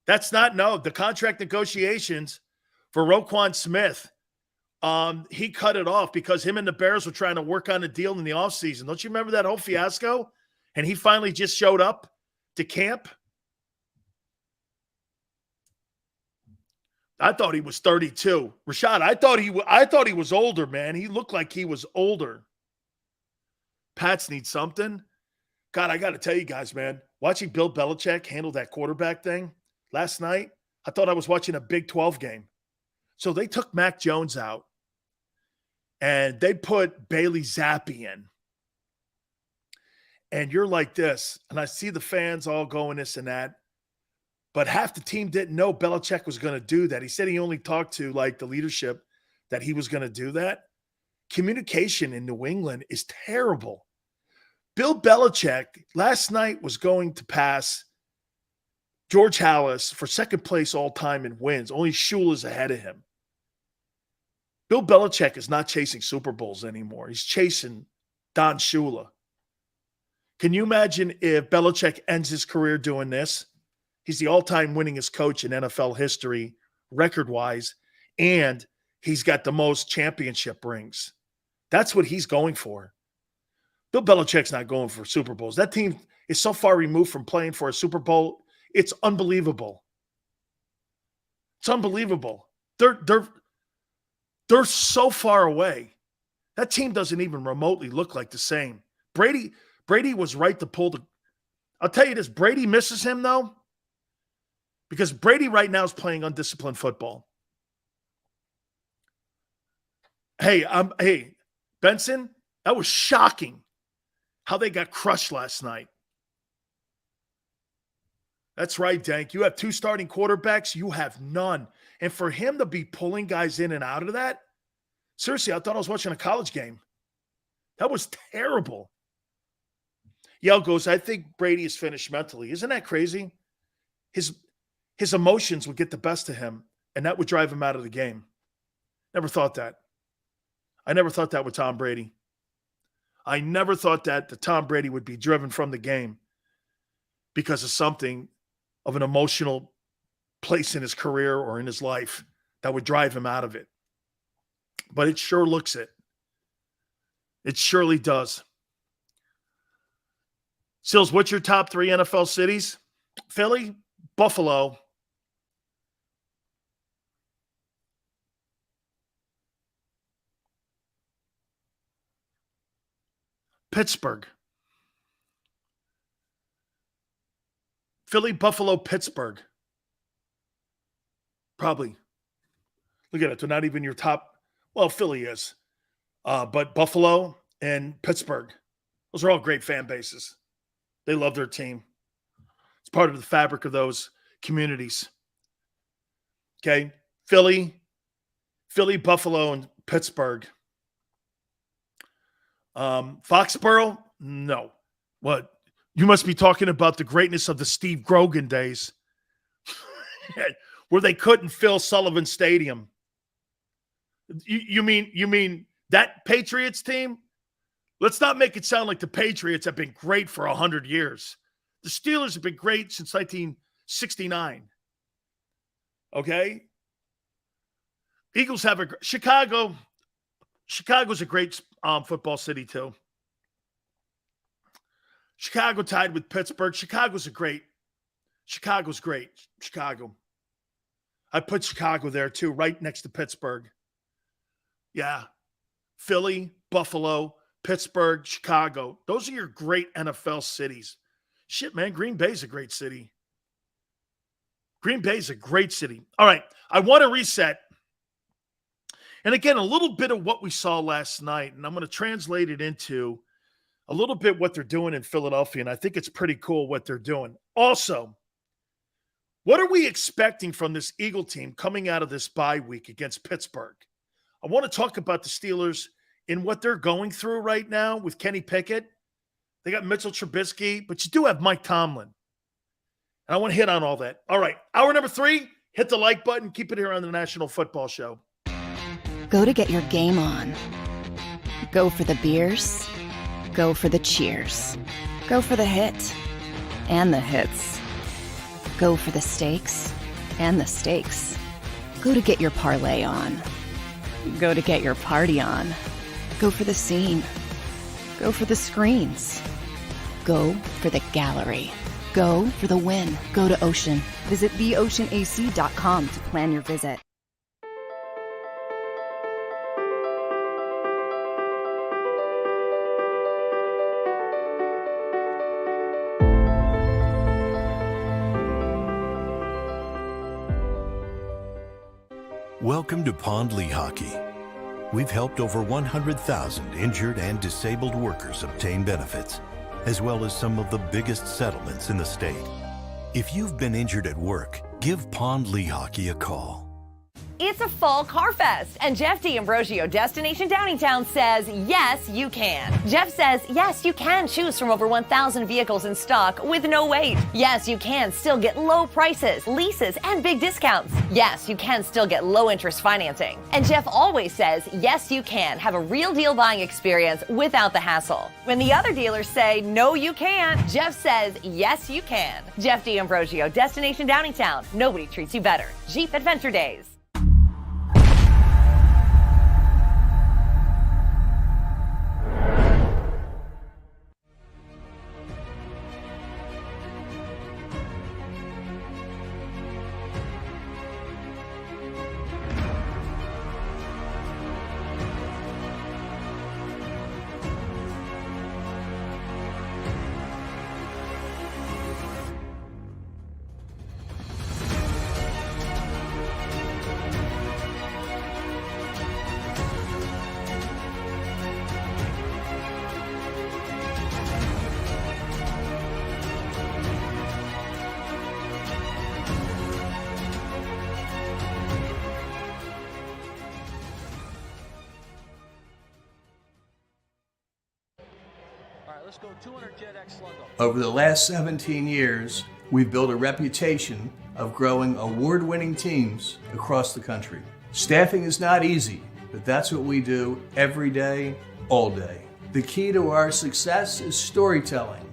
The contract negotiations for Roquan Smith, he cut it off because him and the Bears were trying to work on a deal in the offseason. Don't you remember that whole fiasco? And he finally just showed up to camp. I thought he was 32. Rashad, I thought he was older, man. He looked like he was older. Pats need something. God, I got to tell you guys, man, watching Bill Belichick handle that quarterback thing last night, I thought I was watching a Big 12 game. So they took Mac Jones out, and they put Bailey Zappi in. And you're like this, and I see the fans all going this and that, but half the team didn't know Belichick was going to do that. He said he only talked to, like, the leadership that he was going to do that. Communication in New England is terrible. Bill Belichick last night was going to pass George Halas for second place all time in wins. Only Shula's ahead of him. Bill Belichick is not chasing Super Bowls anymore. He's chasing Don Shula. Can you imagine if Belichick ends his career doing this? He's the all-time winningest coach in NFL history, record-wise, and he's got the most championship rings. That's what he's going for. Bill Belichick's not going for Super Bowls. That team is so far removed from playing for a Super Bowl. It's unbelievable. It's unbelievable. They're so far away. That team doesn't even remotely look like the same. Brady was right to pull the – I'll tell you this. Brady misses him, though, because Brady right now is playing undisciplined football. Hey, Benson, that was shocking how they got crushed last night. That's right, Dank. You have two starting quarterbacks. You have none. And for him to be pulling guys in and out of that, seriously, I thought I was watching a college game. That was terrible. Yell goes, I think Brady is finished mentally. Isn't that crazy? His emotions would get the best of him, and that would drive him out of the game. Never thought that. I never thought that with Tom Brady. I never thought that Tom Brady would be driven from the game because of something of an emotional place in his career or in his life that would drive him out of it. But it sure looks it. It surely does. Sills, what's your top 3 NFL cities? Philly, Buffalo, Pittsburgh. Philly, Buffalo, Pittsburgh. Probably. Look at it. They're not even your top. Well, Philly is. But Buffalo and Pittsburgh. Those are all great fan bases. They love their team. It's part of the fabric of those communities. Okay. Philly, Buffalo, and Pittsburgh. Foxborough? No. What? You must be talking about the greatness of the Steve Grogan days where they couldn't fill Sullivan Stadium. You mean that Patriots team? Let's not make it sound like the Patriots have been great for 100 years. The Steelers have been great since 1969. Okay? Eagles have a Chicago's a great football city too. Chicago tied with Pittsburgh. Chicago's great. Chicago. I put Chicago there too, right next to Pittsburgh. Yeah. Philly, Buffalo, Pittsburgh, Chicago. Those are your great NFL cities. Shit, man, Green Bay's a great city. All right, I want to reset. And again, a little bit of what we saw last night, and I'm going to translate it into a little bit what they're doing in Philadelphia, and I think it's pretty cool what they're doing. Also, what are we expecting from this Eagle team coming out of this bye week against Pittsburgh? I want to talk about the Steelers in what they're going through right now with Kenny Pickett. They got Mitchell Trubisky, but you do have Mike Tomlin. And I want to hit on all that. All right, hour number 3, hit the like button. Keep it here on the National Football Show. Go to get your game on. Go for the beers. Go for the cheers. Go for the hit and the hits. Go for the stakes and the stakes. Go to get your parlay on. Go to get your party on. Go for the scene. Go for the screens. Go for the gallery. Go for the win. Go to Ocean. Visit theoceanac.com to plan your visit. Welcome to Pond Lehocky. We've helped over 100,000 injured and disabled workers obtain benefits, as well as some of the biggest settlements in the state. If you've been injured at work, give Pond Lehocky a call. It's a fall car fest, and Jeff D'Ambrosio, Destination Downingtown, says, yes, you can. Jeff says, yes, you can choose from over 1,000 vehicles in stock with no wait. Yes, you can still get low prices, leases, and big discounts. Yes, you can still get low interest financing. And Jeff always says, yes, you can have a real deal buying experience without the hassle. When the other dealers say, no, you can't, Jeff says, yes, you can. Jeff D'Ambrosio, Destination Downingtown. Nobody treats you better. Jeep Adventure Days. Over the last 17 years, we've built a reputation of growing award-winning teams across the country. Staffing is not easy, but that's what we do every day, all day. The key to our success is storytelling,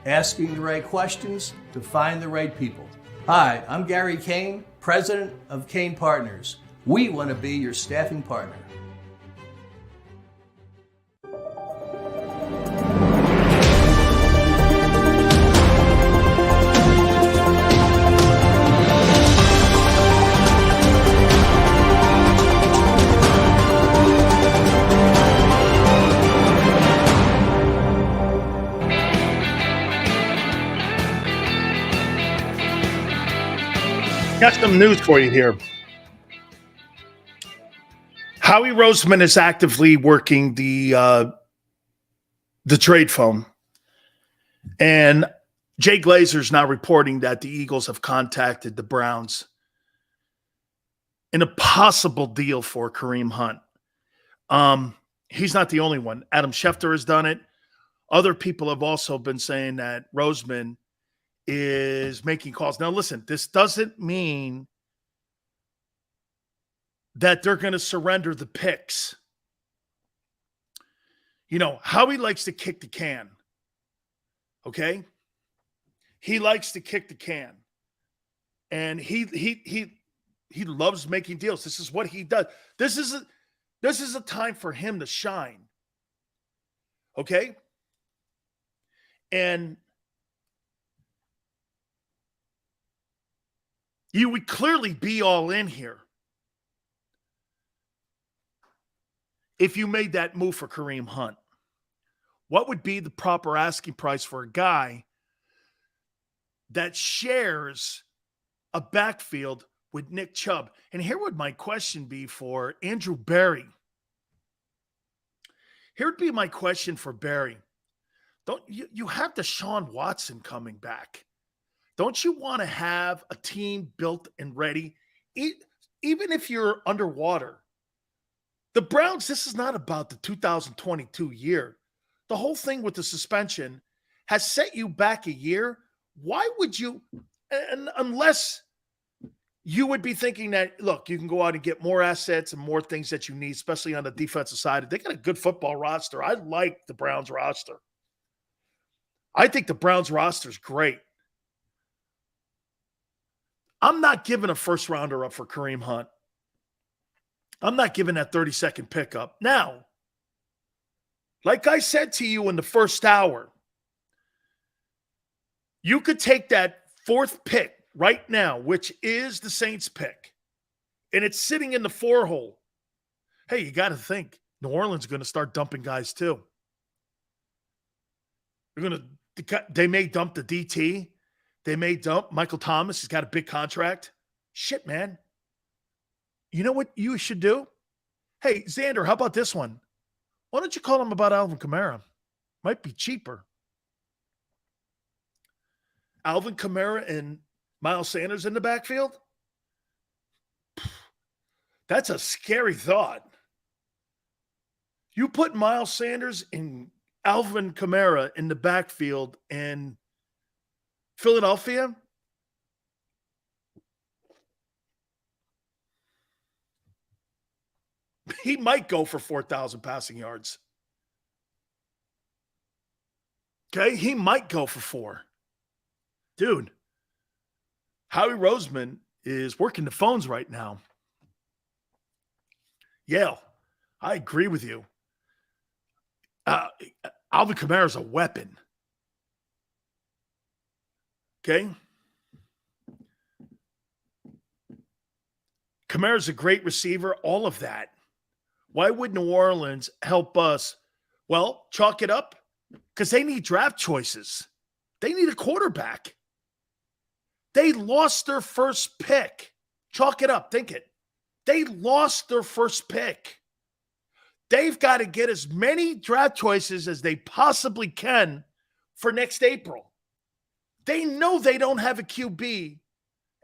asking the right questions to find the right people. Hi, I'm Gary Kane, president of Kane Partners. We want to be your staffing partner. Got some news for you here. Howie Roseman is actively working the trade phone. And Jay Glazer's now reporting that the Eagles have contacted the Browns in a possible deal for Kareem Hunt. He's not the only one. Adam Schefter has done it. Other people have also been saying that Roseman is making calls. Now, listen, this doesn't mean that they're going to surrender the picks. You know, Howie likes to kick the can. Okay? He likes to kick the can. And he loves making deals. This is what he does. This is a time for him to shine. Okay? And you would clearly be all in here if you made that move for Kareem Hunt. What would be the proper asking price for a guy that shares a backfield with Nick Chubb? And here would my question be for Andrew Berry. Here would be my question for Berry. Don't you have Deshaun Watson coming back? Don't you want to have a team built and ready, even if you're underwater? The Browns, this is not about the 2022 year. The whole thing with the suspension has set you back a year. Why would you, unless you would be thinking that, look, you can go out and get more assets and more things that you need, especially on the defensive side. They got a good football roster. I like the Browns roster. I think the Browns roster is great. I'm not giving a first rounder up for Kareem Hunt. I'm not giving that 32nd pick up. Now, like I said to you in the first hour, you could take that 4th pick right now, which is the Saints pick, and it's sitting in the 4 hole. Hey, you got to think New Orleans is going to start dumping guys too. They may dump the DT. They may dump Michael Thomas. He's got a big contract. Shit, man. You know what you should do? Hey, Xander, how about this one? Why don't you call him about Alvin Kamara? Might be cheaper. Alvin Kamara and Miles Sanders in the backfield? That's a scary thought. You put Miles Sanders and Alvin Kamara in the backfield in Philadelphia? He might go for 4,000 passing yards. Okay? He might go for 4. Dude, Howie Roseman is working the phones right now. Yeah, I agree with you. Alvin Kamara is a weapon. Okay? Kamara's a great receiver, all of that. Why would New Orleans help us? Well, chalk it up, because they need draft choices. They need a quarterback. They lost their first pick. Chalk it up. Think it. They lost their first pick. They've got to get as many draft choices as they possibly can for next April. They know they don't have a QB,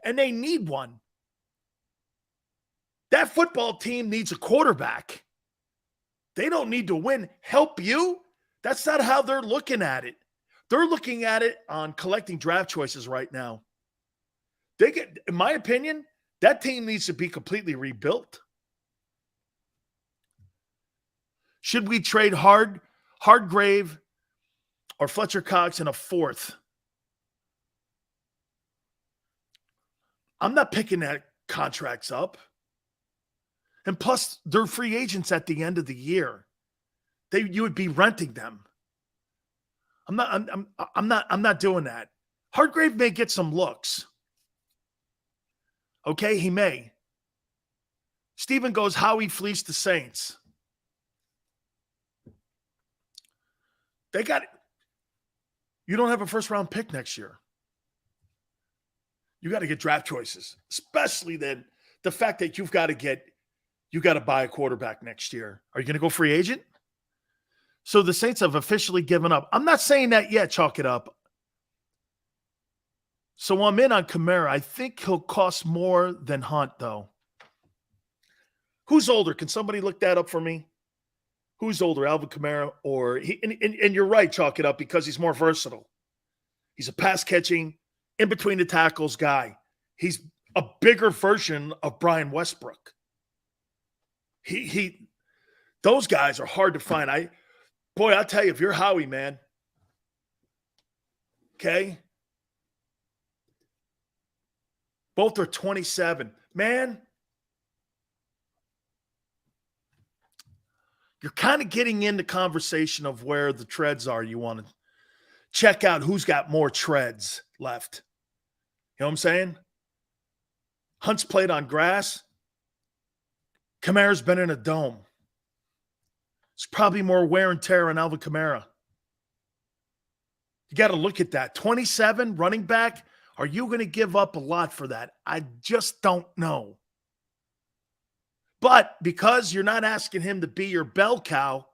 and they need one. That football team needs a quarterback. They don't need to win. Help you? That's not how they're looking at it. They're looking at it on collecting draft choices right now. In my opinion, that team needs to be completely rebuilt. Should we trade Hardgrave or Fletcher Cox in a 4th? I'm not picking that contracts up. And plus, they're free agents at the end of the year. You would be renting them. I'm not doing that. Hardgrave may get some looks. Okay, he may. Steven goes, Howie fleeced the Saints. They got it. You don't have a first-round pick next year. You got to get draft choices, especially then the fact that you got to buy a quarterback next year. Are you going to go free agent? So the Saints have officially given up. I'm not saying that yet, chalk it up. So I'm in on Kamara. I think he'll cost more than Hunt, though. Who's older? Can somebody look that up for me? Who's older, Alvin Kamara or he? And you're right, chalk it up, because he's more versatile. He's a pass-catching, in-between the tackles guy. He's a bigger version of Brian Westbrook. Those guys are hard to find. I'll tell you, if you're Howie, man, okay? Both are 27. Man, you're kind of getting into conversation of where the treads are. You want to check out who's got more treads left. You know what I'm saying? Hunt's played on grass. Kamara's been in a dome. It's probably more wear and tear on Alvin Kamara. You got to look at that. 27 running back. Are you going to give up a lot for that? I just don't know. But because you're not asking him to be your bell cow,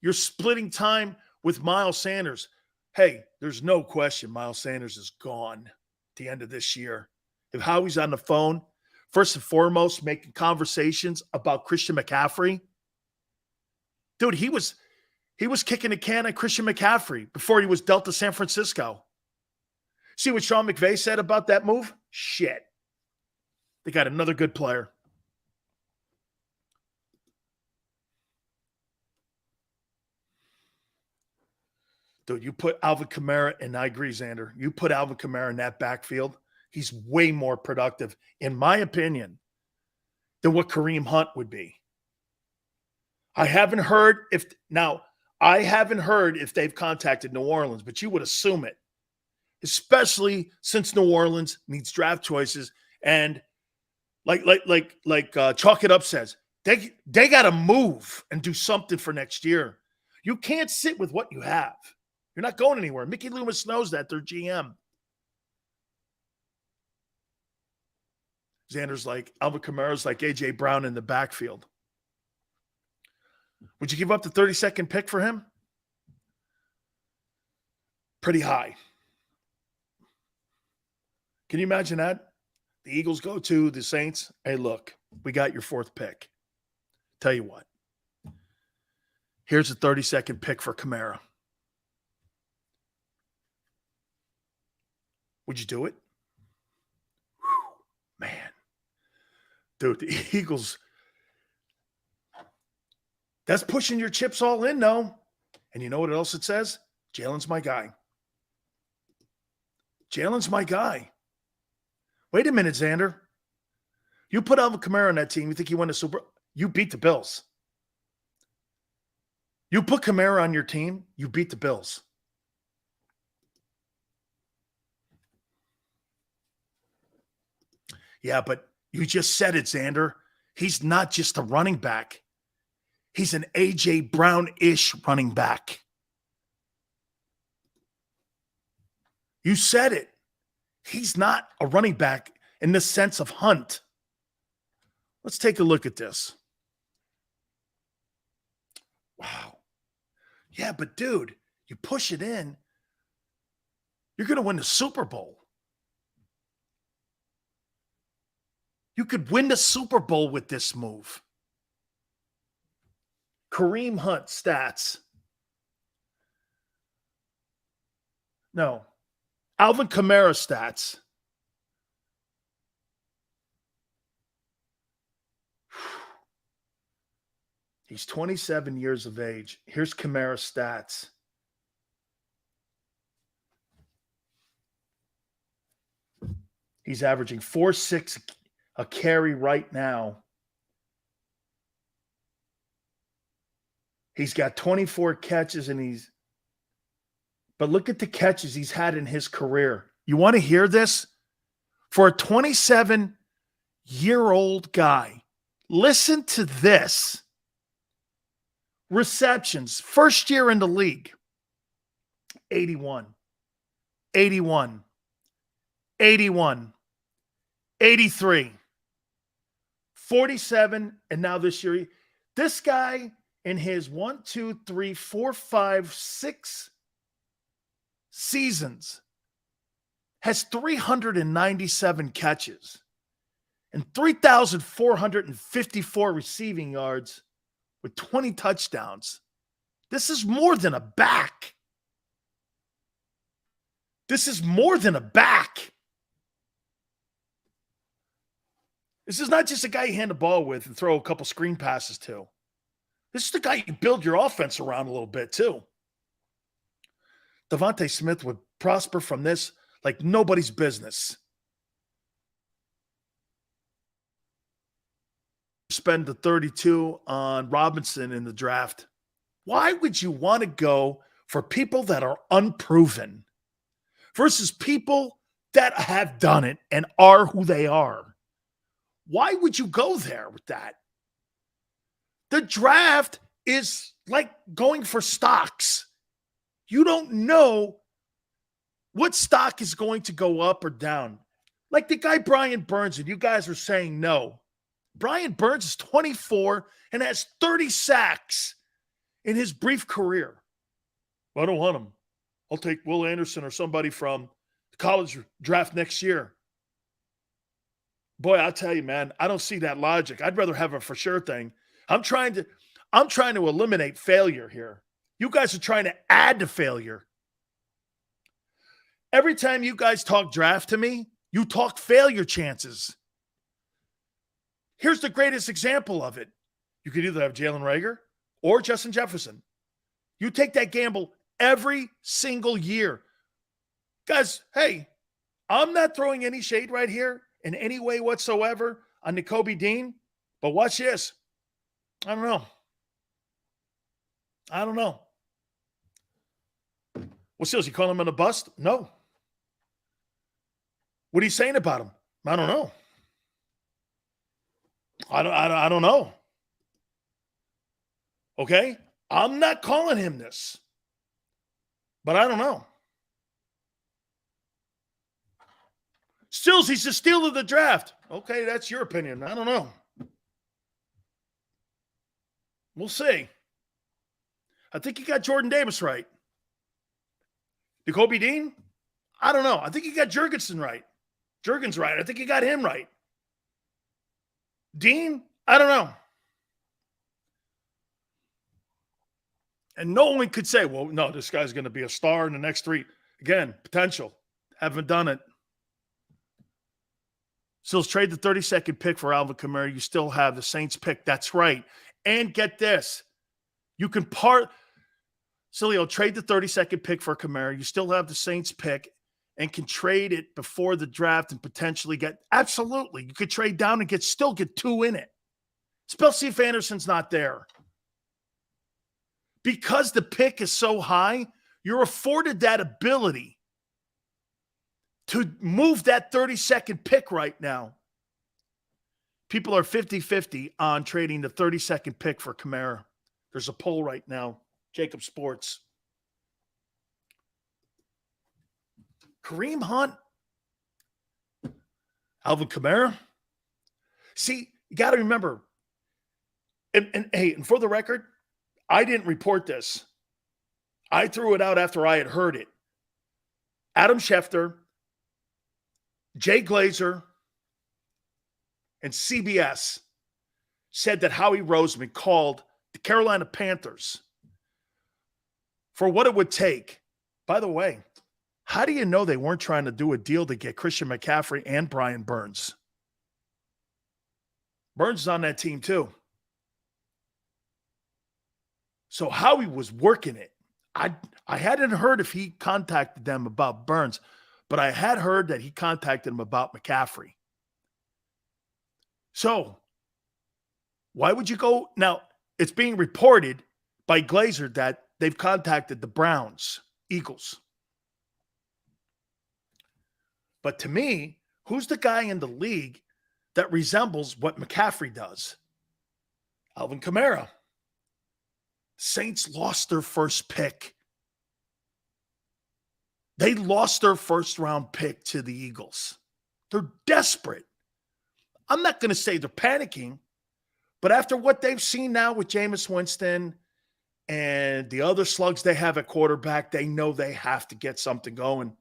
you're splitting time with Miles Sanders. Hey, there's no question Miles Sanders is gone at the end of this year. If Howie's on the phone, first and foremost, making conversations about Christian McCaffrey. Dude, he was kicking a can at Christian McCaffrey before he was dealt to San Francisco. See what Sean McVay said about that move? Shit. They got another good player. Dude, you put Alvin Kamara, and I agree, Xander, you put Alvin Kamara in that backfield, he's way more productive, in my opinion, than what Kareem Hunt would be. I haven't heard if they've contacted New Orleans, but you would assume it, especially since New Orleans needs draft choices. And like Chalk It Up says, they got to move and do something for next year. You can't sit with what you have. You're not going anywhere. Mickey Loomis knows that. They're GM. Xander's like, Alvin Kamara's like A.J. Brown in the backfield. Would you give up the 32nd pick for him? Pretty high. Can you imagine that? The Eagles go to the Saints. Hey, look, we got your 4th pick. Tell you what. Here's the 32nd pick for Kamara. Would you do it? Whew, man. Dude, the Eagles, that's pushing your chips all in, though. And you know what else it says? Jalen's my guy. Jalen's my guy. Wait a minute, Xander. You put Alvin Kamara on that team, you think you won the Super Bowl? You beat the Bills. You put Kamara on your team, you beat the Bills. Yeah, but you just said it, Xander. He's not just a running back. He's an A.J. Brown-ish running back. You said it. He's not a running back in the sense of Hunt. Let's take a look at this. Wow. Yeah, but dude, you push it in, you're going to win the Super Bowl. You could win the Super Bowl with this move. Kareem Hunt stats. No. Alvin Kamara stats. He's 27 years of age. Here's Kamara's stats. He's averaging 4.6 a carry right now. He's got 24 catches but look at the catches he's had in his career. You want to hear this? For a 27-year-old guy, listen to this. Receptions, first year in the league, 81, 81, 81, 83, 47, and now this year, this guy in his 6 seasons has 397 catches and 3,454 receiving yards with 20 touchdowns. This is more than a back. This is more than a back. This is not just a guy you hand the ball with and throw a couple screen passes to. This is the guy you build your offense around a little bit too. Devontae Smith would prosper from this like nobody's business. Spend the 32 on Robinson in the draft. Why would you want to go for people that are unproven versus people that have done it and are who they are? Why would you go there with that? The draft is like going for stocks. You don't know what stock is going to go up or down. Like the guy Brian Burns, and you guys are saying no. Brian Burns is 24 and has 30 sacks in his brief career. I don't want him. I'll take Will Anderson or somebody from the college draft next year. Boy, I'll tell you, man, I don't see that logic. I'd rather have a for sure thing. I'm trying to eliminate failure here. You guys are trying to add to failure. Every time you guys talk draft to me, you talk failure chances. Here's the greatest example of it. You could either have Jalen Reagor or Justin Jefferson. You take that gamble every single year. Guys, hey, I'm not throwing any shade right here in any way whatsoever on Nakobe Dean, but watch this. I don't know. What's this? You calling him a bust? No. What are you saying about him? I don't know. I don't know. Okay? I'm not calling him this. But I don't know. Stills, he's the steal of the draft. Okay, that's your opinion. I don't know. We'll see. I think he got Jordan Davis right. Nakobe Dean? I don't know. I think he got Jurgensen right. Jurgens right. I think he got him right. Dean? I don't know. And no one could say, well, no, this guy's going to be a star in the next three. Again, potential. Haven't done it. Still trade the 32nd pick for Alvin Kamara. You still have the Saints pick. That's right. And get this. You can Sileo, trade the 32nd pick for Kamara. You still have the Saints pick and can trade it before the draft and potentially get, absolutely. You could trade down and still get two in it. Especially if Anderson's not there. Because the pick is so high, you're afforded that ability to move that 32nd pick right now. People are 50-50 on trading the 32nd pick for Kamara. There's a poll right now. JAKIB Sports. Kareem Hunt. Alvin Kamara. See, you got to remember. And for the record, I didn't report this. I threw it out after I had heard it. Adam Schefter, Jay Glazer, and CBS said that Howie Roseman called the Carolina Panthers for what it would take. By the way, how do you know they weren't trying to do a deal to get Christian McCaffrey and Brian Burns? Burns is on that team too. So Howie was working it. I hadn't heard if he contacted them about Burns, but I had heard that he contacted him about McCaffrey. So why would you go? Now, it's being reported by Glazer that they've contacted the Browns, Eagles. But to me, who's the guy in the league that resembles what McCaffrey does? Alvin Kamara. Saints lost their first pick. They lost their first-round pick to the Eagles. They're desperate. I'm not going to say they're panicking, But after what they've seen now with Jameis Winston and the other slugs they have at quarterback, they know they have to get something going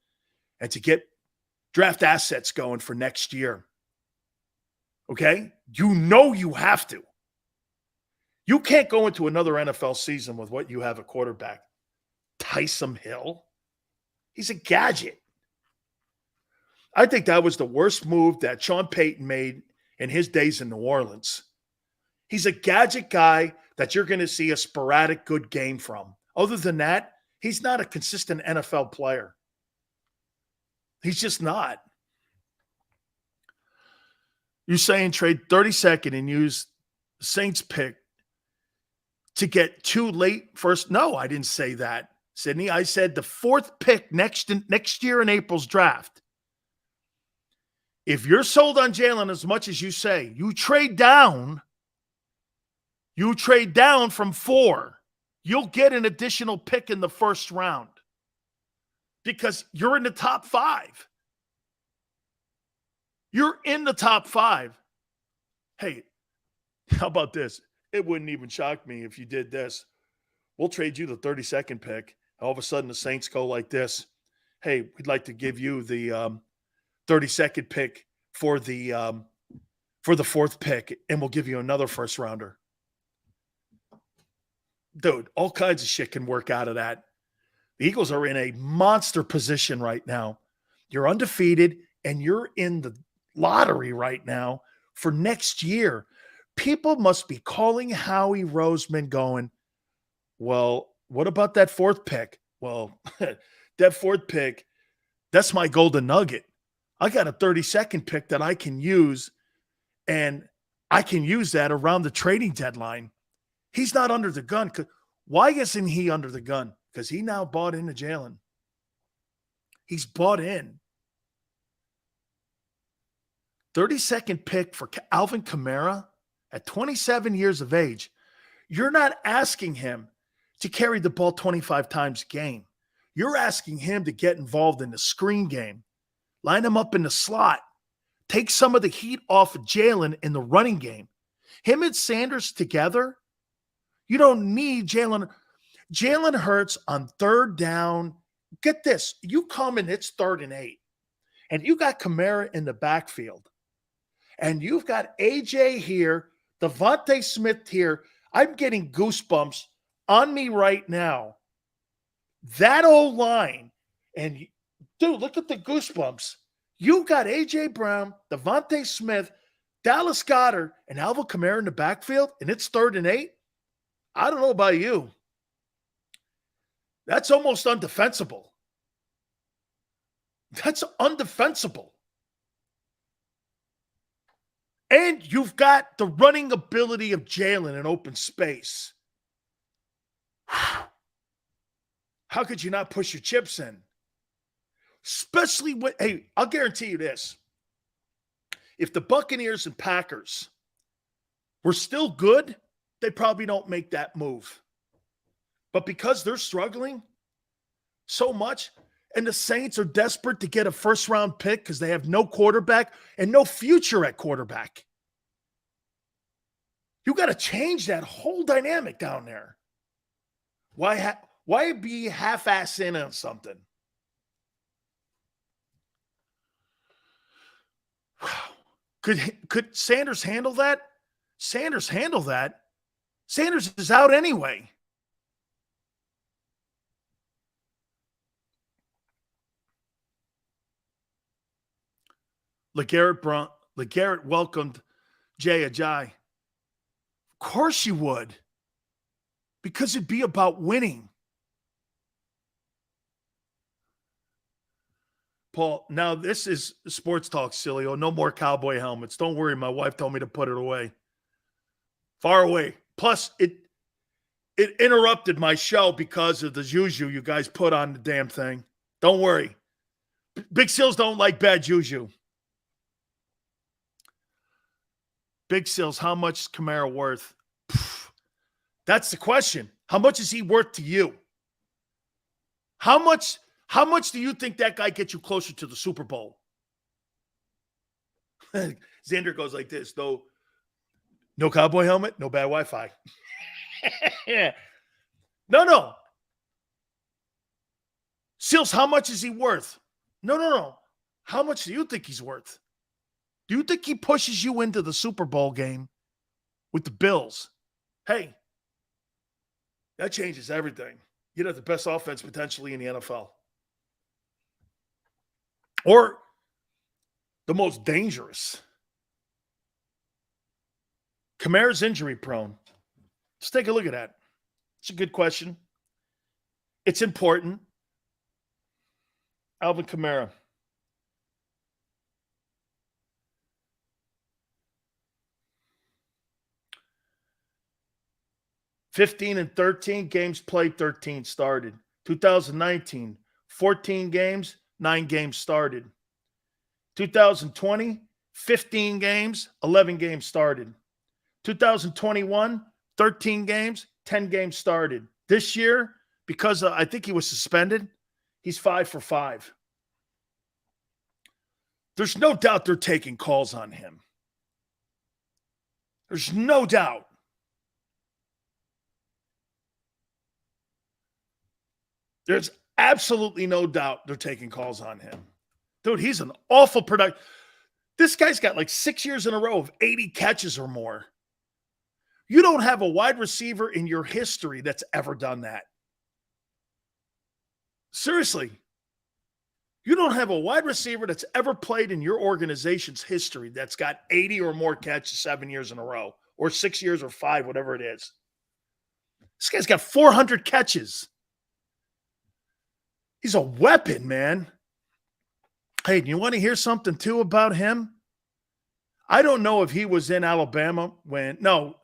and to get draft assets going for next year. Okay? You know you have to. You can't go into another NFL season with what you have at quarterback. Taysom Hill? He's a gadget. I think that was the worst move that Sean Payton made in his days in New Orleans. He's a gadget guy that you're going to see a sporadic good game from. Other than that, he's not a consistent NFL player. He's just not. You're saying trade 32nd and use Saints pick to get 2 late first. No, I didn't say that, Sydney. I said the 4th pick next year in April's draft. If you're sold on Jalen as much as you say, you trade down from 4. You'll get an additional pick in the first round because you're in the top 5. You're in the top 5. Hey, how about this? It wouldn't even shock me if you did this. We'll trade you the 32nd pick. All of a sudden, the Saints go like this. Hey, we'd like to give you the 32nd pick for the 4th pick, and we'll give you another first rounder. Dude, all kinds of shit can work out of that. The Eagles are in a monster position right now. You're undefeated, and you're in the lottery right now for next year. People must be calling Howie Roseman going, well, what about that 4th pick? Well, that 4th pick, that's my golden nugget. I got a 32nd pick that I can use, and I can use that around the trading deadline. He's not under the gun. Why isn't he under the gun? Because he now bought into Jalen. He's bought in. 32nd pick for Alvin Kamara at 27 years of age. You're not asking him to carry the ball 25 times a game. You're asking him to get involved in the screen game. Line him up in the slot. Take some of the heat off of Jalen in the running game. Him and Sanders together, you don't need Jalen. Jalen Hurts on 3rd down. Get this. You come and it's 3rd and 8. And you got Kamara in the backfield. And you've got AJ here, Devontae Smith here. I'm getting goosebumps on me right now. That old line. And dude, look at the goosebumps. You got AJ Brown, Devontae Smith, Dallas Goedert, and Alvin Kamara in the backfield, and it's 3rd and 8. I don't know about you. That's almost undefensible. That's undefensible. And you've got the running ability of Jalen in open space. How could you not push your chips in? Especially when, hey, I'll guarantee you this. If the Buccaneers and Packers were still good, they probably don't make that move. But because they're struggling so much, and the Saints are desperate to get a first-round pick because they have no quarterback and no future at quarterback, you got to change that whole dynamic down there. Why be half-ass in on something? Could Sanders handle that? Sanders handle that? Sanders is out anyway. LeGarrette welcomed Jay Ajayi. Of course you would. Because it'd be about winning. Paul, now this is sports talk, Sileo. No more cowboy helmets. Don't worry, my wife told me to put it away. Far away. Plus, it interrupted my show because of the juju you guys put on the damn thing. Don't worry. Big Seals don't like bad juju. Big Seals, how much is Kamara worth? That's the question. How much is he worth to you? How much do you think that guy gets you closer to the Super Bowl? Xander goes like this, though. No cowboy helmet, no bad Wi-Fi. Yeah. No. Seals, how much is he worth? No. How much do you think he's worth? Do you think he pushes you into the Super Bowl game with the Bills? Hey, that changes everything. You'd have the best offense potentially in the NFL. Or the most dangerous. Kamara's injury prone. Let's take a look at that. It's a good question. It's important. Alvin Kamara. (15 and 13) games played, 13 started. 2019, 14 games, 9 games started. 2020, 15 games, 11 games started. 2021, 13 games, 10 games started. This year, because I think he was suspended, he's 5 for 5. There's no doubt they're taking calls on him. There's no doubt. There's absolutely no doubt they're taking calls on him. Dude, he's an awful product. This guy's got like 6 years in a row of 80 catches or more. You don't have a wide receiver in your history that's ever done that. Seriously. You don't have a wide receiver that's ever played in your organization's history that's got 80 or more catches 7 years in a row, or 6 years or 5, whatever it is. This guy's got 400 catches. He's a weapon, man. Hey, do you want to hear something too about him? I don't know if he was in Alabama when, no.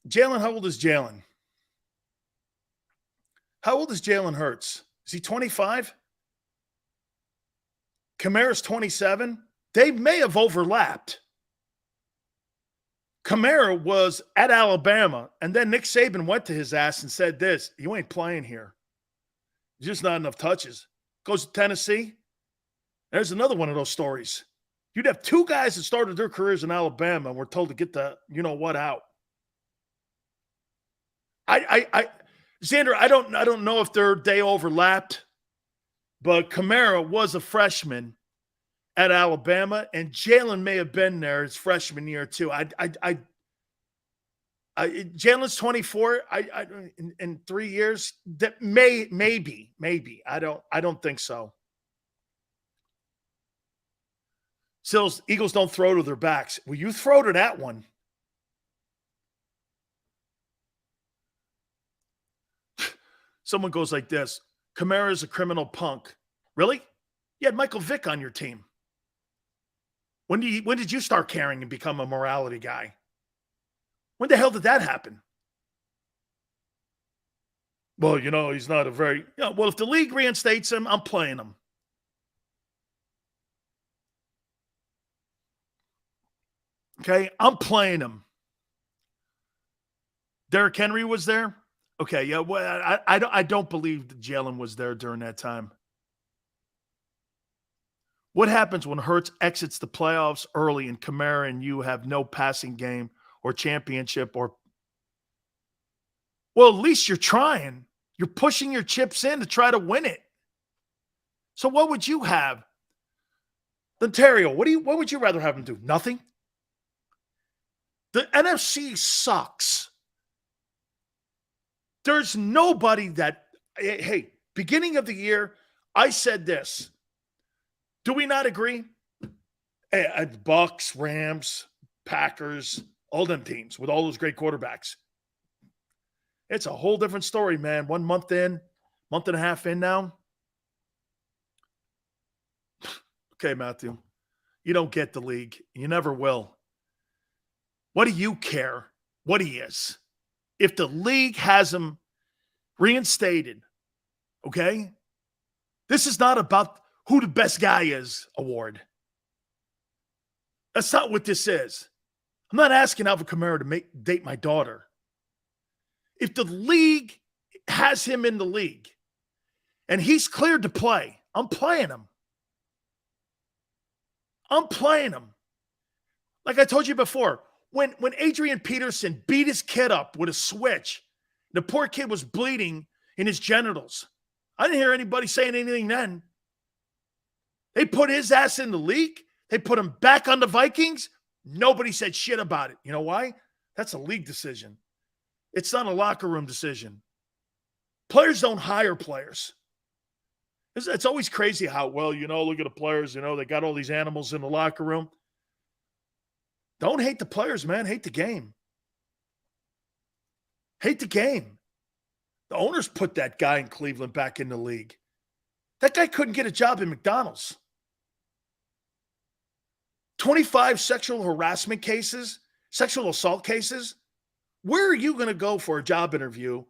Jalen, how old is Jalen? How old is Jalen Hurts? Is he 25? Kamara's 27. They may have overlapped. Kamara was at Alabama, and then Nick Saban went to his ass and said this: "You ain't playing here. Just not enough touches." Goes to Tennessee. There's another one of those stories. You'd have two guys that started their careers in Alabama and were told to get the you-know-what out. Xander, I don't know if they overlapped, but Kamara was a freshman at Alabama, and Jalen may have been there his freshman year too. Jalen's 24. In 3 years, that maybe. I don't think so. Sills, Eagles don't throw to their backs. Well, you throw to that one. Someone goes like this: Kamara is a criminal punk. Really? You had Michael Vick on your team. When did you start caring and become a morality guy? When the hell did that happen? Well, he's not a very... well, if the league reinstates him, I'm playing him. Okay? I'm playing him. Derrick Henry was there? Okay, yeah. Well, I don't believe that Jalen was there during that time. What happens when Hurts exits the playoffs early and Kamara and you have no passing game or championship or... Well, at least you're trying. You're pushing your chips in to try to win it. So what would you have? Ontario, what would you rather have him do? Nothing? The NFC sucks. There's nobody that... Hey, beginning of the year, I said this. Do we not agree? Bucks, Rams, Packers, all them teams with all those great quarterbacks. It's a whole different story, man. 1 month in, month and a half in now. Okay, Matthew. You don't get the league. You never will. What do you care what he is? If the league has him reinstated, okay? This is not about who the best guy is award. That's not what this is. I'm not asking Alvin Kamara to date my daughter. If the league has him in the league and he's cleared to play, I'm playing him. I'm playing him. Like I told you before, when Adrian Peterson beat his kid up with a switch, the poor kid was bleeding in his genitals. I didn't hear anybody saying anything then. They put his ass in the league. They put him back on the Vikings. Nobody said shit about it. You know why? That's a league decision. It's not a locker room decision. Players don't hire players. It's always crazy how, well, look at the players, they got all these animals in the locker room. Don't hate the players, man. Hate the game. Hate the game. The owners put that guy in Cleveland back in the league. That guy couldn't get a job in McDonald's. 25 sexual harassment cases, sexual assault cases. Where are you going to go for a job interview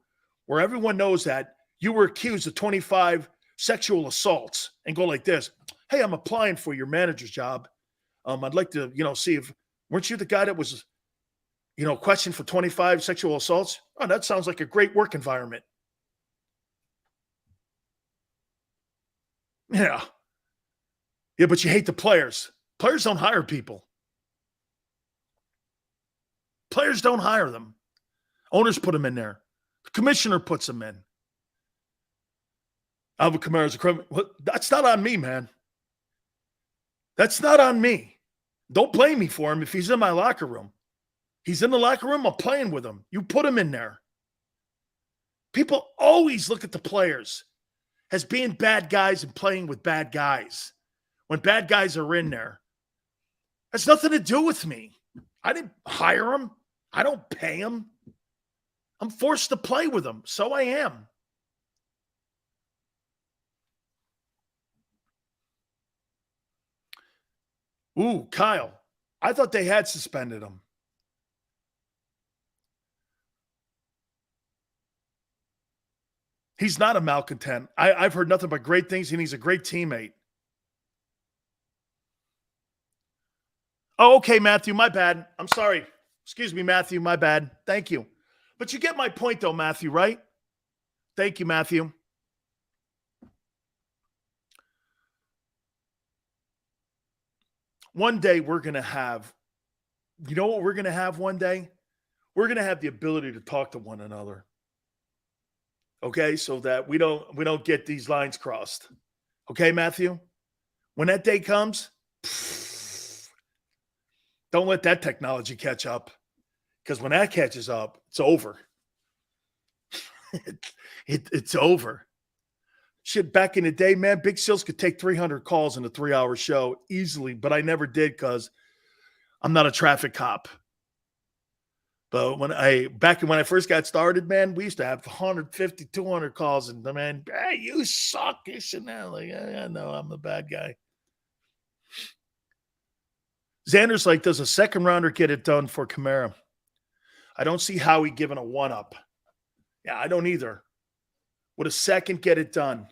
where everyone knows that you were accused of 25 sexual assaults and go like this? Hey, I'm applying for your manager's job. I'd like to, see if, weren't you the guy that was, questioned for 25 sexual assaults? Oh, that sounds like a great work environment. Yeah. Yeah, but you hate the players. Players don't hire people. Players don't hire them. Owners put them in there. The commissioner puts them in. Alvin Kamara's a criminal. That's not on me, man. That's not on me. Don't blame me for him if he's in my locker room. He's in the locker room, I'm playing with him. You put him in there. People always look at the players as being bad guys and playing with bad guys. When bad guys are in there, that's nothing to do with me. I didn't hire them. I don't pay them. I'm forced to play with them. So I am. Ooh, Kyle. I thought they had suspended him. He's not a malcontent. I've heard nothing but great things, and he's a great teammate. Oh, okay, Matthew, my bad. I'm sorry. Excuse me, Matthew, my bad. Thank you. But you get my point, though, Matthew, right? Thank you, Matthew. One day we're going to have, you know what we're going to have one day? We're going to have the ability to talk to one another. Okay, so that we don't get these lines crossed. Okay, Matthew? When that day comes, don't let that technology catch up. Because when that catches up, it's over. It's over. Shit, back in the day, man, Big Sills could take 300 calls in a 3-hour show easily, but I never did because I'm not a traffic cop. But when I first got started, man, we used to have 150, 200 calls, and the man, hey, you suck, this and that. Like, I know I'm the bad guy. Xander's like, does a second rounder get it done for Kamara? I don't see Howie giving a 1-up. Yeah, I don't either. Would a second get it done?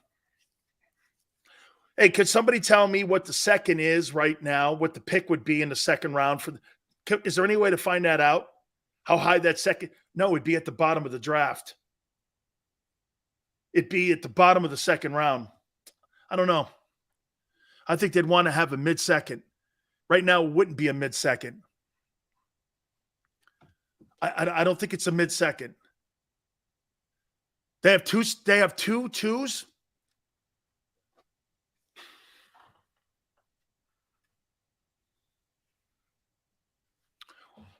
Hey, could somebody tell me what the second is right now, what the pick would be in the second round? Is there any way to find that out? How high that second? No, it'd be at the bottom of the draft. It'd be at the bottom of the second round. I don't know. I think they'd want to have a mid-second. Right now, it wouldn't be a mid-second. I don't think it's a mid-second. They have two twos.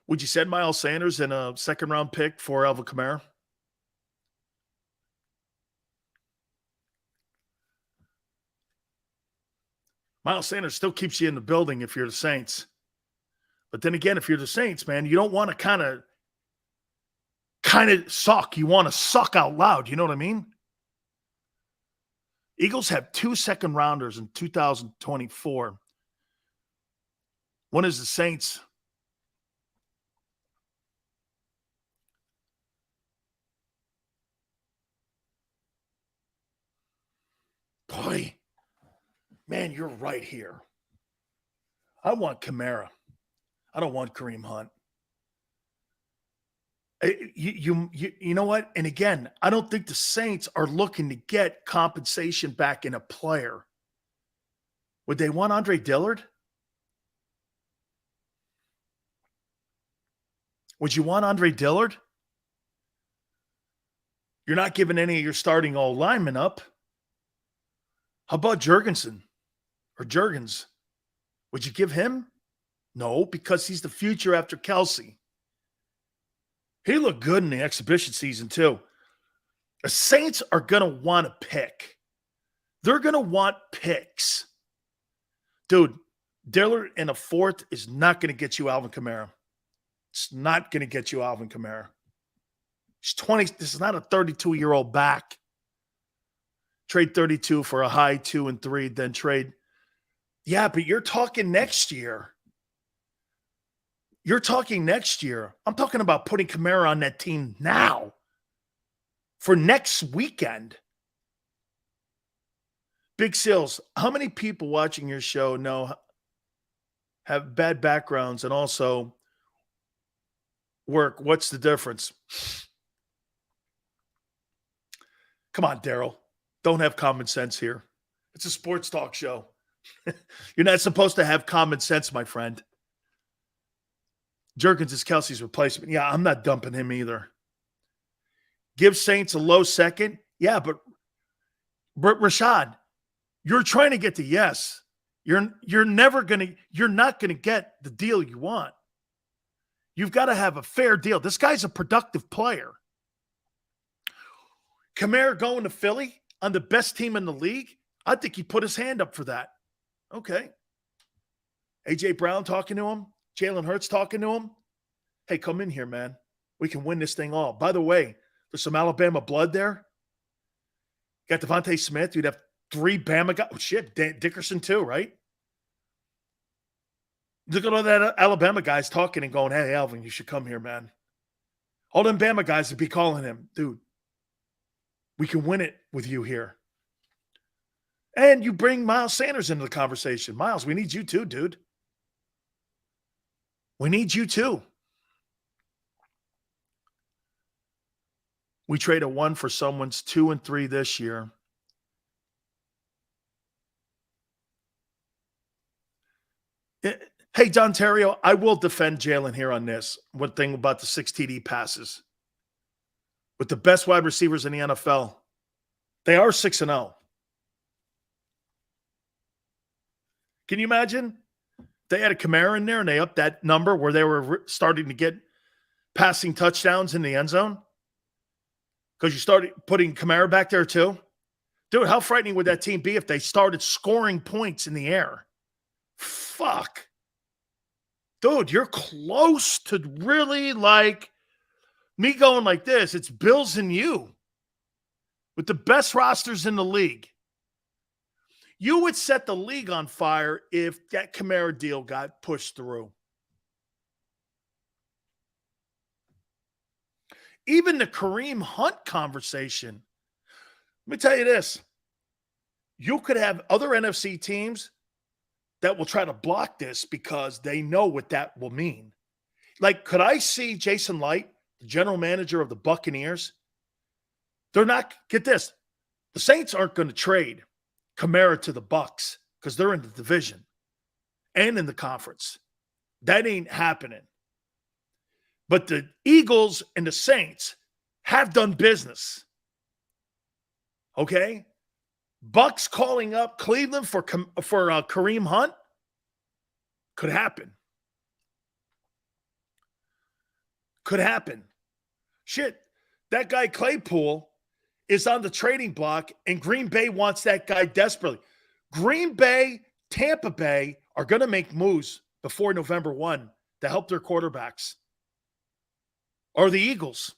Would you send Miles Sanders in a second-round pick for Alvin Kamara? Miles Sanders still keeps you in the building if you're the Saints. But then again, if you're the Saints, man, you don't want to kind of suck. You want to suck out loud. You know what I mean? Eagles have 2 second-rounders in 2024. One is the Saints. Boy, man, you're right here. I want Kamara. I don't want Kareem Hunt. You know what? And again, I don't think the Saints are looking to get compensation back in a player. Would they want Andre Dillard? Would you want Andre Dillard? You're not giving any of your starting old linemen up. How about Jurgensen or Jurgens? Would you give him? No, because he's the future after Kelsey. He looked good in the exhibition season too. The Saints are going to want to pick. They're going to want picks. Dude, Dillard in a fourth is not going to get you Alvin Kamara. It's not going to get you Alvin Kamara. He's 20. This is not a 32-year-old back. Trade 32 for a high 2 and 3, then trade. Yeah, but you're talking next year. You're talking next year. I'm talking about putting Kamara on that team now for next weekend. Big Sills, how many people watching your show have bad backgrounds and also work? What's the difference? Come on, Daryl. Don't have common sense here. It's a sports talk show. You're not supposed to have common sense, my friend. Jurgens is Kelsey's replacement. Yeah, I'm not dumping him either. Give Saints a low second. Yeah, but Rashad, you're trying to get to yes. You're not going to get the deal you want. You've got to have a fair deal. This guy's a productive player. Kamara going to Philly on the best team in the league? I think he put his hand up for that. Okay. A.J. Brown talking to him. Jalen Hurts talking to him. Hey, come in here, man. We can win this thing all. By the way, there's some Alabama blood there. Got Devontae Smith. You'd have 3 Bama guys. Oh, shit, Dickerson too, right? Look at all that Alabama guys talking and going, hey, Alvin, you should come here, man. All them Bama guys would be calling him, dude, we can win it with you here. And you bring Miles Sanders into the conversation. Miles, we need you too, dude. We need you too. We trade a 1 for someone's 2 and 3 this year. Hey, Don Terrio, I will defend Jalen here on this. One thing about the 6 TD passes. With the best wide receivers in the NFL, they are 6-0. Can you imagine? They had a Kamara in there and they upped that number where they were starting to get passing touchdowns in the end zone. Because you started putting Kamara back there too. Dude, how frightening would that team be if they started scoring points in the air? Fuck. Dude, you're close to really like me going like this. It's Bills and you with the best rosters in the league. You would set the league on fire if that Kamara deal got pushed through. Even the Kareem Hunt conversation. Let me tell you this. You could have other NFC teams that will try to block this because they know what that will mean. Like, could I see Jason Light, the general manager of the Buccaneers? They're not, get this, the Saints aren't going to trade Kamara to the Bucs because they're in the division and in the conference. That ain't happening. But the Eagles and the Saints have done business. Okay? Bucks calling up Cleveland for Kareem Hunt could happen. Could happen. Shit, that guy Claypool is on the trading block, and Green Bay wants that guy desperately. Green Bay, Tampa Bay are going to make moves before November 1 to help their quarterbacks. Or the Eagles.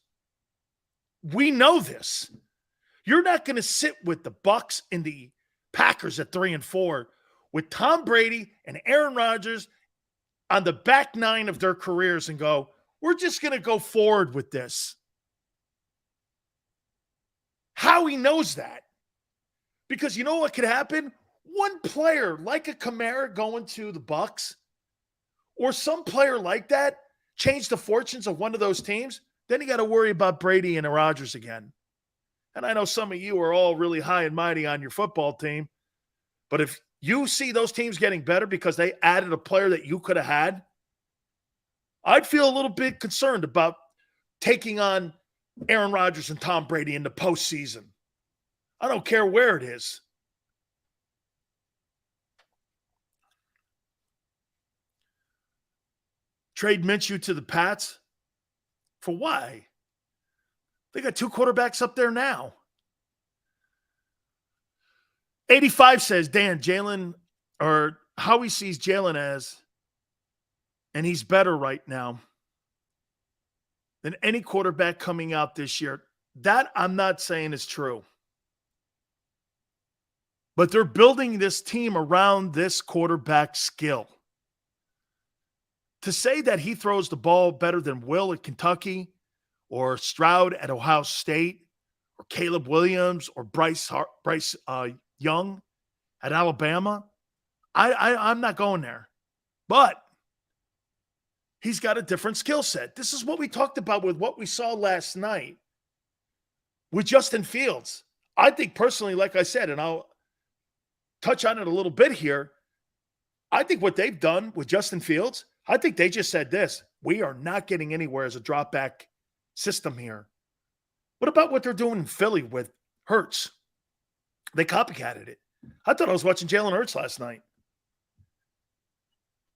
We know this. You're not going to sit with the Bucks and the Packers at 3 and 4 with Tom Brady and Aaron Rodgers on the back 9 of their careers and go, we're just going to go forward with this. Howie knows that. Because you know what could happen? One player like a Kamara going to the Bucks or some player like that change the fortunes of one of those teams, then you got to worry about Brady and Rodgers again. And I know some of you are all really high and mighty on your football team, but if you see those teams getting better because they added a player that you could have had, I'd feel a little bit concerned about taking on Aaron Rodgers and Tom Brady in the postseason. I don't care where it is. Trade Minshew to the Pats? For why? They got 2 quarterbacks up there now. 85 says, Dan, Jalen, or how he sees Jalen as, and he's better right now than any quarterback coming out this year. That I'm not saying is true. But they're building this team around this quarterback skill. To say that he throws the ball better than Will at Kentucky or Stroud at Ohio State or Caleb Williams or Bryce Young at Alabama, I'm not going there. But he's got a different skill set. This is what we talked about with what we saw last night with Justin Fields. I think personally, like I said, and I'll touch on it a little bit here, I think what they've done with Justin Fields, I think they just said this: we are not getting anywhere as a drop back system here. What about what they're doing in Philly with Hurts? They copycatted it. I thought I was watching Jalen Hurts last night.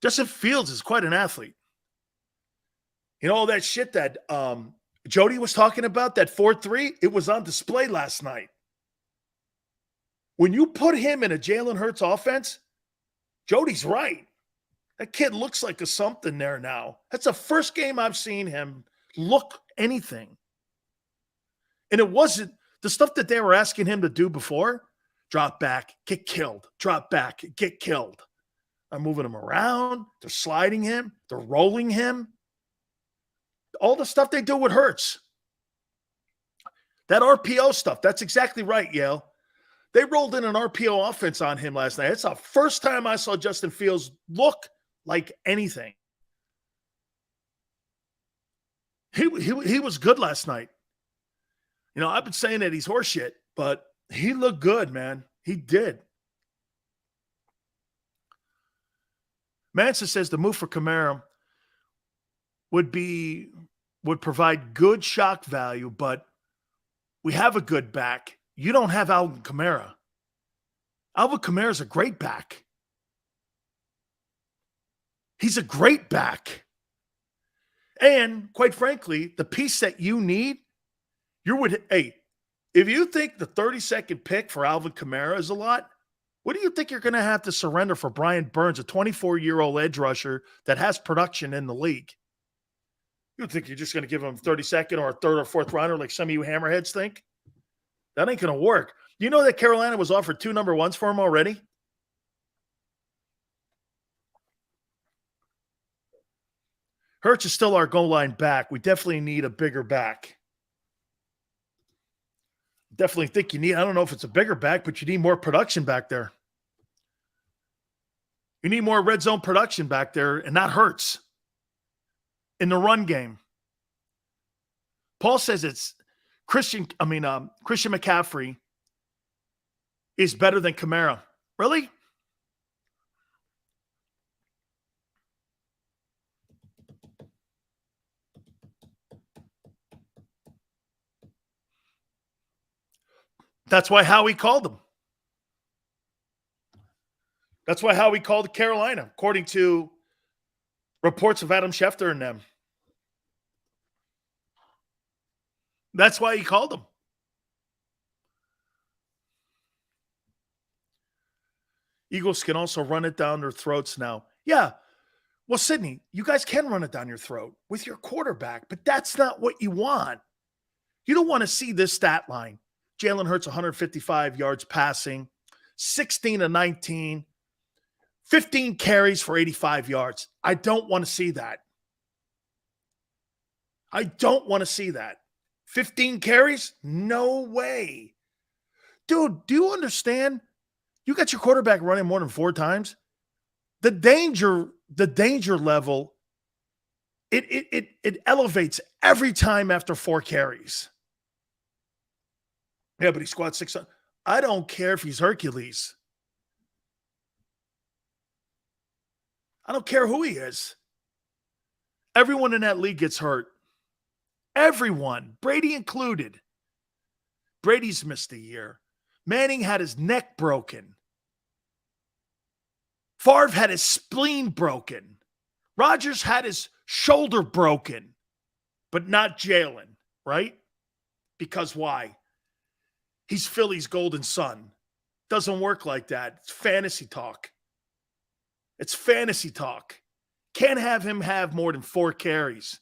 Justin Fields is quite an athlete. You know, all that shit that Jody was talking about, that 4-3, it was on display last night. When you put him in a Jalen Hurts offense, Jody's right. That kid looks like a something there now. That's the first game I've seen him look anything. And it wasn't the stuff that they were asking him to do before. Drop back, get killed. Drop back, get killed. I'm moving him around. They're sliding him. They're rolling him. All the stuff they do with Hurts. That RPO stuff, that's exactly right, Yale. They rolled in an RPO offense on him last night. It's the first time I saw Justin Fields look like anything. He was good last night. You know, I've been saying that he's horseshit, but he looked good, man. He did. Manson says the move for Kamara would provide good shock value, but we have a good back. You don't have Alvin Kamara. Alvin Kamara is a great back. He's a great back. And quite frankly, the piece that you need, if you think the 32nd pick for Alvin Kamara is a lot, what do you think you're going to have to surrender for Brian Burns, a 24-year-old edge rusher that has production in the league? You think you're just going to give him 32nd or a 3rd or 4th rounder like some of you hammerheads think? That ain't going to work. You know that Carolina was offered 2 number 1s for him already? Hurts is still our goal line back. We definitely need a bigger back. Definitely think you need, I don't know if it's a bigger back, but you need more production back there. You need more red zone production back there, and that hurts in the run game. Paul says it's Christian McCaffrey is better than Kamara. Really? That's why Howie called him. That's why Howie called Carolina, according to reports of Adam Schefter and them. That's why he called him. Eagles can also run it down their throats now. Yeah. Well, Sydney, you guys can run it down your throat with your quarterback, but that's not what you want. You don't want to see this stat line. Jalen Hurts, 155 yards passing, 16 to 19, 15 carries for 85 yards. I don't want to see that. I don't want to see that. 15 carries? No way. Dude, do you understand? You got your quarterback running more than 4 times. The danger level, it elevates every time after 4 carries. Yeah, but he squats 6. I don't care if he's Hercules. I don't care who he is. Everyone in that league gets hurt. Everyone, Brady included. Brady's missed a year. Manning had his neck broken. Favre had his spleen broken. Rodgers had his shoulder broken, but not Jalen, right? Because why? He's Philly's golden son. Doesn't work like that. It's fantasy talk. It's fantasy talk. Can't have him have more than 4 carries.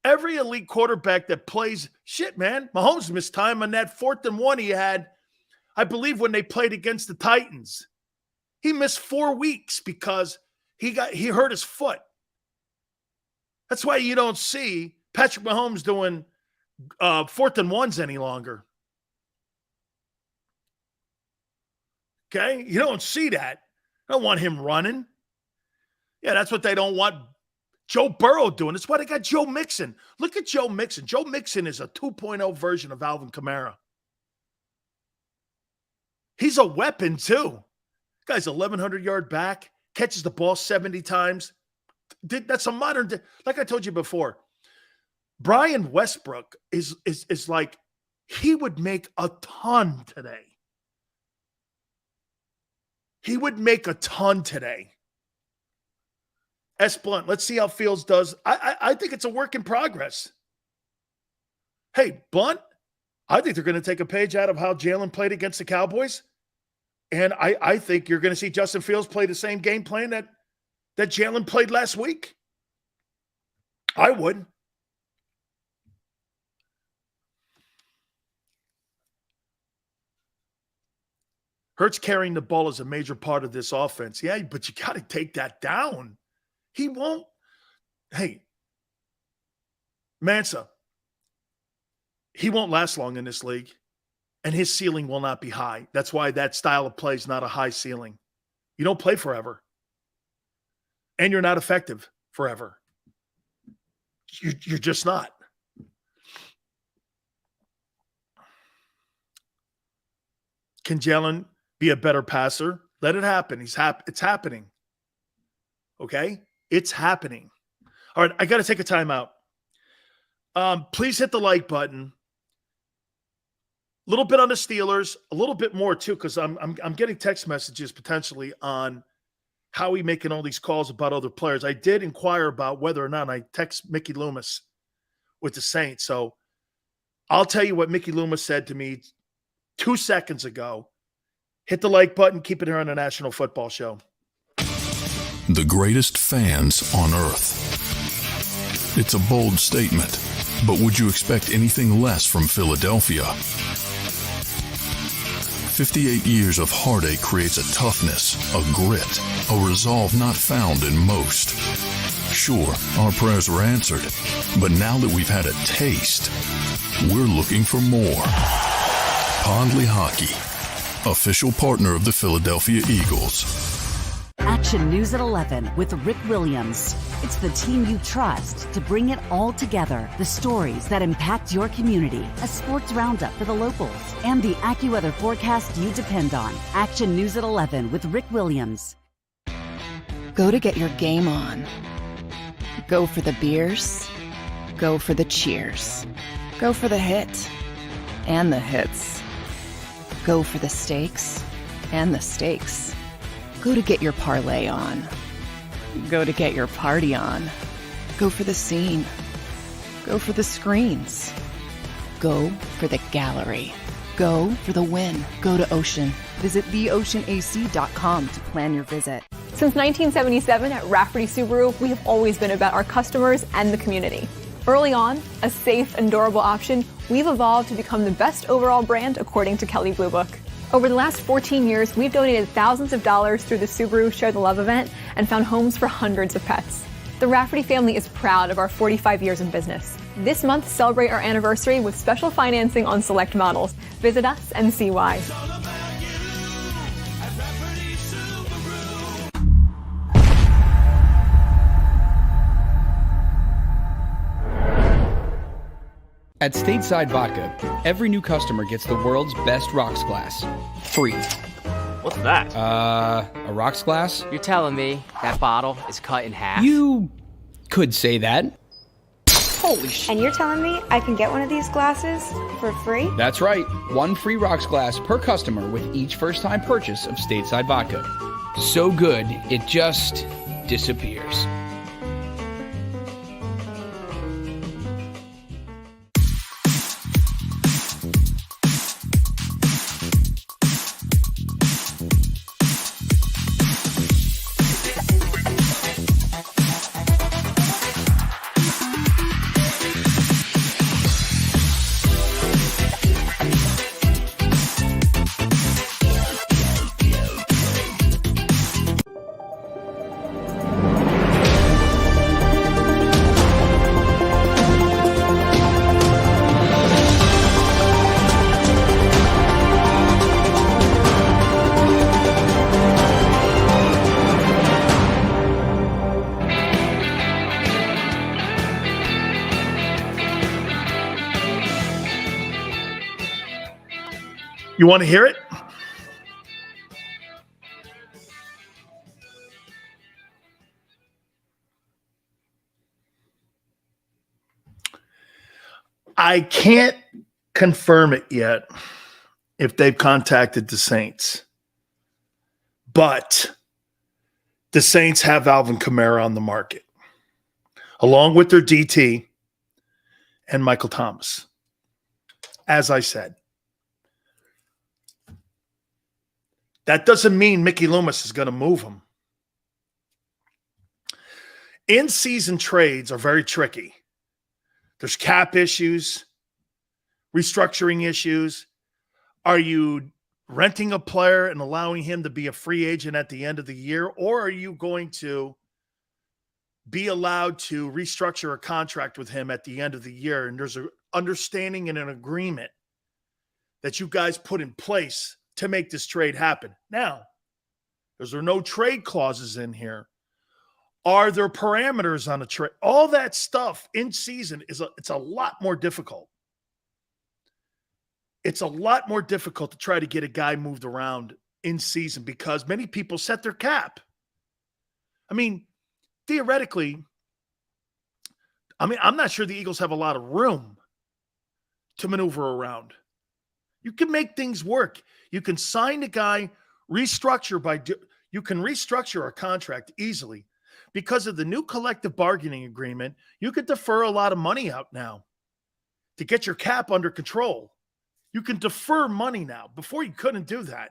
Every elite quarterback that plays, shit, man, Mahomes missed time on that 4th and 1 he had, I believe, when they played against the Titans. He missed 4 weeks because he hurt his foot. That's why you don't see Patrick Mahomes doing 4th and 1s any longer. Okay? You don't see that. I don't want him running. Yeah, that's what they don't want Joe Burrow doing. That's why they got Joe Mixon. Look at Joe Mixon. Joe Mixon is a 2.0 version of Alvin Kamara. He's a weapon, too. Guy's 1,100-yard back, catches the ball 70 times. That's a modern day. Like I told you before, Brian Westbrook is like, he would make a ton today. He would make a ton today. S. Blunt, let's see how Fields does. I think it's a work in progress. Hey, Blunt, I think they're going to take a page out of how Jalen played against the Cowboys. And I think you're going to see Justin Fields play the same game plan that Jalen played last week. I would. Hurts carrying the ball is a major part of this offense. Yeah, but you got to take that down. He won't. Hey, Mansa, he won't last long in this league, and his ceiling will not be high. That's why that style of play is not a high ceiling. You don't play forever, and you're not effective forever. You're just not. Can Jalen be a better passer? Let it happen. It's happening. Okay? It's happening. All right, I got to take a timeout. Please hit the like button. A little bit on the Steelers, a little bit more too, because I'm getting text messages potentially on Howie making all these calls about other players. I did inquire about whether or not I text Mickey Loomis with the Saints. So I'll tell you what Mickey Loomis said to me 2 seconds ago. Hit the like button. Keep it here on the National Football Show. The greatest fans on earth. It's a bold statement, but would you expect anything less from Philadelphia? 58 years of heartache creates a toughness, a grit, a resolve not found in most. Sure, our prayers were answered, but now that we've had a taste, we're looking for more. Pondley Hockey, official partner of the Philadelphia Eagles. Action News at 11 with Rick Williams. It's the team you trust to bring it all together. The stories that impact your community, a sports roundup for the locals, and the AccuWeather forecast you depend on. Action News at 11 with Rick Williams. Go to get your game on. Go for the beers. Go for the cheers. Go for the hit and the hits. Go for the stakes and the stakes. Go to get your parlay on. Go to get your party on. Go for the scene. Go for the screens. Go for the gallery. Go for the win. Go to Ocean. Visit theoceanac.com to plan your visit. Since 1977 at Rafferty Subaru, we have always been about our customers and the community. Early on, a safe and durable option, we've evolved to become the best overall brand according to Kelley Blue Book. Over the last 14 years, we've donated thousands of dollars through the Subaru Share the Love event and found homes for hundreds of pets. The Rafferty family is proud of our 45 years in business. This month, celebrate our anniversary with special financing on select models. Visit us and see why. At Stateside Vodka, every new customer gets the world's best rocks glass. Free. What's that? A rocks glass? You're telling me that bottle is cut in half? You Could say that. Holy shit. And you're telling me I can get one of these glasses for free? That's right. 1 free rocks glass per customer with each first-time purchase of Stateside Vodka. So good, it just disappears. You want to hear it? I can't confirm it yet if they've contacted the Saints. But the Saints have Alvin Kamara on the market, along with their DT and Michael Thomas. As I said. That doesn't mean Mickey Loomis is going to move him. In-season trades are very tricky. There's cap issues, restructuring issues. Are you renting a player and allowing him to be a free agent at the end of the year, or are you going to be allowed to restructure a contract with him at the end of the year? And there's an understanding and an agreement that you guys put in place to make this trade happen. Now, there are no trade clauses in here. Are there parameters on a trade? All that stuff in season it's a lot more difficult. It's a lot more difficult to try to get a guy moved around in season because many people set their cap. I mean, theoretically, I'm not sure the Eagles have a lot of room to maneuver around. You can make things work. You can sign a guy, you can restructure a contract easily. Because of the new collective bargaining agreement, you could defer a lot of money out now to get your cap under control. You can defer money now. Before you couldn't do that.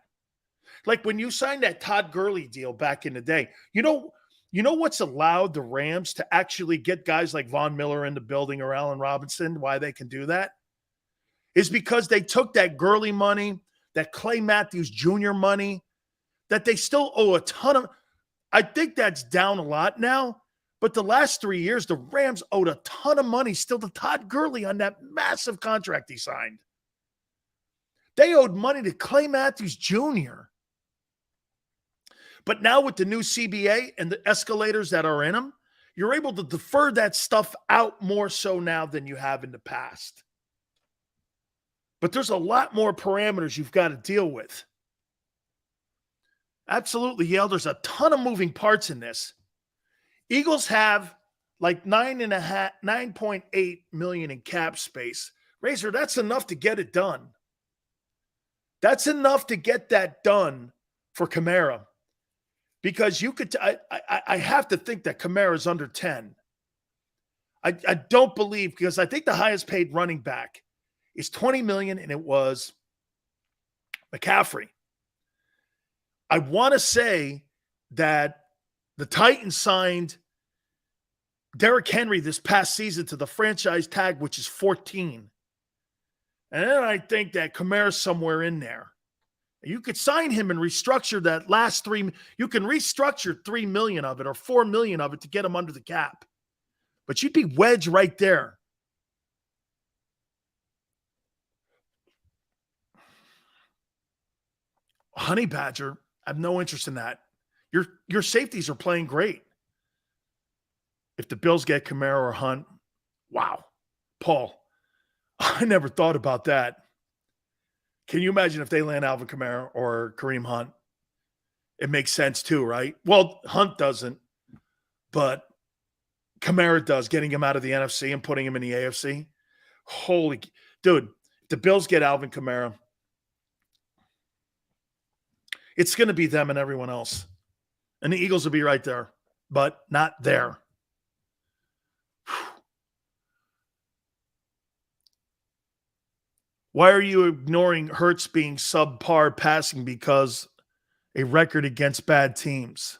Like when you signed that Todd Gurley deal back in the day, you know what's allowed the Rams to actually get guys like Von Miller in the building or Allen Robinson, why they can do that? Is because they took that Gurley money, that Clay Matthews Jr. money, that they still owe a ton of. I think that's down a lot now, but the last 3 years, the Rams owed a ton of money still to Todd Gurley on that massive contract he signed. They owed money to Clay Matthews Jr. But now with the new CBA and the escalators that are in them, you're able to defer that stuff out more so now than you have in the past. But there's a lot more parameters you've got to deal with. Absolutely, Yale. There's a ton of moving parts in this. Eagles have like 9.8 million in cap space. Razor, that's enough to get it done. That's enough to get that done for Kamara. Because you could, I have to think that Kamara is under 10. I don't believe, because I think the highest paid running back is 20 million, and it was McCaffrey. I want to say that the Titans signed Derrick Henry this past season to the franchise tag, which is 14. And then I think that Kamara's somewhere in there. You could sign him and restructure that last three. You can restructure 3 million of it or 4 million of it to get him under the cap. But you'd be wedged right there. Honey Badger, I have no interest in that. Your safeties are playing great. If the Bills get Kamara or Hunt, wow. Paul, I never thought about that. Can you imagine if they land Alvin Kamara or Kareem Hunt? It makes sense too, right? Well, Hunt doesn't, but Kamara does, getting him out of the NFC and putting him in the AFC. Holy, dude, if the Bills get Alvin Kamara, it's going to be them and everyone else. And the Eagles will be right there, but not there. Why are you ignoring Hurts being subpar passing because a record against bad teams?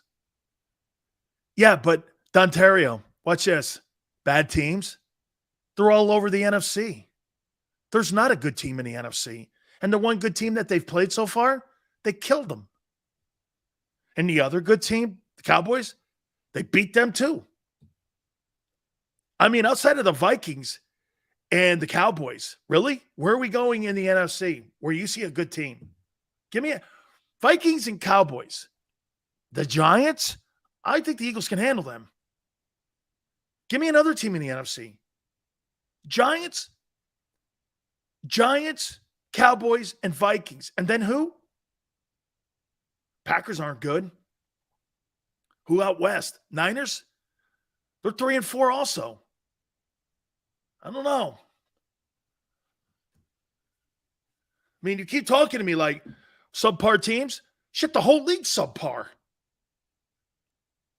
Yeah, but Dontario, watch this. Bad teams, they're all over the NFC. There's not a good team in the NFC. And the one good team that they've played so far, they killed them. And the other good team, the Cowboys, they beat them too. I mean, outside of the Vikings and the Cowboys, really? Where are we going in the NFC where you see a good team? Give me a Vikings and Cowboys. The Giants, I think the Eagles can handle them. Give me another team in the NFC. Giants, Cowboys, and Vikings. And then who? Packers aren't good. Who out west? Niners? They're 3-4 also. I don't know. I mean, you keep talking to me like subpar teams. Shit, the whole league's subpar.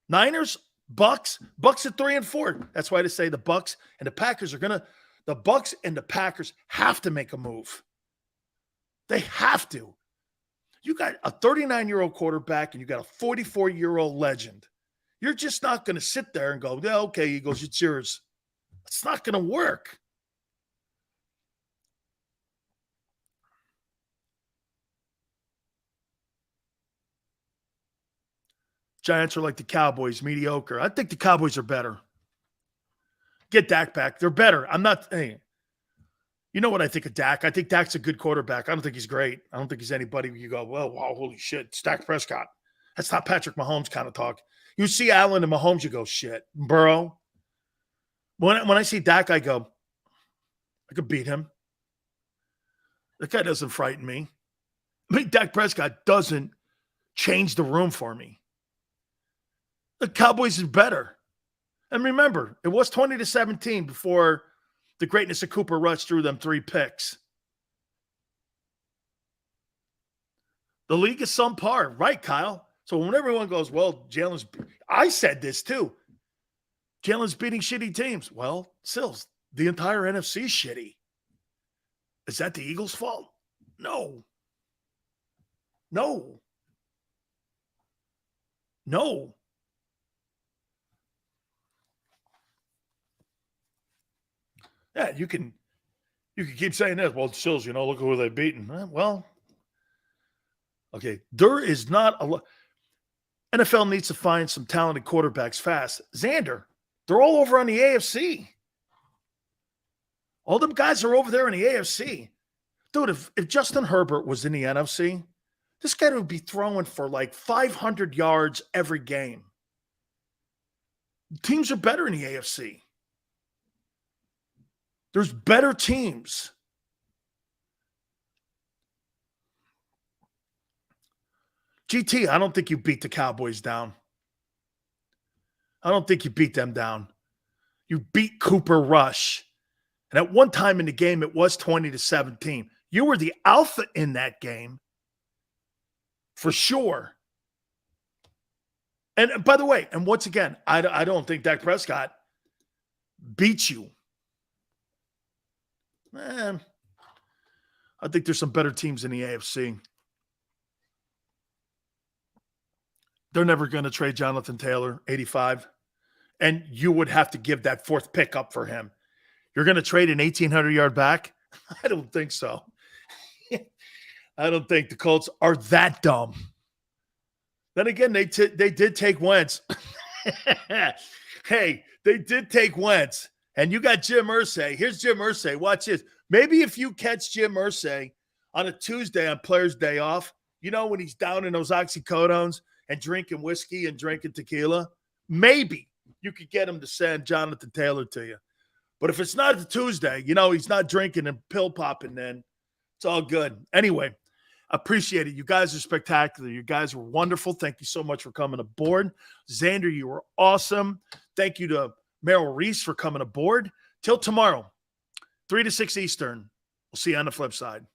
Niners, Bucks at 3-4. That's why they say the Bucks and the Packers the Bucks and the Packers have to make a move. They have to. You got a 39-year-old quarterback and you got a 44-year-old legend. You're just not going to sit there and go, yeah, okay, Eagles, it's yours. It's not going to work. Giants are like the Cowboys, mediocre. I think the Cowboys are better. Get Dak back. They're better. I'm not – hey, you know what I think of Dak? I think Dak's a good quarterback. I don't think he's great. I don't think he's anybody where you go, well, wow, holy shit, it's Dak Prescott. That's not Patrick Mahomes kind of talk. You see Allen and Mahomes, you go, shit. Burrow. When I see Dak, I go, I could beat him. That guy doesn't frighten me. I mean, Dak Prescott doesn't change the room for me. The Cowboys is better. And remember, it was 20-17 before the greatness of Cooper Rush threw them 3 picks. The league is subpar. Right, Kyle? So when everyone goes, well, Jalen's – I said this too. Jalen's beating shitty teams. Well, Sills, the entire NFC is shitty. Is that the Eagles' fault? No. Yeah, you can keep saying this. Well, Sills, look who they've beaten. Well, okay, there is not a lot. NFL needs to find some talented quarterbacks fast. Xander, they're all over on the AFC. All them guys are over there in the AFC. Dude, if Justin Herbert was in the NFC, this guy would be throwing for like 500 yards every game. Teams are better in the AFC. There's better teams. GT, I don't think you beat the Cowboys down. I don't think you beat them down. You beat Cooper Rush. And at one time in the game, it was 20-17. You were the alpha in that game. For sure. And by the way, and once again, I don't think Dak Prescott beats you. Man, I think there's some better teams in the AFC. They're never going to trade Jonathan Taylor, 85. And you would have to give that 4th pick up for him. You're going to trade an 1,800-yard back? I don't think so. I don't think the Colts are that dumb. Then again, they did take Wentz. Hey, they did take Wentz. And you got Jim Irsay. Here's Jim Irsay. Watch this. Maybe if you catch Jim Irsay on a Tuesday on Players' Day Off, when he's down in those oxycodones and drinking whiskey and drinking tequila, maybe you could get him to send Jonathan Taylor to you. But if it's not the Tuesday, he's not drinking and pill popping, then it's all good. Anyway, appreciate it. You guys are spectacular. You guys were wonderful. Thank you so much for coming aboard. Xander, you were awesome. Thank you to Merrill Reese for coming aboard. Till tomorrow, 3 to 6 Eastern. We'll see you on the flip side.